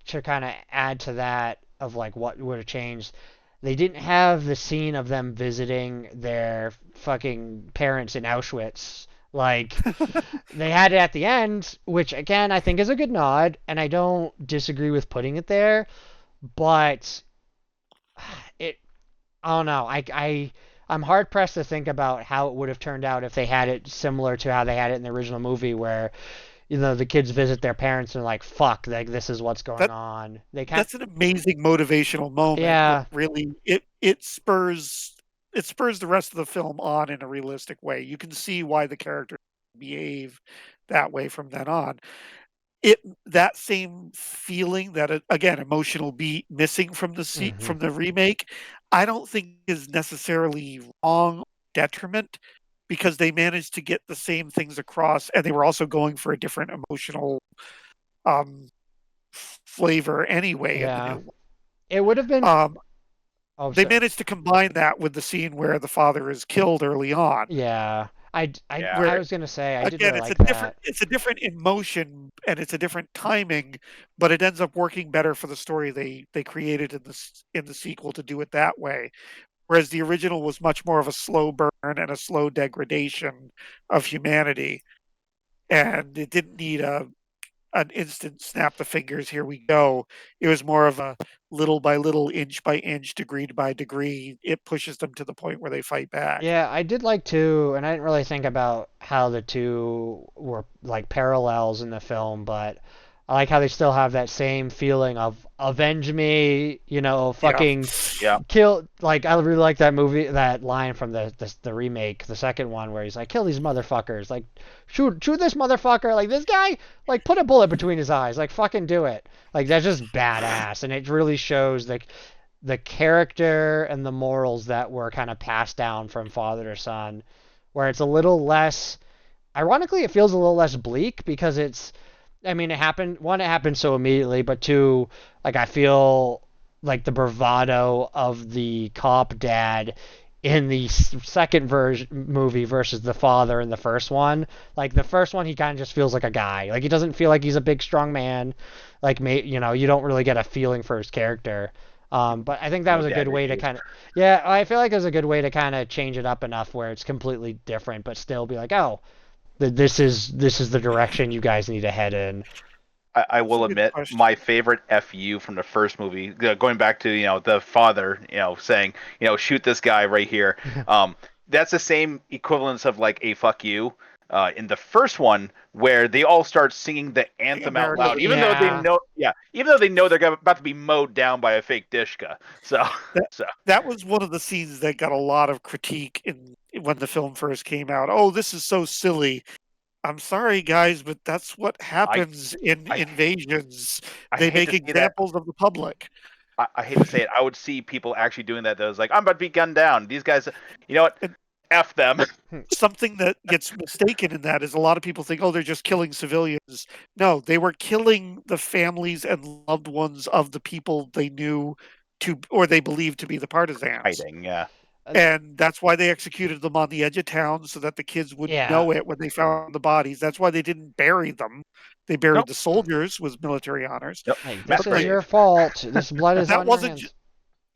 to kind of add to that of like what would have changed. They didn't have the scene of them visiting their fucking parents in Auschwitz. Like they had it at the end, which again I think is a good nod, and I don't disagree with putting it there, but it I don't know. I'm hard pressed to think about how it would have turned out if they had it similar to how they had it in the original movie, where the kids visit their parents and are like, "Fuck, like this is what's going That on." that's an amazing motivational moment Yeah, that really it spurs the rest of the film on in a realistic way. You can see why the characters behave that way from then on. That same feeling, that again emotional beat missing hmm from the remake, I don't think is necessarily wrong or detriment, because they managed to get the same things across, and they were also going for a different emotional um, flavor anyway in the new yeah. one. It would have been. Um, Oh, they so managed to combine that with the scene where the father is killed early on, yeah. Yeah. I where was gonna say I did again really like that. it's a different emotion and it's a different timing, but it ends up working better for the story they created in the sequel to do it that way. Whereas the original was much more of a slow burn and a slow degradation of humanity, and it didn't need an instant snap the fingers, here we go. It was more of a little by little, inch by inch, degree by degree. It pushes them to the point where they fight back. Yeah, I did like two, and I didn't really think about how the two were like parallels in the film, but I like how they still have that same feeling of avenge me, Yeah. fucking Yeah. kill. Like I really like that movie, that line from the remake, the second one, where he's like, kill these motherfuckers, like shoot this motherfucker, like this guy, like put a bullet between his eyes, like fucking do it, like that's just badass, and it really shows the character and the morals that were kind of passed down from father to son, where it's a little less. Ironically, it feels a little less bleak because it's. I mean, it happened. One, it happened so immediately, but two, like I feel like the bravado of the cop dad in the second version movie versus the father in the first one. Like the first one, he kind of just feels like a guy. Like he doesn't feel like he's a big strong man. Like you don't really get a feeling for his character. But I think that No was a good dagger way to used. kind of, yeah, I feel like it was a good way to kind of change it up enough where it's completely different, but still be like, oh, this is the direction you guys need to head in. I It's a will good admit question. my favorite FU from the first movie, going back to the father, saying shoot this guy right here. That's the same equivalence of like a fuck you. In the first one, where they all start singing the anthem out America loud, the even though they Yeah, know, yeah, even though they know they're about to be mowed down by a fake Dishka. So, that so that was one of the scenes that got a lot of critique in when the film first came out. Oh, this is so silly. I'm sorry, guys, but that's what I, happens in I, invasions. I They hate make to see that. examples of the public. I hate to say it. I would see people actually doing that. That was like, I'm about to be gunned down. These guys, you know what? And F them. something that gets mistaken in that is a lot of people think, oh, they're just killing civilians. No, they were killing the families and loved ones of the people they knew to or they believed to be the partisans. Hiding, yeah. And that's why they executed them on the edge of town so that the kids wouldn't Yeah. know it when they found the bodies. That's why they didn't bury them. They buried Nope. the soldiers with military honors. Yep. Like, Mass this is grave. your fault. This blood is That on your wasn't hands.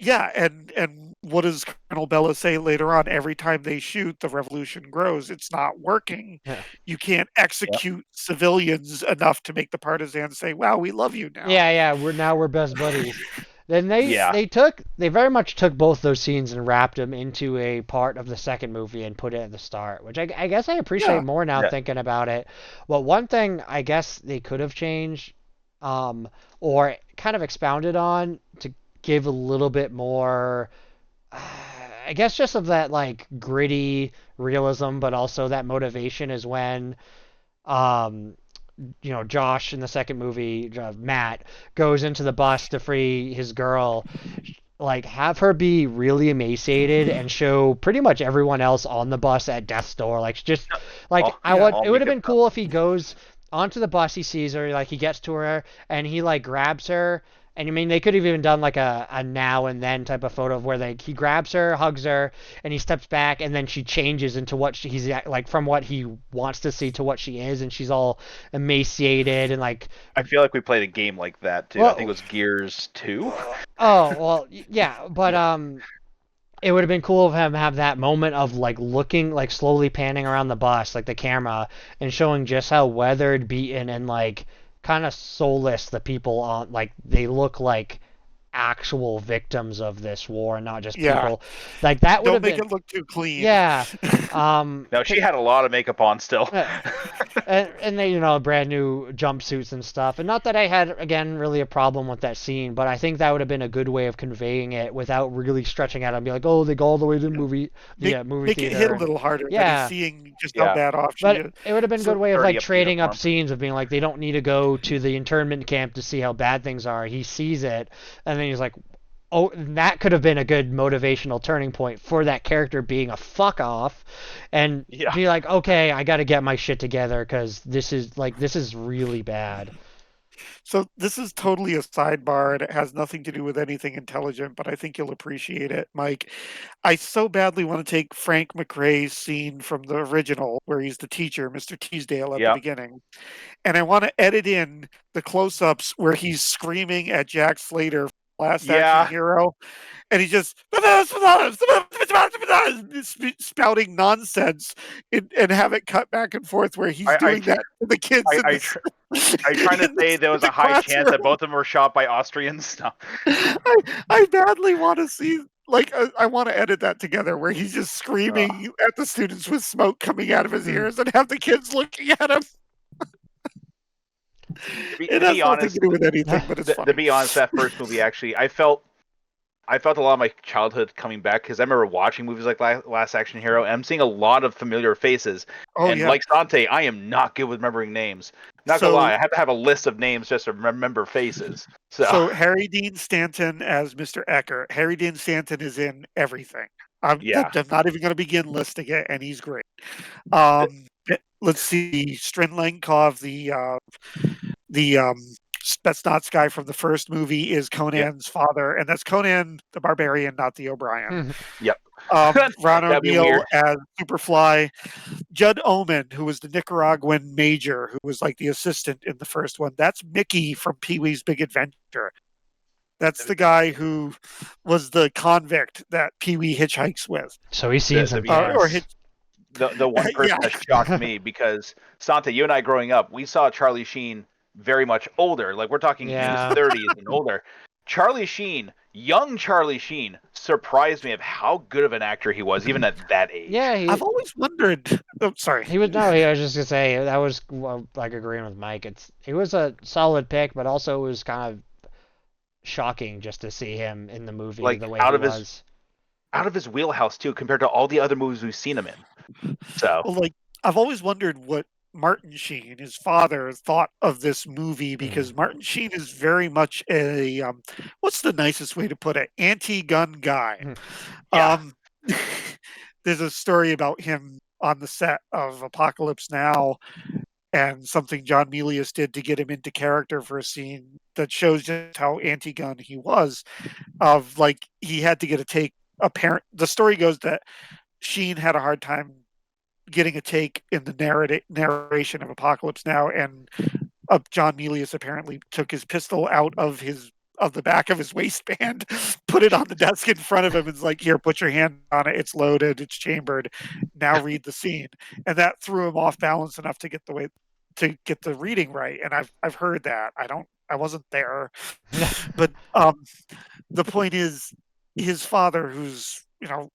Yeah, and what does Colonel Bella say later on? Every time they shoot, the revolution grows. It's not working. Yeah. You can't execute civilians enough to make the partisans say, "Wow, we love you now." Yeah, we're best buddies. Then they Yeah. they very much took both those scenes and wrapped them into a part of the second movie and put it at the start, which I guess I appreciate Yeah. more now Yeah. thinking about it. But one thing I guess they could have changed, or kind of expounded on to give a little bit more, I guess just of that like gritty realism, but also that motivation is when, um, Josh in the second movie, Matt, goes into the bus to free his girl. Like, have her be really emaciated and show pretty much everyone else on the bus at death's door. Like, just like all it would have been makeup cool if he goes onto the bus, he sees her, like he gets to her, and he like grabs her. And I mean, they could have even done like a now and then type of photo of where he grabs her, hugs her, and he steps back, and then she changes into what he's like from what he wants to see to what she is, and she's all emaciated and like, I feel like we played a game like that too. Well- I think it was Gears 2. oh well, yeah, but it would have been cool of him have that moment of like looking, like slowly panning around the bus, like the camera, and showing just how weathered, beaten, and like kind of soulless the people on, like they look like actual victims of this war and not just Yeah. people. Like that would Don't have make been, it look too clean. yeah. No, she had a lot of makeup on still. And they, brand new jumpsuits and stuff. And not that I had, again, really a problem with that scene, but I think that would have been a good way of conveying it without really stretching out and be like, oh, they go all the way to the movie Make theater. it hit a little harder. Yeah. That he's seeing just how Yeah. bad off she But is. it would have been a So good way of dirty like up trading up uniform. scenes of being like, they don't need to go to the internment camp to see how bad things are. He sees it, and then he's like, oh, and that could have been a good motivational turning point for that character being a fuck off, and Yeah. be like, okay, I got to get my shit together because this is really bad. So this is totally a sidebar and it has nothing to do with anything intelligent, but I think you'll appreciate it, Mike. I so badly want to take Frank McRae's scene from the original where he's the teacher, Mr. Teasdale at the Yep. beginning. And I want to edit in the close-ups where he's screaming at Jack Slater, Last Yeah. Action Hero, and he's just spouting nonsense and have it cut back and forth where he's doing that to the kids. I- in I the- tr- Are you trying to in the- say there was in a the high chance that classroom? both of them were shot by Austrians? No. I badly want to see, like, I want to edit that together where he's just screaming at the students with smoke coming out of his ears and have the kids looking at him. It has nothing to do with anything, but it's To funny. be honest, that first movie actually, I felt a lot of my childhood coming back because I remember watching movies like Last Action Hero, and I'm seeing a lot of familiar faces. Oh, and yeah. like Sante, I am not good with remembering names. Not gonna So- lie, I have to have a list of names just to remember faces. So Harry Dean Stanton as Mr. Eckert. Harry Dean Stanton is in everything. I'm not even going to begin listing it, and he's great. Let's see, Strenlenkov, the Spetsnaz guy from the first movie, is Conan's father, and that's Conan the Barbarian, not the O'Brien. Yep. Ron That'd be O'Neill weird. as Superfly. Judd Omen, who was the Nicaraguan major, who was like the assistant in the first one. That's Mickey from Pee-wee's Big Adventure. That's the guy who was the convict that Pee-wee hitchhikes with. So he's seen some Or BS. the one person Yeah. that shocked me because Sante, you and I growing up, we saw Charlie Sheen very much older. Like we're talking Yeah. in his 30s and older. Charlie Sheen, young Charlie Sheen, surprised me of how good of an actor he was, even at that age. Yeah, I've always wondered. Oh, sorry. he was I was just gonna say that was like agreeing with Mike. He was a solid pick, but also it was kind of shocking just to see him in the movie Like, the way out he of his- was. Out of his wheelhouse too, compared to all the other movies we've seen him in. So Well, like, I've always wondered what Martin Sheen, his father, thought of this movie because Martin Sheen is very much a what's the nicest way to put it? Anti-gun guy. Yeah. There's a story about him on the set of Apocalypse Now, and something John Milius did to get him into character for a scene that shows just how anti-gun he was. Of like, he had to get a take the story goes that Sheen had a hard time getting a take in the narration of Apocalypse Now, and John Milius apparently took his pistol out of the back of his waistband, put it on the desk in front of him, and was like, "Here, put your hand on it. It's loaded. It's chambered. Now read the scene." And that threw him off balance enough to get the reading right. And I've heard that. I wasn't there, but the point is, his father, who's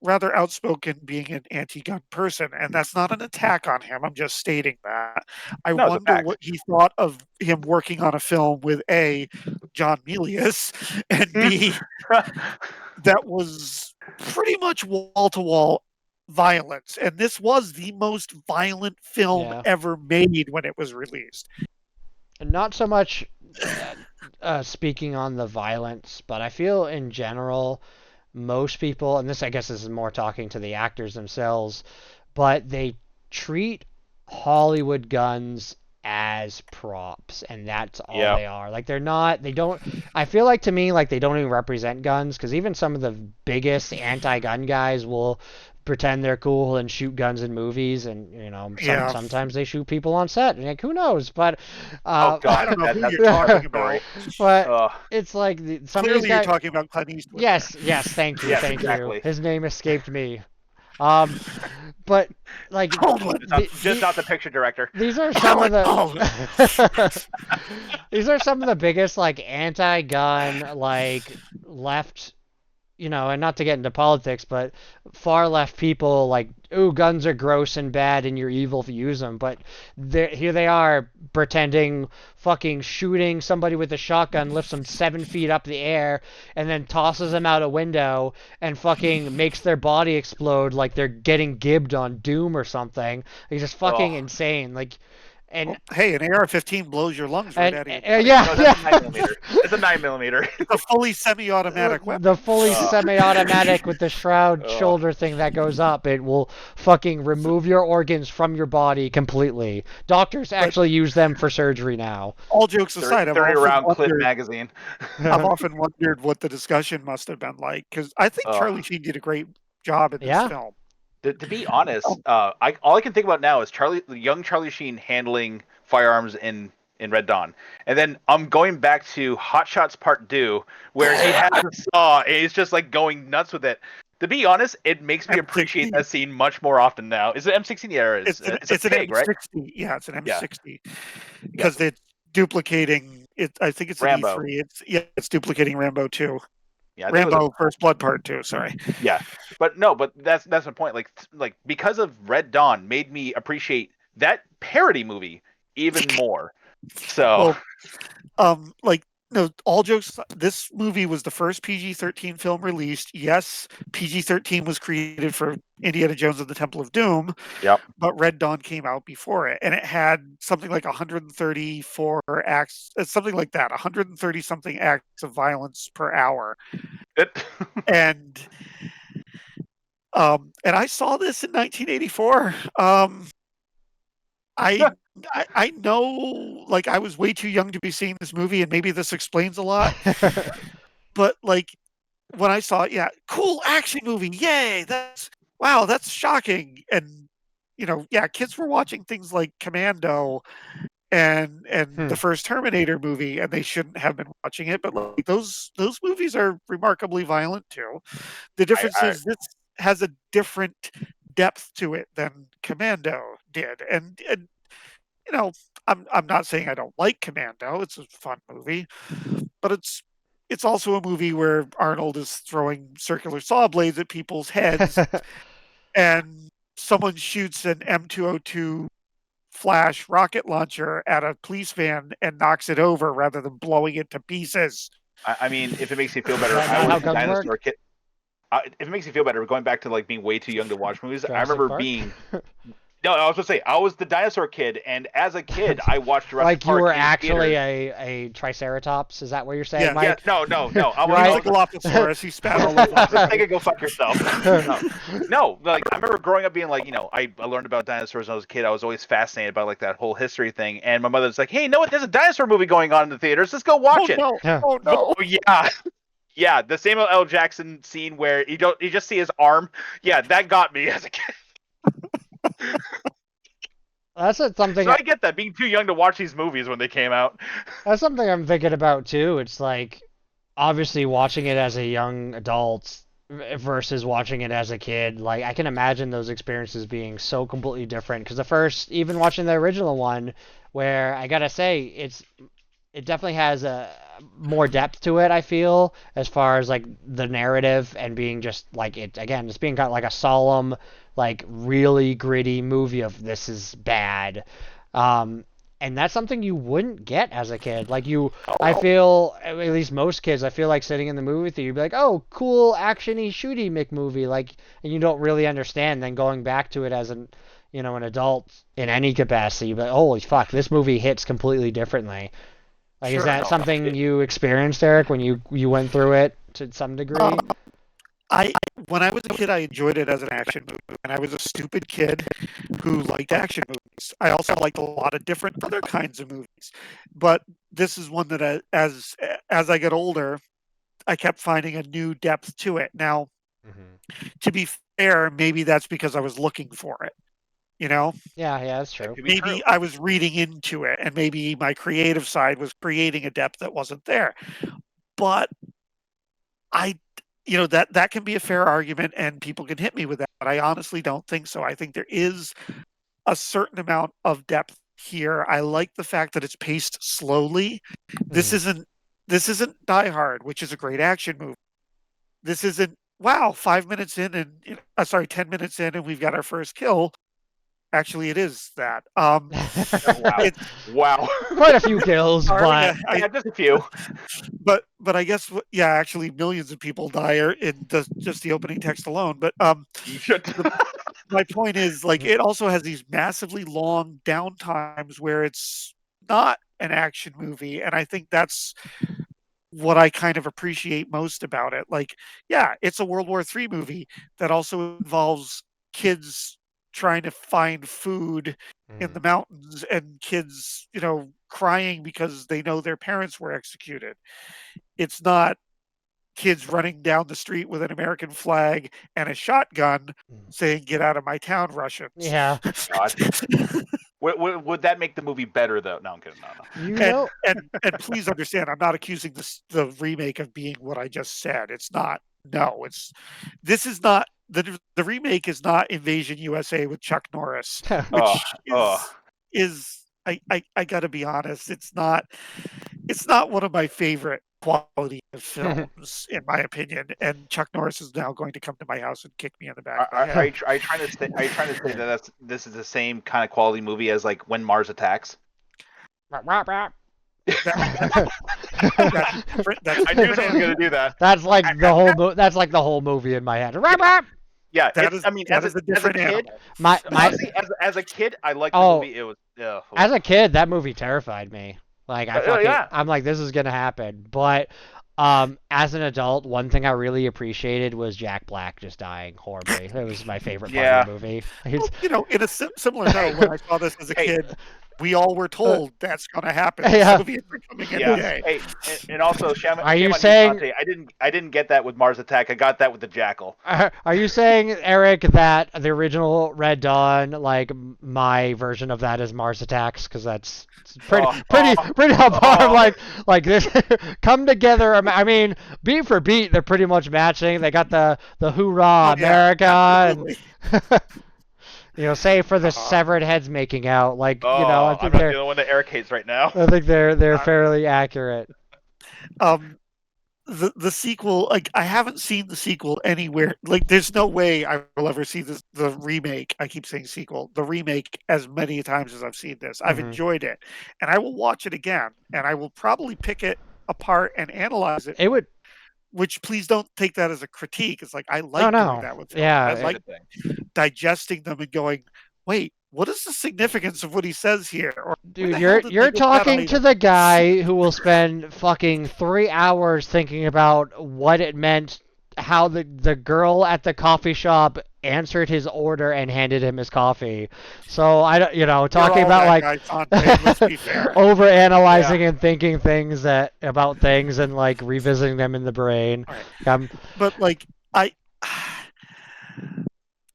rather outspoken, being an anti-gun person, and that's not an attack on him. I'm just stating that. I wonder what he thought of him working on a film with A, John Milius, and B, that was pretty much wall-to-wall violence. And this was the most violent film ever made when it was released. And not so much speaking on the violence, but I feel in general, most people, and this I guess this is more talking to the actors themselves, but they treat Hollywood guns as props, and that's all they are. Like I feel like, to me, like, they don't even represent guns, because even some of the biggest anti-gun guys will pretend they're cool and shoot guns in movies, and sometimes they shoot people on set, and like, who knows? But oh god, I don't know who you're talking about. But it's like clearly you're talking about Clint Eastwood. Yes, thank you, thank you. His name escaped me. But like, just not the picture director. These are some of the these are some of the biggest, like, anti-gun, like, left, and not to get into politics, but far left people, like, ooh, guns are gross and bad and you're evil if you use them. But here they are pretending fucking shooting somebody with a shotgun, lifts them 7 feet up the air, and then tosses them out a window and fucking makes their body explode like they're getting gibbed on Doom or something. It's just fucking insane. Like, and hey, an AR-15 blows your lungs right out of you. Yeah, no, that's a 9mm. It's a 9mm. A fully semi-automatic weapon. The fully semi-automatic with the shroud shoulder thing that goes up. It will fucking remove your organs from your body completely. Doctors actually use them for surgery now. All jokes aside, 30 round Clip magazine. I've often wondered what the discussion must have been like, because I think Charlie Sheen did a great job in this film. To be honest, all I can think about now is young Charlie Sheen handling firearms in Red Dawn. And then I'm going back to Hot Shots Part 2, where he has a saw and he's just like going nuts with it. To be honest, it makes me appreciate that scene much more often now. Is it M16? Yeah, it's a pig, M60, right? Yeah, it's an M60. Because they're duplicating it. I think it's Rambo. an E3. It's duplicating Rambo 2. Yeah, Rambo First Blood Part 2, sorry. Yeah. But that's the point. Like because of Red Dawn made me appreciate that parody movie even more. So all jokes, this movie was the first PG-13 film released. Yes, PG-13 was created for Indiana Jones and the Temple of Doom. Yep. But Red Dawn came out before it, and it had something like 134 acts, something like that, 130 something acts of violence per hour. and I saw this in 1984. I know, like, I was way too young to be seeing this movie, and maybe this explains a lot. But like, when I saw it, cool action movie, yay! That's shocking. And kids were watching things like Commando and the first Terminator movie, and they shouldn't have been watching it. But like, those movies are remarkably violent too. The difference is this has a different depth to it than Commando did, and I'm not saying I don't like Commando. It's a fun movie, but it's also a movie where Arnold is throwing circular saw blades at people's heads, and someone shoots an M202 flash rocket launcher at a police van and knocks it over rather than blowing it to pieces. I mean, if it makes you feel better, I was a dinosaur kid. If it makes you feel better, going back to like being way too young to watch movies, I remember being. No, I was going to say, I was the dinosaur kid, and as a kid, I watched Jurassic Park. Like, you were actually a Triceratops? Is that what you're saying, Mike? Yeah, no. I was like a Dilophosaurus. He spat all over. Just take it, go fuck yourself. No, like, I remember growing up being like, I learned about dinosaurs when I was a kid. I was always fascinated by, like, that whole history thing, and my mother's like, hey, you know what? There's a dinosaur movie going on in the theaters. Let's go watch it. No. Oh, no. Oh, yeah. Yeah, the Samuel L. Jackson scene where you just see his arm. Yeah, that got me as a kid. That's something. So I get that, being too young to watch these movies when they came out. That's something I'm thinking about too. It's like obviously watching it as a young adult versus watching it as a kid. Like I can imagine those experiences being so completely different. Because the first, even watching the original one, where I gotta say it definitely has a more depth to it. I feel as far as like the narrative and being just like it again, just being kind of like a solemn, like really gritty movie of this is bad. Um, and that's something you wouldn't get as a kid. Like I feel at least most kids, I feel like sitting in the movie theater, you'd be like, oh, cool actiony shooty McMovie, like, and you don't really understand. Then going back to it as an adult in any capacity, you'd be like, holy fuck, this movie hits completely differently. Like, is that something you experienced, Eric, when you went through it to some degree? When I was a kid, I enjoyed it as an action movie, and I was a stupid kid who liked action movies. I also liked a lot of different other kinds of movies, but this is one that, as I get older, I kept finding a new depth to it. Now, to be fair, maybe that's because I was looking for it. Yeah, that's true. Maybe I was reading into it, and maybe my creative side was creating a depth that wasn't there. But that can be a fair argument, and people can hit me with that. But I honestly don't think so. I think there is a certain amount of depth here. I like the fact that it's paced slowly. This isn't Die Hard, which is a great action movie. This isn't 5 minutes in and 10 minutes in and we've got our first kill. Actually, it is that. Wow. Quite a few kills, but just a few. But I guess actually millions of people die in just the opening text alone. But my point is, like, it also has these massively long downtimes where it's not an action movie, and I think that's what I kind of appreciate most about it. Like, yeah, it's a World War III movie that also involves kids trying to find food in the mountains and kids, crying because they know their parents were executed. It's not kids running down the street with an American flag and a shotgun saying, "Get out of my town, Russians." Yeah. Would that make the movie better, though? No, I'm kidding. No. And please understand, I'm not accusing the remake of being what I just said. It's not. No, this is not. The remake is not Invasion USA with Chuck Norris, which is I gotta be honest, it's not one of my favorite quality of films, in my opinion. And Chuck Norris is now going to come to my house and kick me in the back. Are you trying to say that this is the same kind of quality movie as like When Mars Attacks? I knew someone was gonna do that. That's like the whole movie in my head. Yeah, as a kid, I liked the movie. It was as a kid, that movie terrified me. Like I'm like, this is gonna happen. But as an adult, one thing I really appreciated was Jack Black just dying horribly. It was my favorite part of the movie. Well, in a similar note, when I saw this as a kid, we all were told that's going to happen. Yeah. Soviets are coming in today. Hey, and also, are you saying I didn't get that with Mars Attack? I got that with the Jackal. Are you saying, Eric, that the original Red Dawn, like my version of that, is Mars Attacks? Because that's pretty on par. Like this, come together. I mean, beat for beat, they're pretty much matching. They got the hoorah America. Absolutely. And, save for the severed heads making out. I think I'm not the only one that Eric hates right now. I think they're fairly accurate. The sequel, like, I haven't seen the sequel anywhere. Like, there's no way I will ever see the remake. I keep saying sequel, the remake, as many times as I've seen this. I've enjoyed it, and I will watch it again, and I will probably pick it apart and analyze it. Which, please don't take that as a critique. It's like, I like doing that with films. Yeah, I like digesting them and going, wait, what is the significance of what he says here? Or, dude, you're talking to the guy who will spend fucking 3 hours thinking about what it meant, how the girl at the coffee shop answered his order and handed him his coffee. So I don't, talking You're all about that like guy, Sanjay, let's be fair. over analyzing and thinking things about things and like revisiting them in the brain. All right. Um, But like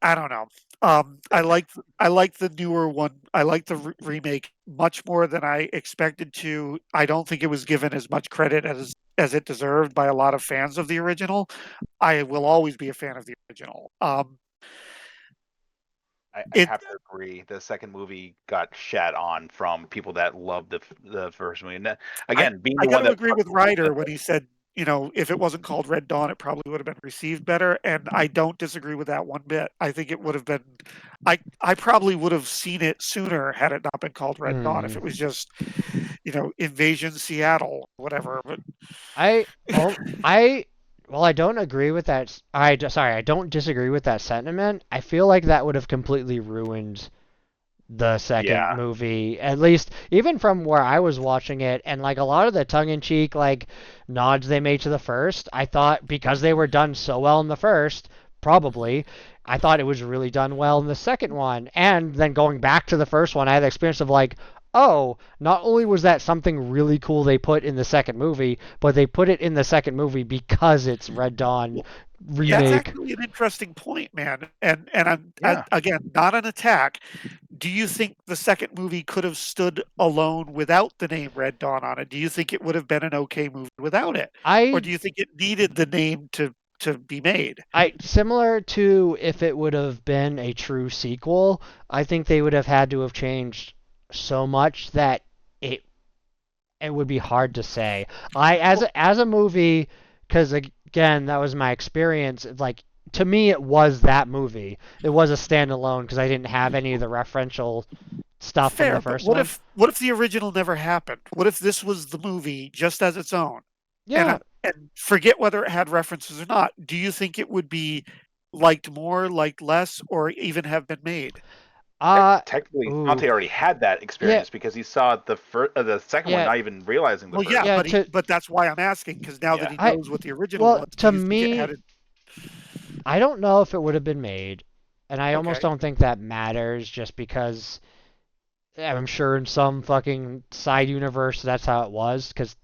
I don't know. I like the newer one. I like the remake much more than I expected to. I don't think it was given as much credit as it deserved by a lot of fans of the original. I will always be a fan of the original. I It have to agree. The second movie got shat on from people that loved the first movie. And that, again, being I the got one to that agree with Ryder when he said, if it wasn't called Red Dawn, it probably would have been received better. And I don't disagree with that one bit. I think it would have been, I probably would have seen it sooner had it not been called Red Dawn. If it was just, Invasion Seattle, whatever. But I don't agree with that. I don't disagree with that sentiment. I feel like that would have completely ruined the second Yeah. movie, at least even from where I was watching it, and like a lot of the tongue-in-cheek like nods they made to the first, I thought because they were done so well in the first, probably, I thought it was really done well in the second one. And then going back to the first one, I had the experience of like, oh, not only was that something really cool they put in the second movie, but they put it in the second movie because it's Red Dawn that's remake. actually an interesting point, man. And Yeah. again, not an attack. Do you think the second movie could have stood alone without the name Red Dawn on it? Do you think it would have been an okay movie without it? Or do you think it needed the name to be made? Similar to if it would have been a true sequel, I think they would have had to have changed so much that it it would be hard to say. As a movie, because again that was my experience. Like to me, it was that movie. It was a standalone because I didn't have any of the referential stuff from Fair, the but first one. what if the original never happened? What if this was the movie just as its own? Yeah, And forget whether it had references or not. Do you think it would be liked more, liked less, or even have been made? Technically, ooh, Dante already had that experience because he saw the second one, yeah, not even realizing the Well, first. yeah, yeah. but that's why I'm asking, because now that Yeah. he knows what the original Well, was, do to you think it me, had it? I don't know if it would have been made, and I almost Okay. don't think that matters just because I'm sure in some fucking side universe that's how it was. Because,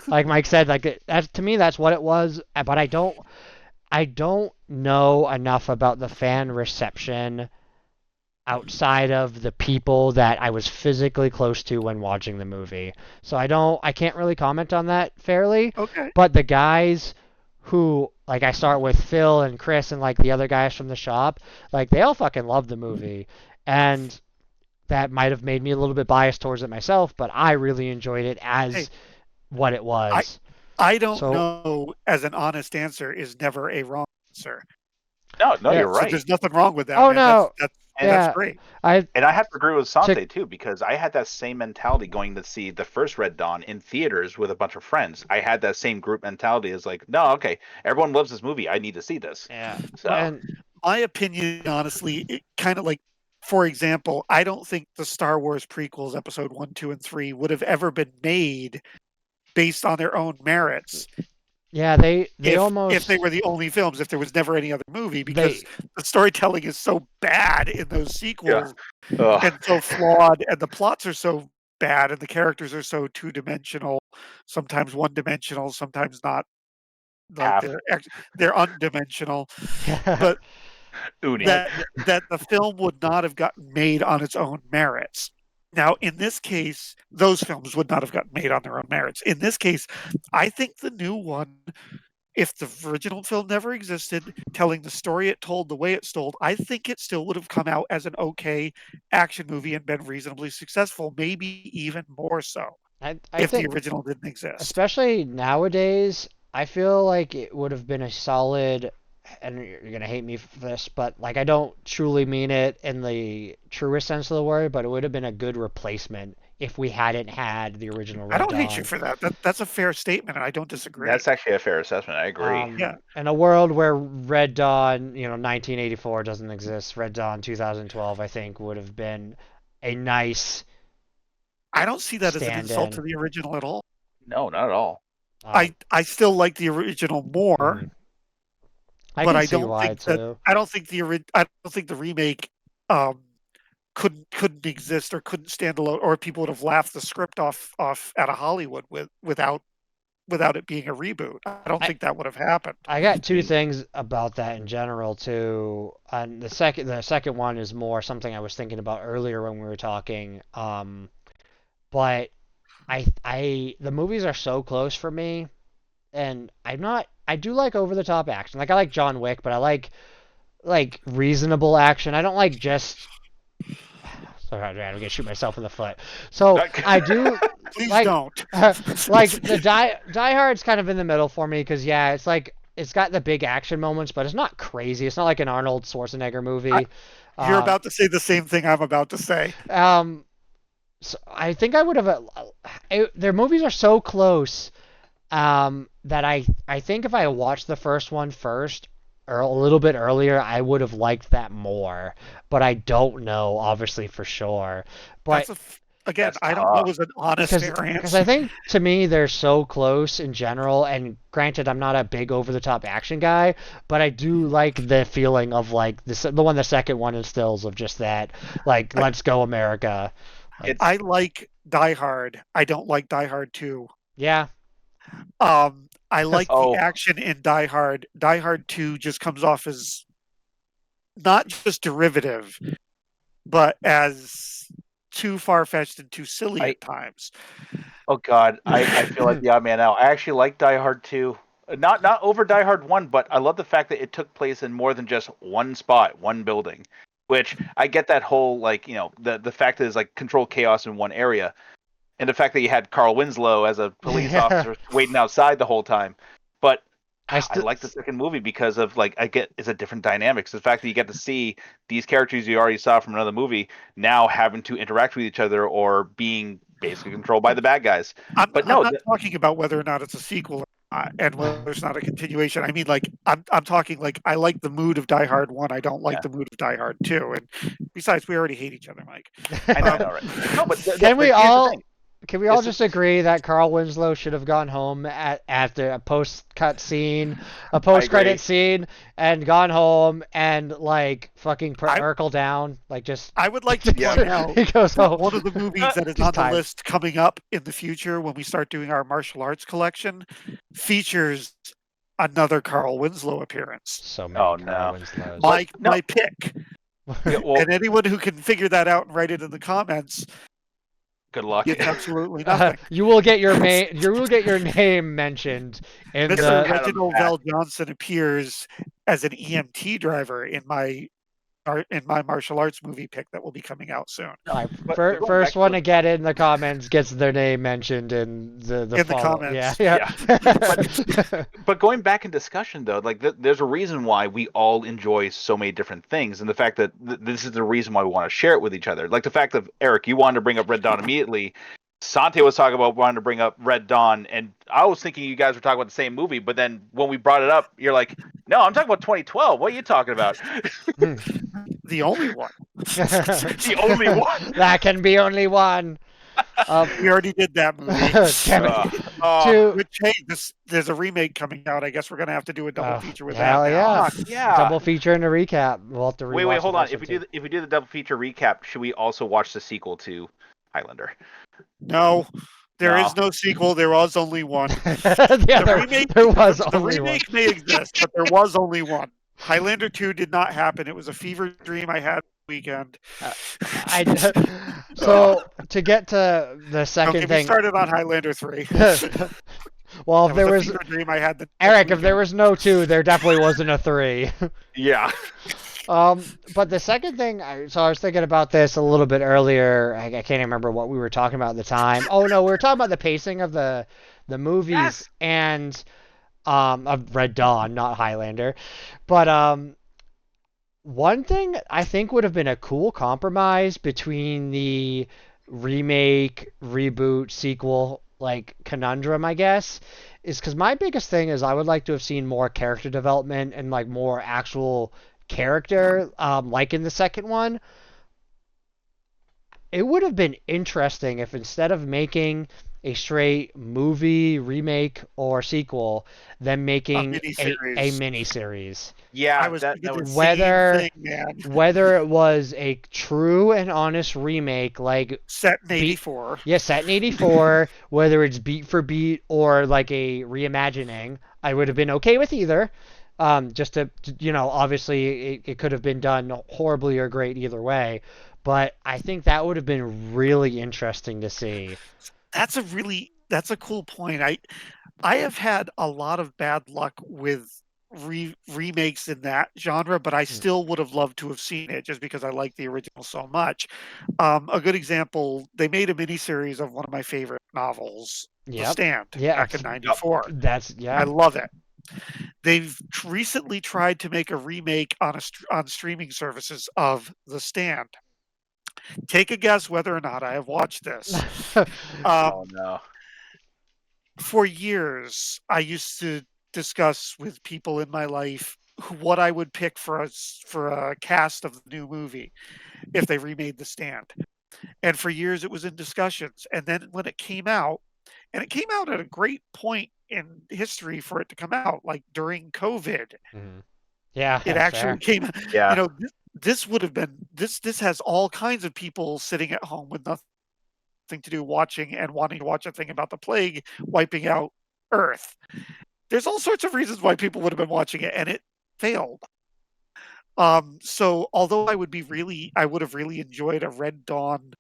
like Mike said, that's to me that's what it was. But I don't know enough about the fan reception outside of the people that I was physically close to when watching the movie. So I can't really comment on that fairly. Okay. But the guys who like I start with Phil and Chris and like the other guys from the shop, like they all fucking love the movie. And that might have made me a little bit biased towards it myself, but I really enjoyed it as Hey, what it was. I don't So know, as an honest answer is never a wrong answer. No, yeah. you're So right. there's nothing wrong with that, Oh man. no. That's Yeah. great. I And I have to agree with Sante Chick- too, because I had that same mentality going to see the first Red Dawn in theaters with a bunch of friends. I had that same group mentality as like, no, okay, everyone loves this movie. I need to see this. yeah. So And My opinion, honestly, it kind of like, for example, I don't think the Star Wars prequels, episode 1, 2, and 3, would have ever been made based on their own merits yeah, they if they almost were the only films, if there was never any other movie, they because the storytelling is so bad in those sequels ugh, and so flawed, and the plots are so bad, and the characters are so two-dimensional, sometimes one-dimensional, sometimes not. Like half they're undimensional, yeah. but Uni. that the film would not have gotten made on its own merits. Now, in this case, those films would not have gotten made on their own merits. In this case, I think the new one, if the original film never existed, telling the story it told the way it's told, I think it still would have come out as an okay action movie and been reasonably successful, maybe even more so I if the think original didn't exist. especially nowadays, I feel like it would have been a solid, and you're gonna hate me for this, but like I don't truly mean it in the truest sense of the word, but it would have been a good replacement if we hadn't had the original I Red don't hate you Dawn. for that. That's a fair statement, and I don't disagree. That's actually a fair assessment. I agree. Yeah. In a world where Red Dawn, 1984 doesn't exist, Red Dawn 2012, I think, would have been a nice I don't see that as an insult to stand-in. the original at all. No, not at all. Um, I still like the original more. Mhm. I but can I see don't why think that too. I don't think I don't think the remake um, couldn't exist or couldn't stand alone, or people would have laughed the script off out of Hollywood without it being a reboot. I don't I think that would have happened. I got two things about that in general too. And the second one is more something I was thinking about earlier when we were talking. But the movies are so close for me, and I do like over the top action. Like I like John Wick, but I like reasonable action. I don't like just. Sorry, I'm gonna shoot myself in the foot. So I do Please like don't. like the Die Hard's kind of in the middle for me because yeah, it's like it's got the big action moments, but it's not crazy. It's not like an Arnold Schwarzenegger movie. You're Um, about to say the same thing I'm about to say. um, so I think I would have. Their movies are so close that I think if I watched the first one first or a little bit earlier, I would have liked that more. But I don't know, obviously for sure. But Again, That's I don't know tough. is an honest fair because I answer. think to me they're so close in general, and granted I'm not a big over the top action guy, but I do like the feeling of like the second one instills of just that like I, let's go America. Like It's I like Die Hard. I don't like Die Hard 2. yeah. I like the oh action in Die Hard. Die Hard 2 just comes off as not just derivative, but as too far fetched and too silly I at times. oh god, I feel like the odd man out. I actually like Die Hard 2. Not over Die Hard 1, but I love the fact that it took place in more than just one spot, one building. Which I get that whole like, the fact that it's like controlled chaos in one area. And the fact that you had Carl Winslow as a police Yeah. officer waiting outside the whole time. But I I still like the second movie because of like it's a different dynamics. The fact that you get to see these characters you already saw from another movie now having to interact with each other or being basically controlled by the bad guys. But I'm no, not talking about whether or not it's a sequel or not, and whether it's not a continuation. I mean, like I'm talking like I like the mood of Die Hard 1. I don't like yeah, the mood of Die Hard 2. And besides, we already hate each other, Mike. I know, right? No, but Can we here's the all thing. can we all This is just agree that Carl Winslow should have gone home at after a post-cut scene, a I agree. post-credit scene, and gone home and like fucking put I Urkel down, like just I would like to Yeah. point out he goes home. one of the movies that is Just on the tired. list coming up in the future when we start doing our martial arts collection features another Carl Winslow appearance. So many Oh Carl no. Winslows. My no. my pick. Yeah, well, And anyone who can figure that out and write it in the comments good luck. gets absolutely nothing. You will get your name mentioned in Mr. the Adam Reginald Pat. Val Johnson appears as an EMT driver in my martial arts movie pick that will be coming out soon. But going back first to one to get in the comments gets their name mentioned in the In the follow. comments. Yeah. But going back in discussion though, like there's a reason why we all enjoy so many different things, and the fact that this is the reason why we want to share it with each other. Like the fact that Eric, you wanted to bring up Red Dawn immediately. Sante was talking about wanting to bring up Red Dawn, and I was thinking you guys were talking about the same movie. But then when we brought it up, you're like, "No, I'm talking about 2012. What are you talking about?" The only one. The only one. That can be only one. We already did that movie. Damn it. Oh, Which, hey, there's a remake coming out. I guess we're gonna have to do a double feature with hell that. Now. yeah. yeah. Double feature and a recap. We'll have to Wait, rewatch hold the on. first If one we do too. if we do the double feature recap, should we also watch the sequel to Highlander? No, there No. is no sequel. There was only one. Yeah, there was The only one. remake may exist, but there was only one. Highlander 2 did not happen. It was a fever dream I had weekend. So to get to the second Okay, we thing, started on Highlander 3. well, That if there a was fever dream I had the Eric, next if there weekend. was no 2, there definitely wasn't a 3. Yeah. But the second thing, so I was thinking about this a little bit earlier. I can't even remember what we were talking about at the time. Oh no, we were talking about the pacing of the movies Yes. and of Red Dawn, not Highlander. But one thing I think would have been a cool compromise between the remake, reboot, sequel, like conundrum, I guess, is because my biggest thing is I would like to have seen more character development and like more actual character, like in the second one. It would have been interesting if instead of making a straight movie remake or sequel than A making a miniseries. mini series. I Yeah, was that thinking that the would. same Whether thing, man. whether it was a true and honest remake like Set in beat '84. yeah, set in 84, whether it's beat for beat or like a reimagining, I would have been okay with either. Just obviously it could have been done horribly or great either way, but I think that would have been really interesting to see. That's a cool point. I have had a lot of bad luck with remakes in that genre, but I Mm. still would have loved to have seen it just because I like the original so much. A good example, they made a miniseries of one of my favorite novels, The Yep. Stand, Yeah, back in Yep. '94. I yeah. love it. They've recently tried to make a remake on streaming services of The Stand. Take a guess whether or not I have watched this. Oh Um, no. for years, I used to discuss with people in my life what I would pick for a cast of the new movie if they remade The Stand. And for years, it was in discussions. And then when it came out, and it came out at a great point in history for it to come out, like during COVID, Mhm. Yeah, it that's actually fair. came. You Yeah. know, this would have been this. This has all kinds of people sitting at home with nothing to do, watching and wanting to watch a thing about the plague wiping out Earth. There's all sorts of reasons why people would have been watching it, and it failed. So although I would have really enjoyed a Red Dawn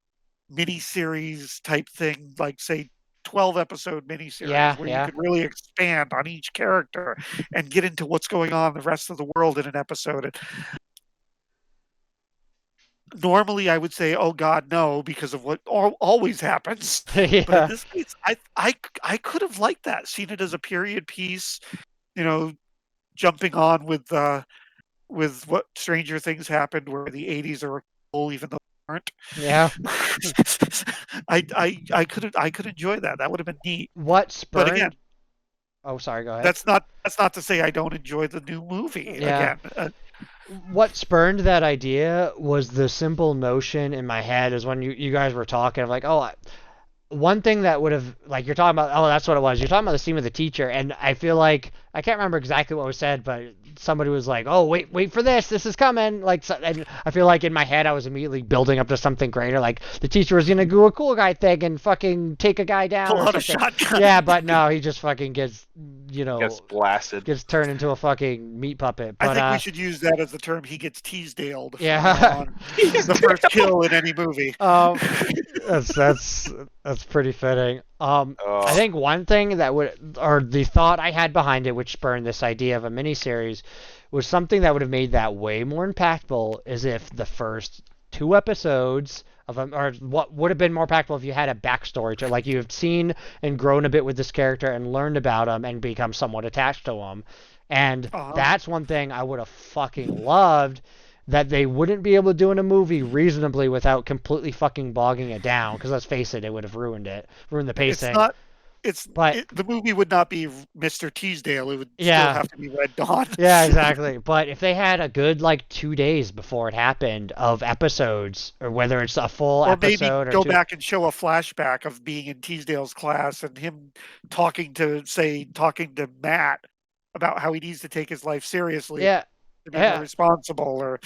miniseries type thing, like say 12 episode miniseries Yeah, where you yeah. could really expand on each character and get into what's going on in the rest of the world in an episode. And normally I would say, oh God, no, because of what always happens. But in Yeah. this case, I could have liked that, seen it as a period piece, you know, jumping on with what Stranger Things happened, where the '80s are cool, even though they aren't. Yeah. I could enjoy that. That would have been neat. What But again, spurned Oh, sorry, go ahead. that's not to say I don't enjoy the new movie. Yeah. Again, What spurned that idea was the simple notion in my head is when you guys were talking of like, oh, one thing that would have like you're talking about, oh, that's what it was, you're talking about the scene with the teacher, and I feel like I can't remember exactly what was said, but somebody was like, oh, wait for this is coming, like, and I feel like in my head I was immediately building up to something greater, like the teacher was gonna do a cool guy thing and fucking take a guy down pull or out a something. shotgun. Yeah, but no, he just fucking gets Gets blasted. gets turned into a fucking meat puppet. I But think we should use that as the term. He gets Teasdaled from now yeah. on. The first kill in any movie. That's pretty fitting. I Oh. think one thing that would, or the thought I had behind it, which spurned this idea of a miniseries, was something that would have made that way more impactful. Is if the first two episodes of them, or what would have been more impactful if you had a backstory to, like, you've seen and grown a bit with this character and learned about him and become somewhat attached to him. And Uh-huh. that's one thing I would have fucking loved that they wouldn't be able to do in a movie reasonably without completely fucking bogging it down. Because let's face it, it would have ruined the It's pacing. not. But The movie would not be Mr. Teasdale. It would still yeah, have to be Red Dawn. yeah, exactly. But if they had a good like 2 days before it happened of episodes, or whether it's a full Or maybe episode or go two, back and show a flashback of being in Teasdale's class and him talking to Matt about how he needs to take his life seriously yeah, to be more yeah, responsible, or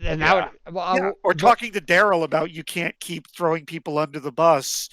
and that Yeah. would, well, yeah, or talking to Daryl about you can't keep throwing people under the bus.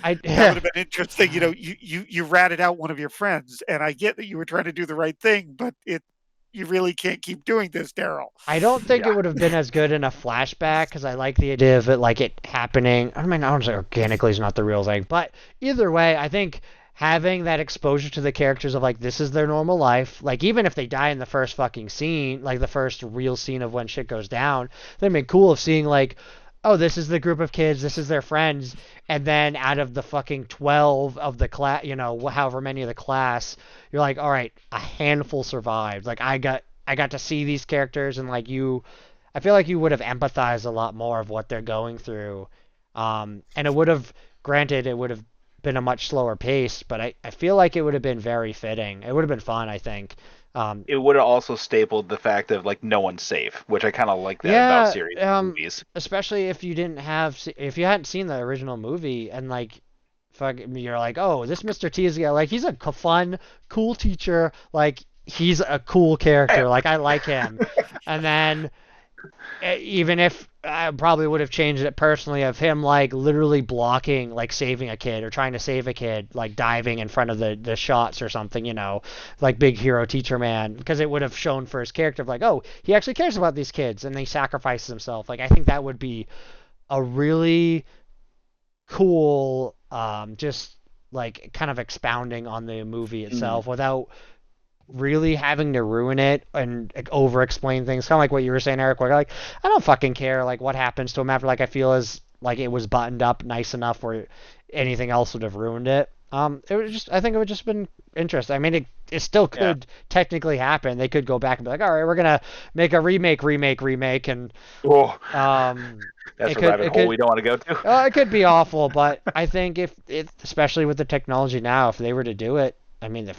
That would have been interesting. You ratted out one of your friends, and I get that you were trying to do the right thing, but you really can't keep doing this, Daryl. I don't think Yeah. it would have been as good in a flashback because I like the idea of it like it happening. I mean, I don't say organically is not the real thing, but either way, I think having that exposure to the characters of like this is their normal life, like even if they die in the first fucking scene, like the first real scene of when shit goes down, that'd be cool of seeing like, oh, this is the group of kids, this is their friends, and then out of the fucking 12 of the class, however many of the class, you're like, all right, a handful survived. Like I got to see these characters and like I feel like you would have empathized a lot more of what they're going through. And it would have, granted, it would have been a much slower pace, but I feel like it would have been very fitting. It would have been fun, I think. It would have also stapled the fact of like no one's safe, which I kind of like that Yeah, about series movies. especially if you hadn't seen the original movie and like you're like, oh, this Mr. T is like he's a fun, cool teacher. Like he's a cool character. Like I like him. And then even if I probably would have changed it personally of him like literally blocking like saving a kid or trying to save a kid like diving in front of the shots or something, like big hero teacher man, because it would have shown for his character of like, oh, he actually cares about these kids and he sacrifices himself. Like I think that would be a really cool just like kind of expounding on the movie itself without really having to ruin it and like, over explain things, kind of like what you were saying, Eric, where like I don't fucking care like what happens to him after, like I feel as like it was buttoned up nice enough where anything else would have ruined it. It was just, I think it would just been interesting. I mean, it still could technically happen. They could go back and be like, all right, we're gonna make a remake, and that's a rabbit hole we don't want to go to. It could be awful, but I think if it, especially with the technology now, if they were to do it, I mean,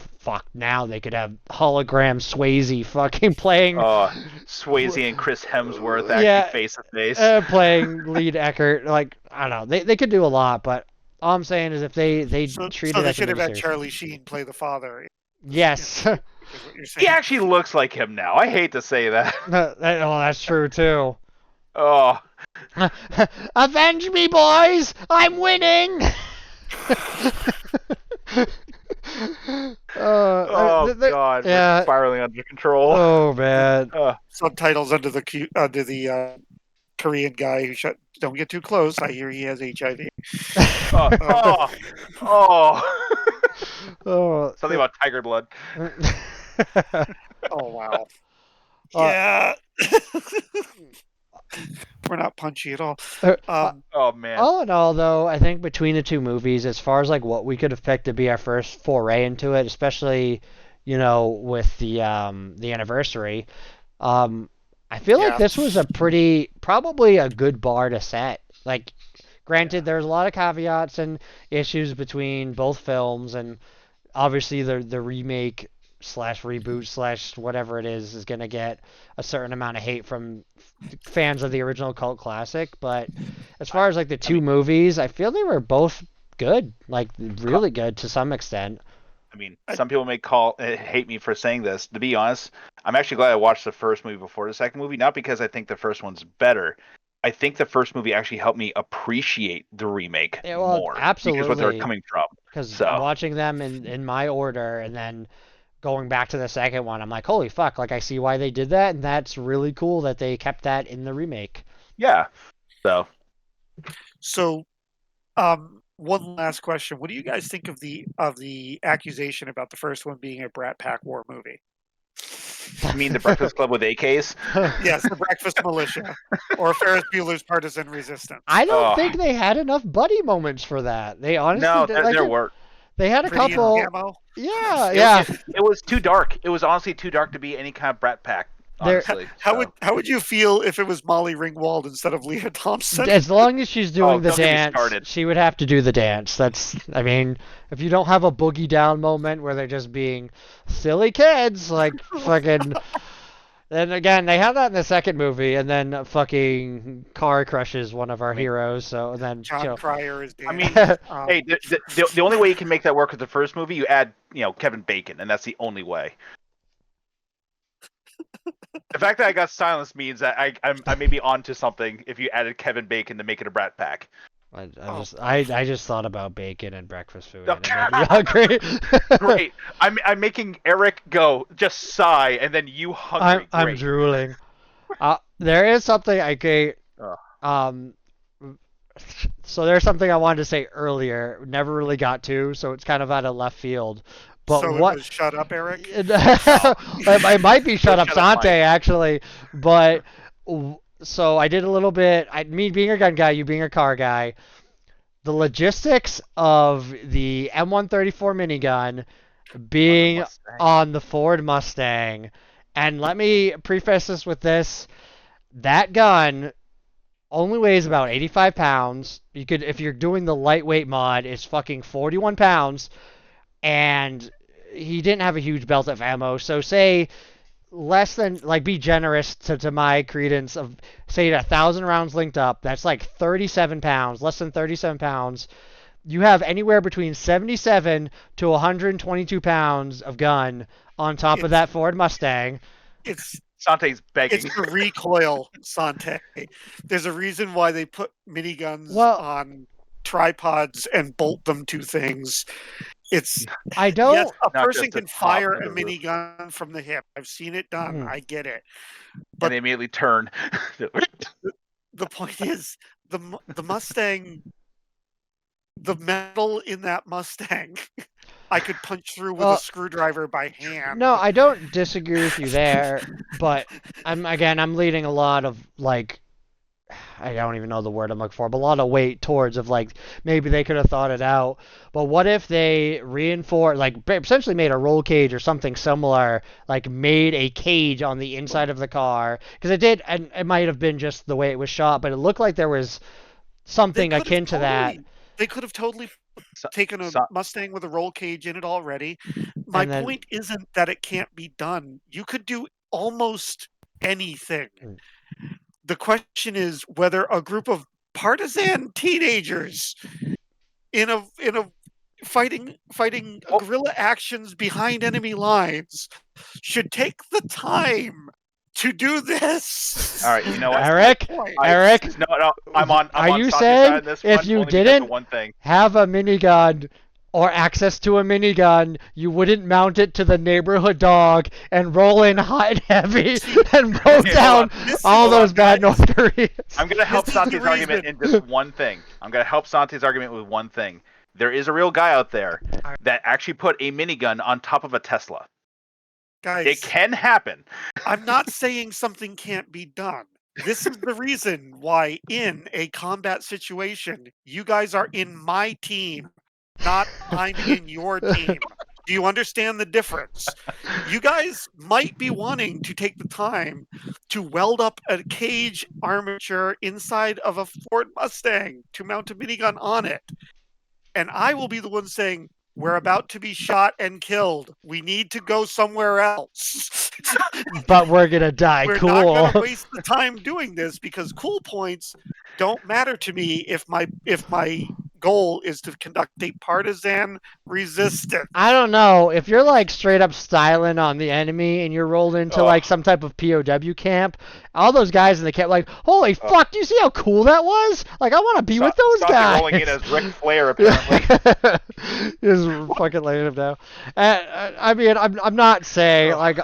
now they could have hologram Swayze fucking playing. Swayze and Chris Hemsworth actually face to face. Playing lead Eckert. Like, I don't know. They could do a lot, but all I'm saying is if they treated it. They should have had Charlie Sheen play the father. Yes. He actually looks like him now. I hate to say that. That's true too. Oh. Avenge me, boys! I'm winning! God! Yeah. We're spiraling under control. Oh man! Subtitles under the Korean guy who shut. Don't get too close. I hear he has HIV. Something about tiger blood. Oh wow! Yeah. We're not punchy at all. Oh man! All in all, though, I think between the two movies, as far as like what we could have picked to be our first foray into it, especially with the anniversary, I feel like this was probably a good bar to set. Like, granted, there's a lot of caveats and issues between both films, and obviously the remake / reboot / whatever it is going to get a certain amount of hate from fans of the original cult classic. But as far as like the two movies, I feel they were both good, like really good to some extent. I mean, some people may hate me for saying this. To be honest, I'm actually glad I watched the first movie before the second movie, not because I think the first one's better. I think the first movie actually helped me appreciate the remake more. Absolutely. Because what they're coming from. Because watching them in my order and then going back to the second one, I'm like, holy fuck, like I see why they did that, and that's really cool that they kept that in the remake. Yeah. So one last question. What do you guys think of the accusation about the first one being a Brat Pack war movie? You mean the Breakfast Club with AKs? Yes, the Breakfast Militia. Or Ferris Bueller's Partisan Resistance. I don't think they had enough buddy moments for that. They honestly there weren't. They had a couple. Yeah. It was too dark. It was honestly too dark to be any kind of Brat Pack. Honestly, how would you feel if it was Molly Ringwald instead of Leah Thompson? As long as she's doing the dance, she would have to do the dance. I mean, if you don't have a boogie down moment where they're just being silly kids, like fucking. Then again, they have that in the second movie, and then fucking car crushes one of our heroes. So then John Cryer is. I mean, hey, the only way you can make that work with the first movie, you add Kevin Bacon, and that's the only way. The fact that I got silenced means that I may be onto something if you added Kevin Bacon to make it a Brat Pack. I just thought about bacon and breakfast food. And it made me hungry. Great. I'm making Eric go just sigh, and then you hungry. I'm drooling. There is something so there's something I wanted to say earlier, never really got to, so it's kind of out of left field. But so what? It was Shut Up, Eric? It might be Shut Up Sante, actually. But so I did a little bit. Me being a gun guy, you being a car guy. The logistics of the M134 minigun being on the Ford Mustang, and let me preface this with this: that gun only weighs about 85 pounds. You could, if you're doing the lightweight mod, it's fucking 41 pounds. And he didn't have a huge belt of ammo, so say less than, like, be generous to my credence of, say, 1,000 rounds linked up, that's like 37 pounds, less than 37 pounds. you have anywhere between 77 to 122 pounds of gun on top of It's that Ford Mustang. it's Sante's begging. it's the recoil, Sante. There's a reason why they put miniguns Well, on tripods and bolt them to things. It's I yes, don't. a Not person just the can top fire and a the roof. minigun from the hip. I've seen it done. Hmm. I get it. And But they immediately turn. the point is, the Mustang, the metal in that Mustang, I could punch through with a Well, screwdriver by hand. no, I don't disagree with you there, but I'm leading a lot of like I don't even know the word I'm looking for, but a lot of weight towards of like maybe they could have thought it out. But what if they reinforced, like essentially made a roll cage or something similar, like made a cage on the inside of the car? Because it did, and it might have been just the way it was shot, but it looked like there was They something could have akin to that. totally, they could have totally Sa- taken a Sa- Mustang with a roll cage in it already. My And then point isn't that it can't be done. You could do almost anything. Mm. The question is whether a group of partisan teenagers in a fighting Oh. guerrilla actions behind enemy lines should take the time to do this. All right, you know what? Eric, Point. Eric, No, I'm on. are I'm on you Sante's saying side on this if one, you only because of didn't one thing. have a minigun or access to a minigun, you wouldn't mount it to the neighborhood dog and roll in hot and heavy and mow Okay, down hold This all is- those bad guys, North Koreans? I'm gonna help This is the Sante's argument in just one thing. I'm gonna help Sante's argument with one thing. There is a real guy out there that actually put a minigun on top of a Tesla. Guys, It can happen. I'm not saying something can't be done. This is the reason why, in a combat situation, you guys are in my team, not I'm in your team. Do you understand the difference? You guys might be wanting to take the time to weld up a cage armature inside of a Ford Mustang to mount a minigun on it. And I will be the one saying, we're about to be shot and killed. We need to go somewhere else. But we're gonna die. We're Cool. not going to waste the time doing this because cool points don't matter to me if my goal is to conduct a partisan resistance. I don't know if you're like straight up styling on the enemy and you're rolled into like some type of POW camp. All those guys in the camp, like, holy fuck! Do you see how cool that was? Like, I want to be with those Sante guys. rolling in as Ric Flair, apparently. Just fucking laying him down. I mean, I'm not saying like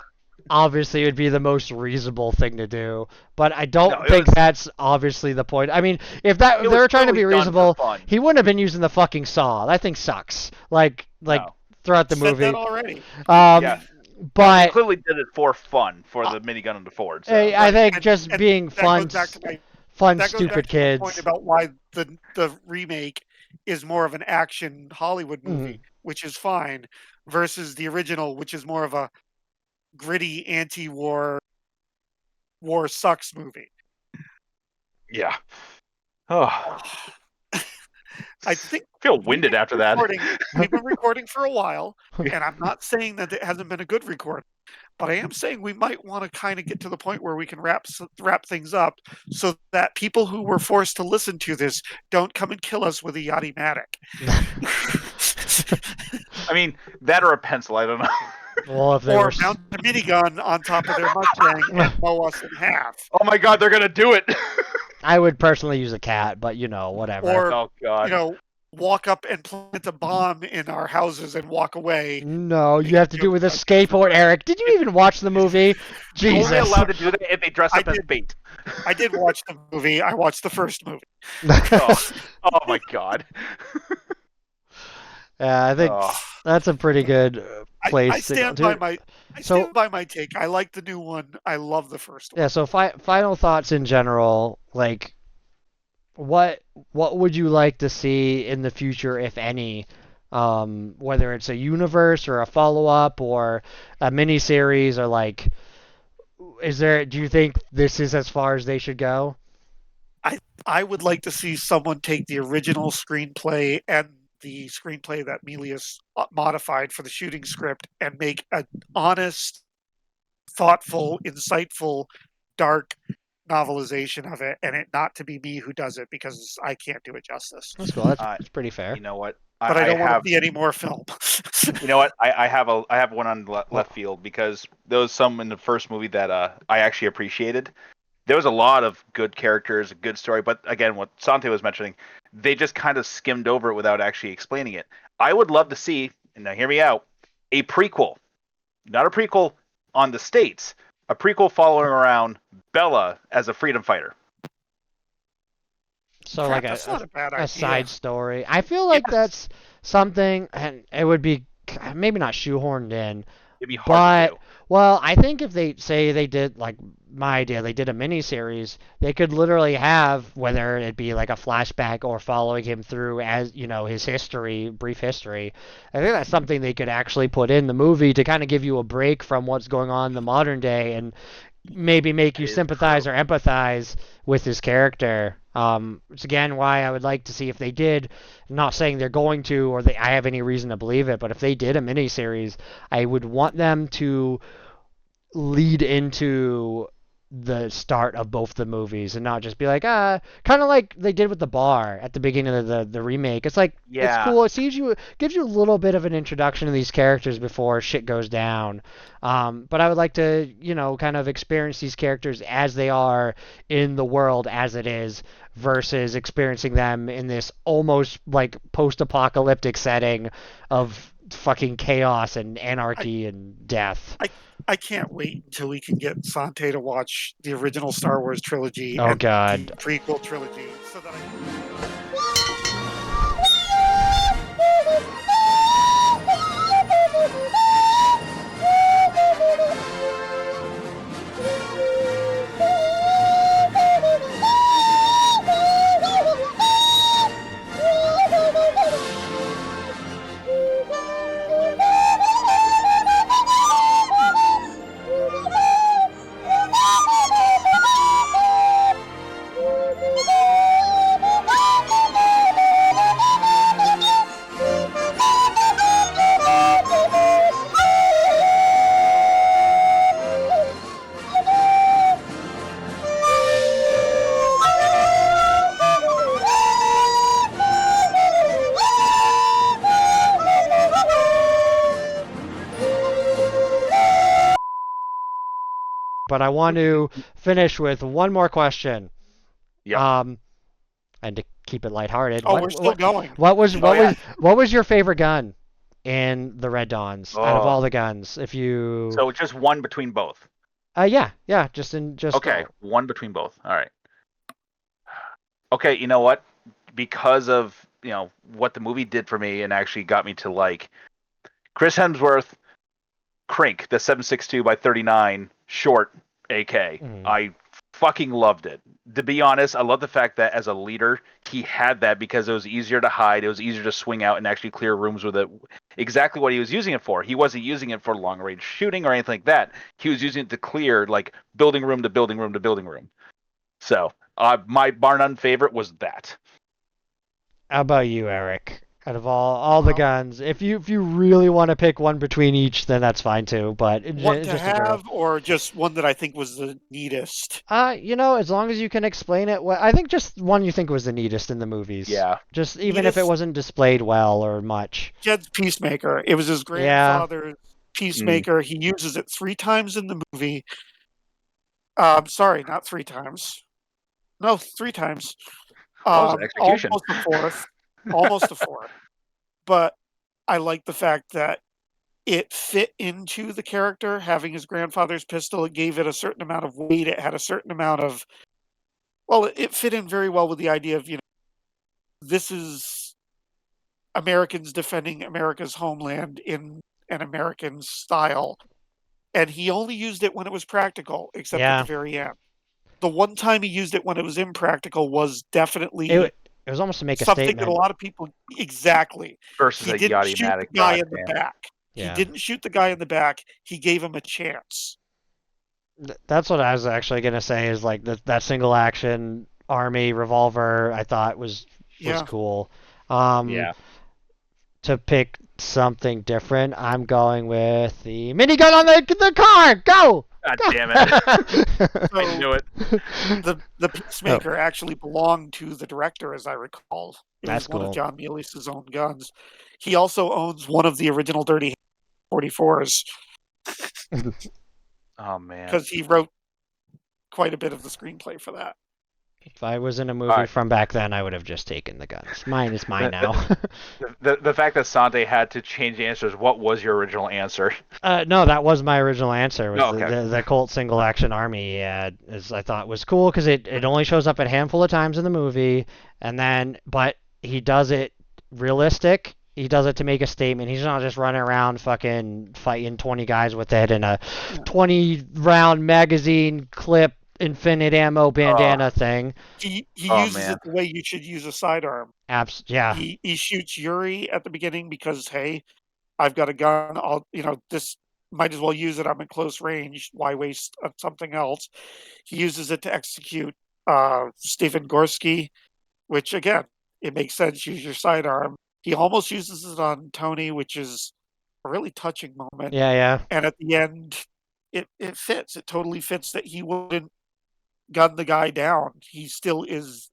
obviously it would be the most reasonable thing to do, but I don't No, it think was- that's obviously the point. I mean, if It they was were trying to be totally done for reasonable, fun. he wouldn't have been using the fucking saw. That thing sucks. Like No. throughout the Said movie. that already. Yeah. He But clearly did it for fun, for the minigun on the Ford. So. I think And- just and being That fun, goes back to my fun, that goes stupid back to my point kids. about why the remake is more of an action Hollywood Mm-hmm. movie, which is fine, versus the original, which is more of a gritty anti-war war sucks movie. Yeah. Oh, I think I feel winded after that. we've been recording for a while, and I'm not saying that it hasn't been a good recording, but I am saying we might want to kind of get to the point where we can wrap things up so that people who were forced to listen to this don't come and kill us with a Yachty-matic. I mean, that or a pencil. I don't know. Well, if they Or were, mount a minigun on top of their Mustang and mow us in half. Oh my God, they're gonna do it. I would personally use a cat, but whatever. Or, Oh God. Walk up and plant a bomb in our houses and walk away. No, you have to do it with a skateboard, Eric. Did you even watch the movie? Only Jesus. allowed to do that if they dress I up as did. bait. I did watch the movie. I watched the first movie. Oh my God. Yeah, I think Oh. that's a pretty good place I to go stand to. by my. I So- stand by my take. I like the new one. I love the first one. Yeah, so final thoughts in general, like what would you like to see in the future, if any? Whether it's a universe or a follow-up or a miniseries, or like, do you think this is as far as they should go? I would like to see someone take the original screenplay and the screenplay that Milius modified for the shooting script and make an honest, thoughtful, insightful, dark novelization of it, and it not to be me who does it because I can't do it justice. That's cool. That's, Uh, that's pretty fair. You know what? But I I don't want to have. see any more film. You know what? I have one on left field because there was some in the first movie that I actually appreciated. There was a lot of good characters, a good story, but again, what Sante was mentioning, they just kind of skimmed over it without actually explaining it. I would love to see, and now hear me out, a prequel, not a prequel on the States, a prequel following around Bella as a freedom fighter. So Crap, like that's not a bad a idea. side story. I feel like Yes. that's something, and it would be maybe not shoehorned in, It'd be hard but to do. well, I think if they say they did like my idea, they did a mini series, they could literally have whether it be like a flashback or following him through as his history, brief history. I think that's something they could actually put in the movie to kind of give you a break from what's going on in the modern day and maybe make That you is sympathize true. or empathize with his character. It's again why I would like to see if they did. I'm not saying they're going to, or I have any reason to believe it, but if they did a miniseries, I would want them to lead into the start of both the movies and not just be like kind of like they did with the bar at the beginning of the remake. It's like it's Yeah. cool, it gives you a little bit of an introduction to these characters before shit goes down, but I would like to kind of experience these characters as they are in the world as it is versus experiencing them in this almost like post-apocalyptic setting of fucking chaos and anarchy and death. I can't wait until we can get Sante to watch the original Star Wars trilogy Oh and god. the prequel trilogy, so that But I want to finish with one more question. Yep. And to keep it lighthearted, we're still going. what was Oh, yeah. what was your favorite gun in the Red Dawns out of Oh. all the guns? If you So just one between both. yeah, just Okay, one between both. All right. Okay, you know what? Because of what the movie did for me and actually got me to like Chris Hemsworth, Crink, the 7.62 by 39 short AK. Mhm. I fucking loved it. To be honest, I love the fact that as a leader, he had that because it was easier to hide, it was easier to swing out and actually clear rooms with it. Exactly what he was using it for. He wasn't using it for long range shooting or anything like that. He was using it to clear like building room to building room to building room. So my bar none favorite was that. How about you, Eric? Out of all the guns, if you really want to pick one between each, then that's fine too. But One to just in general. have, or just one that I think was the neatest. As long as you can explain it well, I think just one you think was the neatest in the movies. Yeah. Just even if it Neatest- wasn't displayed well or much. Jed's Peacemaker. It was his grandfather's Peacemaker. He uses it 3 times in the movie. Sorry, not 3 times. No, 3 times. What was it, execution? Almost a fourth. Almost a fourth. But I like the fact that it fit into the character, having his grandfather's pistol. It gave it a certain amount of weight. It had a certain amount of... Well, it fit in very well with the idea of, this is Americans defending America's homeland in an American style. And he only used it when it was practical, except at the very end. The one time he used it when it was impractical was definitely It was almost to make a something statement. that a lot of people... Exactly. Versus He a didn't shoot the automatic guy in blast the can. back. Yeah. He didn't shoot the guy in the back. He gave him a chance. That's what I was actually gonna say. Is like that single action army revolver. I thought was Yeah. cool. Yeah. To pick something different. I'm going with the minigun on the car. Go! God Go! damn it! I knew it. The Peacemaker actually belonged to the director, as I recall. It That's was one cool. of John Milius' own guns. He also owns one of the original Dirty 44s Oh man. because he wrote quite a bit of the screenplay for that. If I was in a movie Alright. from back then, I would have just taken the guns. Mine is mine now. The fact that Sante had to change the answers. What was your original answer? No, that was my original answer. Was Oh, okay. the Colt Single Action Army ad, as I thought was cool because it only shows up a handful of times in the movie, and then but he does it realistic. He does it to make a statement. He's not just running around fucking fighting 20 guys with it in a 20 round magazine clip infinite ammo bandana thing. He Oh, uses man. it the way you should use a sidearm. Yeah. He shoots Yuri at the beginning because, hey, I've got a gun. This might as well use it. I'm in close range. Why waste on something else? He uses it to execute Stephen Gorski, which again, it makes sense. Use your sidearm. He almost uses it on Tony, which is a really touching moment. Yeah. And at the end, it fits. It totally fits that he wouldn't gun the guy down. He still is.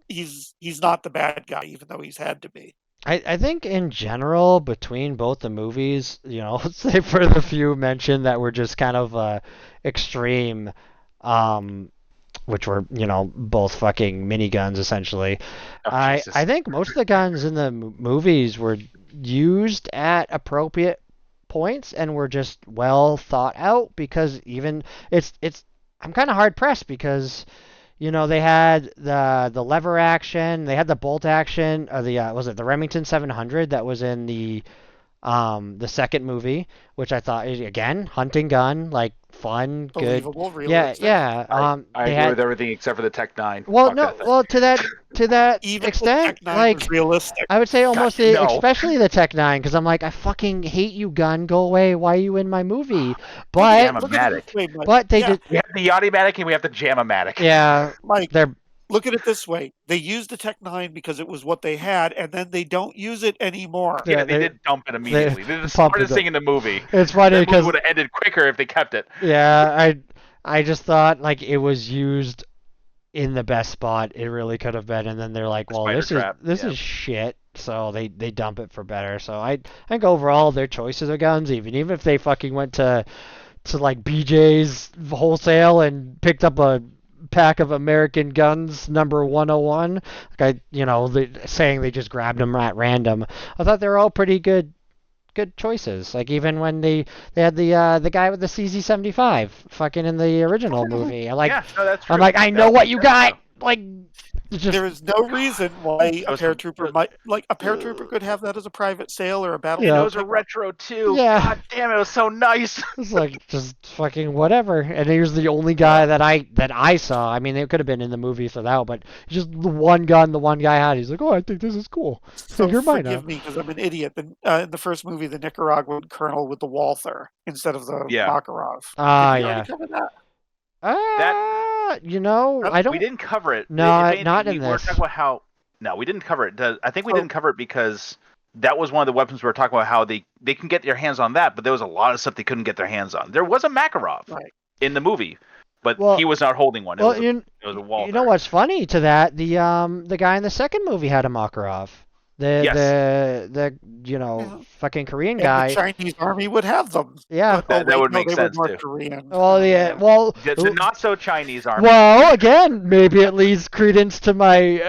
He's not the bad guy, even though he's had to be. I think in general between both the movies, let's say for the few mentioned that were just kind of extreme, which were both fucking miniguns essentially. Oh, I Jesus. think most of the guns in the movies were used at appropriate points and were just well thought out because even it's I'm kind of hard pressed because they had the lever action, they had the bolt action, or was it the Remington 700 that was in the second movie, which I thought again hunting gun, like fun, good. Believable, Yeah, realistic. yeah. I They agree had with everything except for the Tech 9. well, Fuck no, that thing. well to that Even the extent, Tech 9 like was realistic. I would say almost no. especially the Tech 9 because I'm like I fucking hate you, gun, go away. Why are you in my movie? Damn But it. Look at it this way, Mike. but they Yeah, did. We have the Yachty-matic and we have the Jam-o-matic. Yeah, Mike, they're look at it this way. They used the Tech 9 because it was what they had, and then they don't use it anymore. Yeah, Yeah, they did dump it immediately. They're the pumped it smartest thing in the movie. it's funny That movie because would have ended quicker if they kept it. yeah, I just thought like it was used in the best spot it really could have been, and then they're like, well, Spider this trap, is yeah. shit, so they dump it for better. So I think overall their choices of guns, even if they fucking went to like BJ's wholesale and picked up a pack of American guns number 101, like saying they just grabbed them at random, I thought they were all pretty good choices. Like even when they had the guy with the CZ75 fucking in the original movie. Yeah, no, that's true. I'm like, I know what you got. Like, it's just There is no reason why That a was paratrooper could have that as a private sale or a battle. And Yeah. it was a retro too. Yeah. God damn, it was so nice. it's like just fucking whatever. And he was the only guy that I saw. I mean, it could have been in the movie for that, but just the one gun the one guy had. He's like, oh, I think this is cool. So You're mine now. forgive me because I'm an idiot. In the first movie, the Nicaraguan colonel with the Walther instead of the Yeah. Makarov. Ah, Did we yeah. already cover that? I don't. We didn't cover it. No, If anything, not in we were this. talking about how. No, we didn't cover it. I think we Oh. didn't cover it because that was one of the weapons we were talking about. How they can get their hands on that, but there was a lot of stuff they couldn't get their hands on. There was a Makarov Right. in the movie, but Well- he was not holding one. It Well, was it was a Walther. you know what's funny to that? The guy in the second movie had a Makarov. Yes. The Yeah. fucking Korean And guy. the Chinese army would have them. Yeah. But, That would no, make they sense, were too. North Korean. Well, yeah. Well. It's a not so Chinese army. Well, again, maybe it leads credence to my,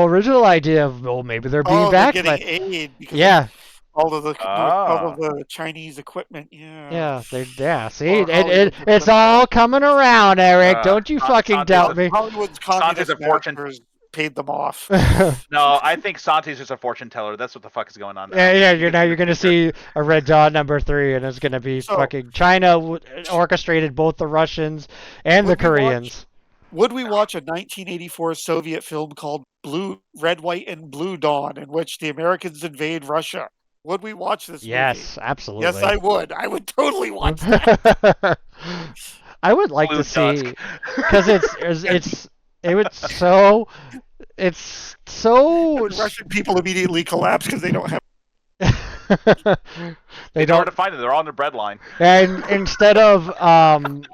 original idea of, well, maybe they're being they're backed getting by. aid because Yeah, of all of the Ah. Chinese equipment. Yeah. yeah. See, Or Hollywood it's equipment. all coming around, Eric. Don't you San- fucking Sante's doubt a- me. Hollywood's Sante's communist a fortune- masters paid them off. No, I think Sante's just a fortune teller. That's what the fuck is going on now. Yeah. You're gonna see a Red Dawn #3, and it's gonna be So- fucking China orchestrated both the Russians and the Would we watch- Koreans. Would we watch a 1984 Soviet film called Red, White, and Blue Dawn, in which the Americans invade Russia? Would we watch this movie? Yes, absolutely. Yes, I would. I would totally watch that. I would like Blue to see Dusk. because it's so The Russian people immediately collapse because they don't have. They It's hard don't. to find them. They're on the bread line. And instead of the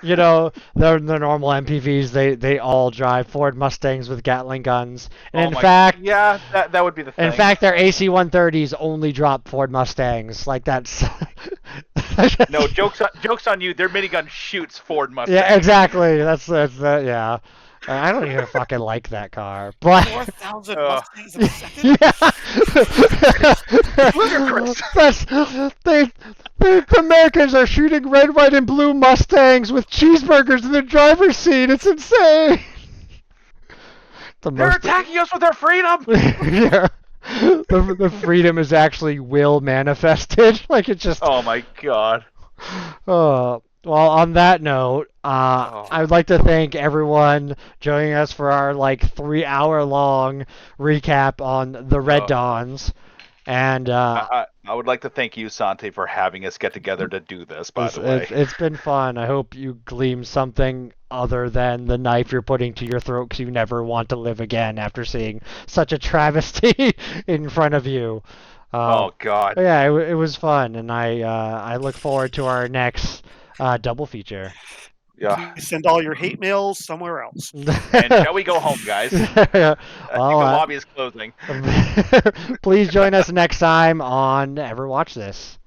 normal MPVs, they all drive Ford Mustangs with Gatling guns. And in fact, yeah, that would be the thing. in fact, their AC-130s only drop Ford Mustangs. Like that's. No, jokes on you. Their minigun shoots Ford Mustang. Yeah, exactly. That's yeah. I don't even fucking like that car, but 4,000 Ugh. Mustangs a second. yeah. Ludicrous. The Americans are shooting red, white, and blue Mustangs with cheeseburgers in the driver's seat. It's insane. They're attacking us with our freedom. Yeah. The freedom is actually will manifested. Like it just. Oh my god. Well, on that note, I would like to thank everyone joining us for our 3-hour-long recap on the Red Dawns, and I would like to thank you, Sante, for having us get together to do this. By the way, it's been fun. I hope you glean something other than the knife you're putting to your throat because you never want to live again after seeing such a travesty in front of you. oh god. Yeah, it was fun, and I look forward to our next double feature. Yeah. Send all your hate mails somewhere else. And shall we go home, guys? I think the lobby is closing. Please join us next time on Ever Watch This.